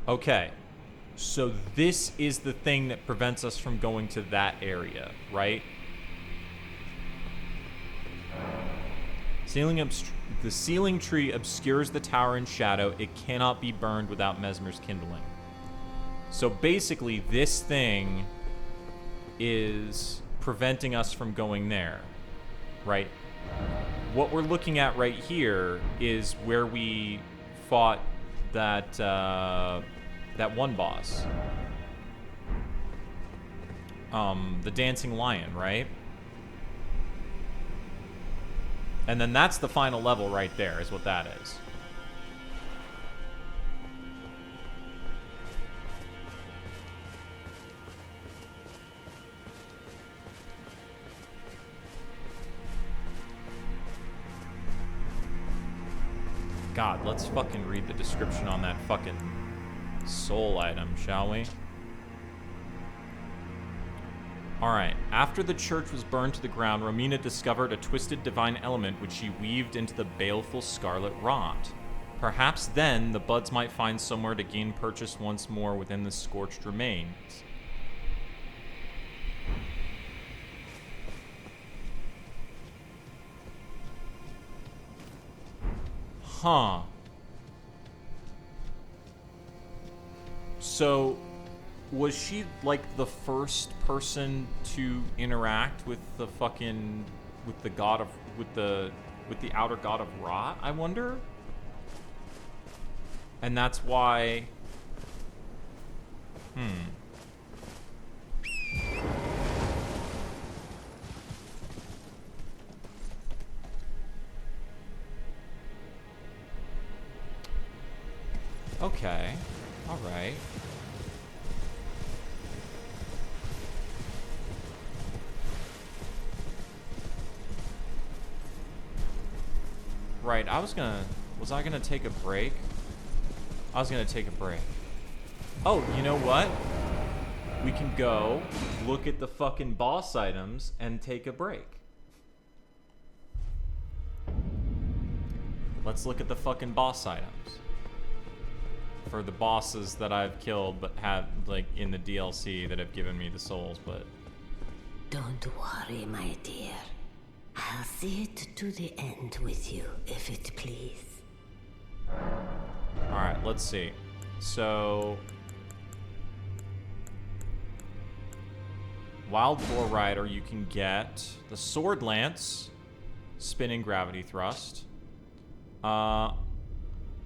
Okay, so this is the thing that prevents us from going to that area, right? The ceiling tree obscures the tower in shadow. It cannot be burned without Mesmer's kindling. So basically, this thing is preventing us from going there, right? What we're looking at right here is where we fought that that one boss, the dancing lion, right? And then that's the final level right there, is what that is. God, let's fucking read the description on that fucking soul item, shall we? Alright, after the church was burned to the ground, Romina discovered a twisted divine element which she weaved into the baleful scarlet rot. Perhaps then the buds might find somewhere to gain purchase once more within the scorched remains. Huh. So, was she like the first person to interact with the fucking with the god of with the outer god of rot, I wonder? And that's why Okay. All right. Right, was I gonna take a break? I was gonna take a break. Oh, you know what? We can go look at the fucking boss items and take a break. Let's look at the fucking boss items. For the bosses that I've killed but have, like, in the DLC that have given me the souls, but... Don't worry, my dear. I'll see it to the end with you, if it please. Alright, let's see. So... Wild Boar Rider, you can get the Sword Lance, Spinning Gravity Thrust.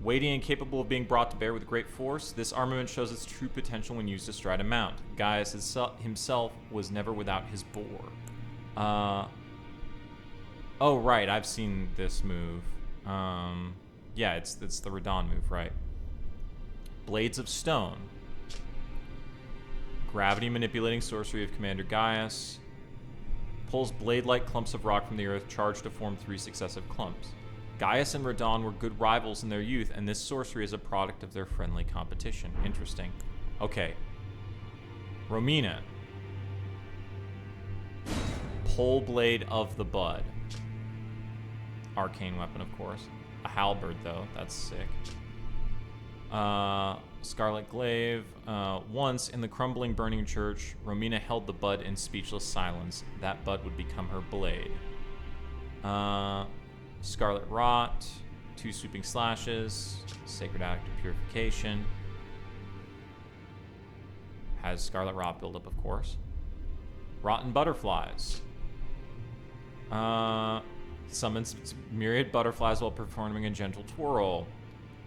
Weighty and capable of being brought to bear with great force, this armament shows its true potential when used astride a mount. Gaius himself was never without his boar. Oh, right, I've seen this move. Yeah, it's the Radon move, right. Blades of Stone. Gravity manipulating sorcery of Commander Gaius. Pulls blade-like clumps of rock from the earth, charged to form 3 successive clumps. Gaius and Radon were good rivals in their youth, and this sorcery is a product of their friendly competition. Interesting. Okay. Romina. Pole Blade of the Bud. Arcane weapon, of course. A halberd, though. That's sick. Scarlet Glaive. Once, in the crumbling, burning church, Romina held the bud in speechless silence. That bud would become her blade. Scarlet Rot. 2 sweeping slashes. Sacred Act of Purification. Has Scarlet Rot buildup, of course. Rotten Butterflies. Summons myriad butterflies while performing a gentle twirl.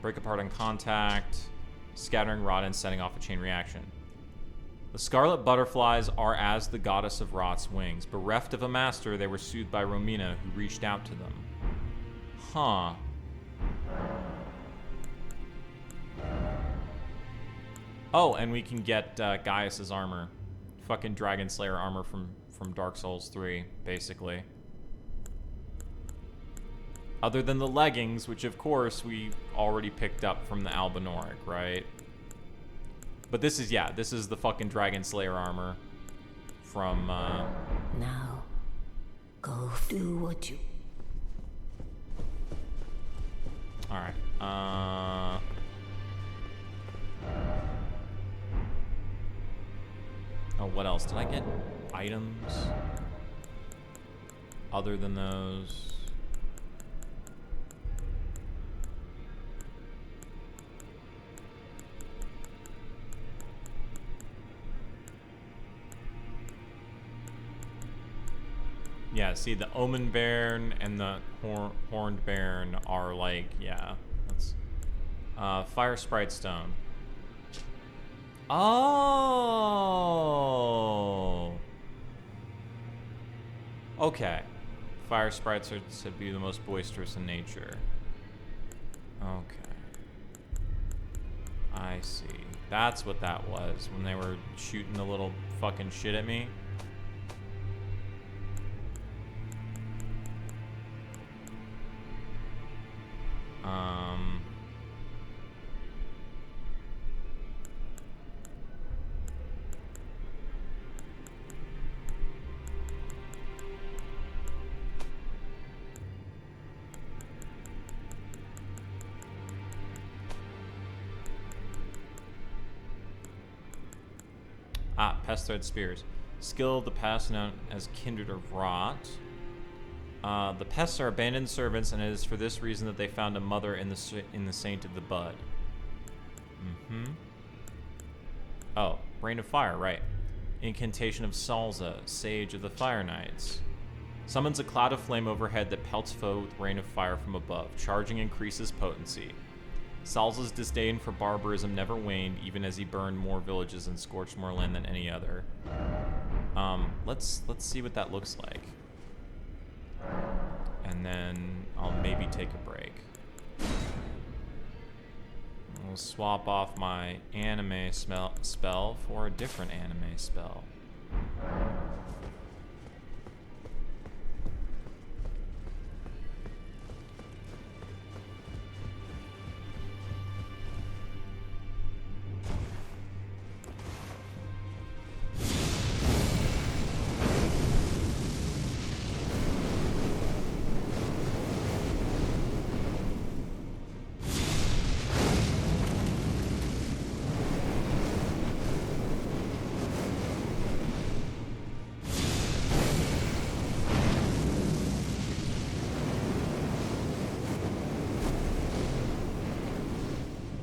Break apart on contact. Scattering rot and setting off a chain reaction. The Scarlet Butterflies are as the goddess of Rot's wings. Bereft of a master, they were soothed by Romina, who reached out to them. Huh. Oh, and we can get Gaius's armor. Fucking Dragon Slayer armor from Dark Souls 3, basically. Other than the leggings, which of course we already picked up from the Albinoric, right? But this is, yeah, this is the fucking Dragon Slayer armor from, Now, go do what you... Alright, oh, what else? Did I get items other than those? Yeah, see, the Omen Bairn and the Horned Bairn are like, yeah. That's Fire Sprite Stone. Oh! Okay. Fire Sprites are said to be the most boisterous in nature. Okay. I see. That's what that was, when they were shooting the little fucking shit at me. Pest Thread Spears. Skill of the pest known as Kindred of Rot. The pests are abandoned servants, and it is for this reason that they found a mother in the Saint of the Bud. Oh, Rain of Fire, right. Incantation of Salza, Sage of the Fire Knights. Summons a cloud of flame overhead that pelts foe with rain of fire from above. Charging increases potency. Salza's disdain for barbarism never waned, even as he burned more villages and scorched more land than any other. Let's see what that looks like. And then I'll maybe take a break. I'll swap off my anime spell for a different anime spell.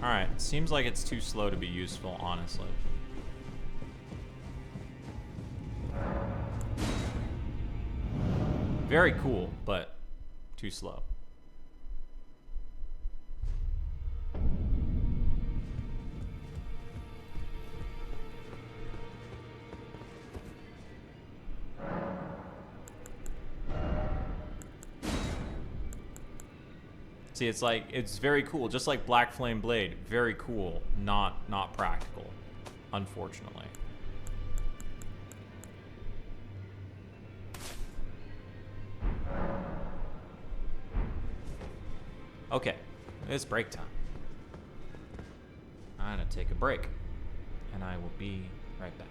Alright, seems like it's too slow to be useful, honestly. Very cool, but too slow. See, it's like, it's very cool. Just like Black Flame Blade. Very cool. Not practical. Unfortunately. Okay. It's break time. I'm gonna take a break. And I will be right back.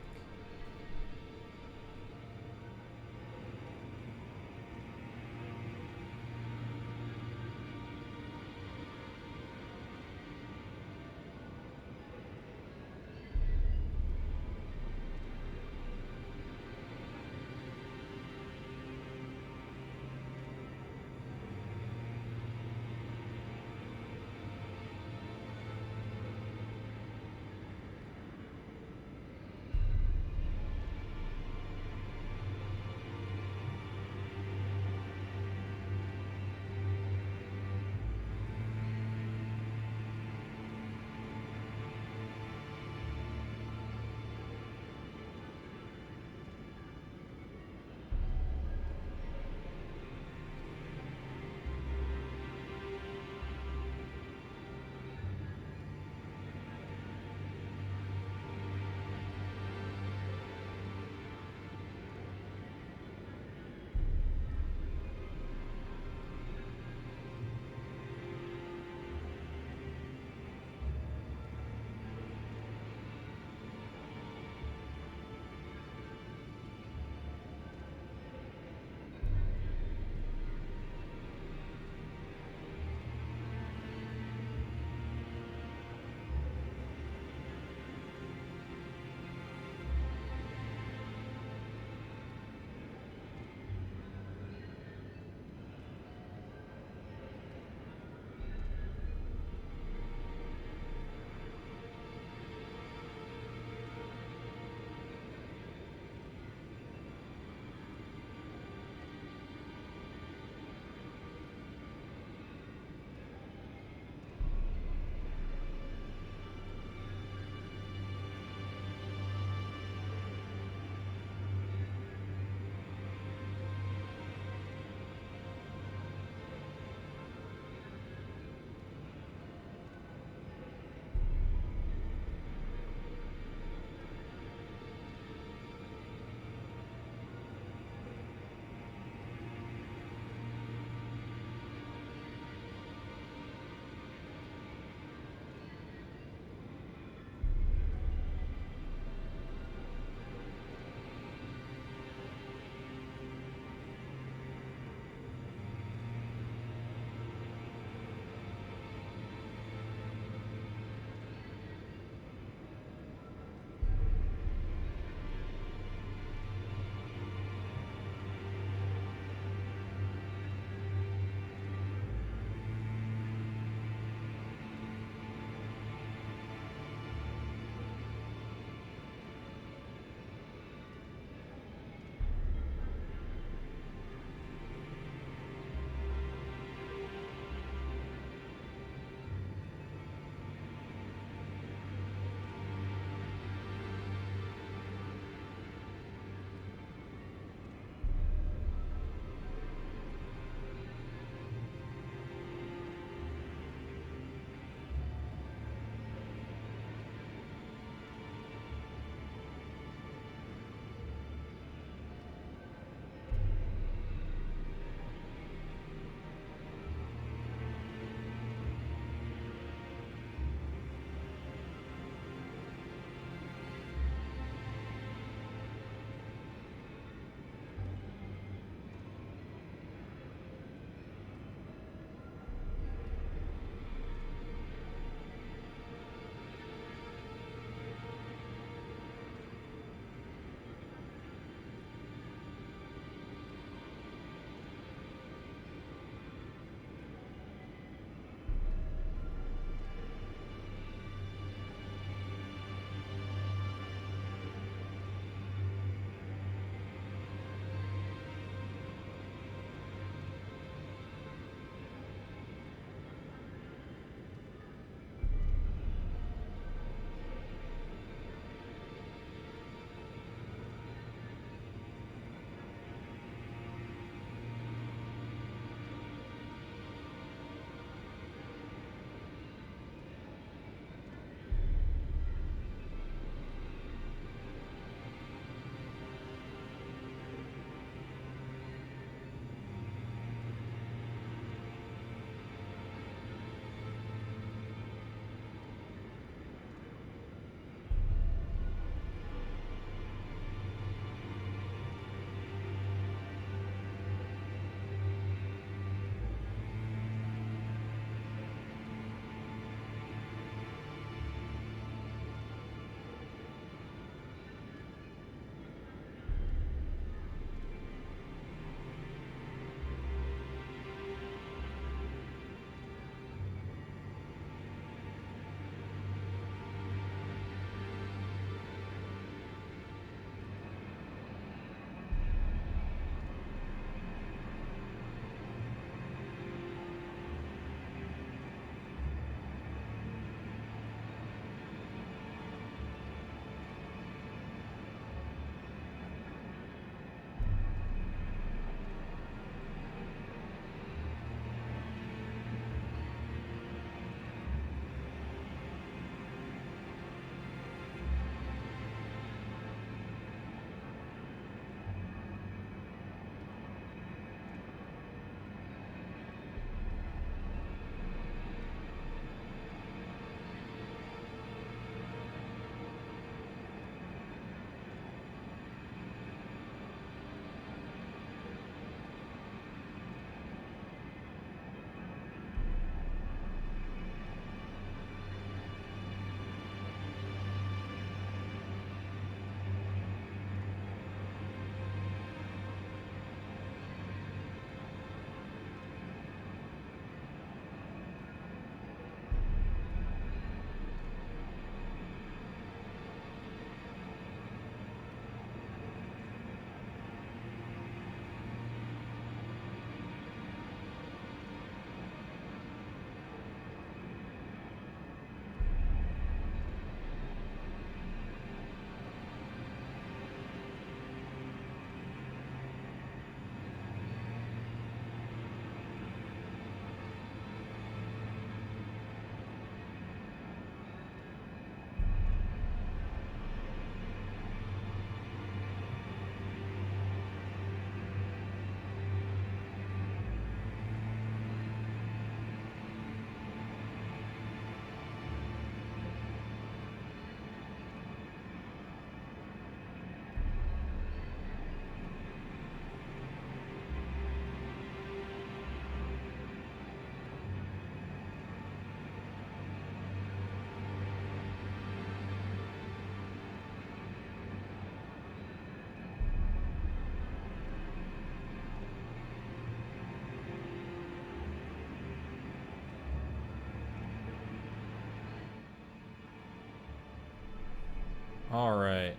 All right.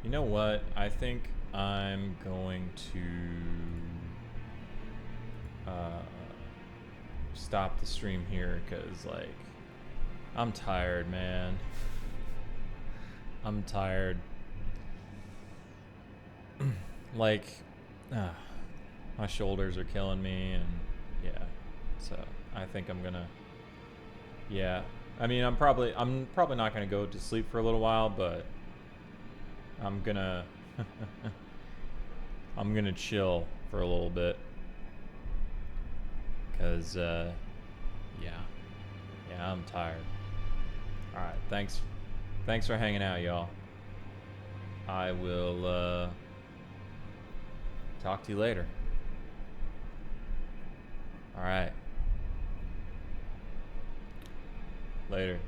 You know what? I think I'm going to stop the stream here because, like, I'm tired, man. I'm tired. Like, my shoulders are killing me, and yeah. So I think I'm gonna. Yeah. I mean, I'm probably not gonna go to sleep for a little while, but I'm gonna I'm gonna chill for a little bit. Cause yeah, I'm tired. All right, thanks for hanging out, y'all. I will talk to you later. All right, later.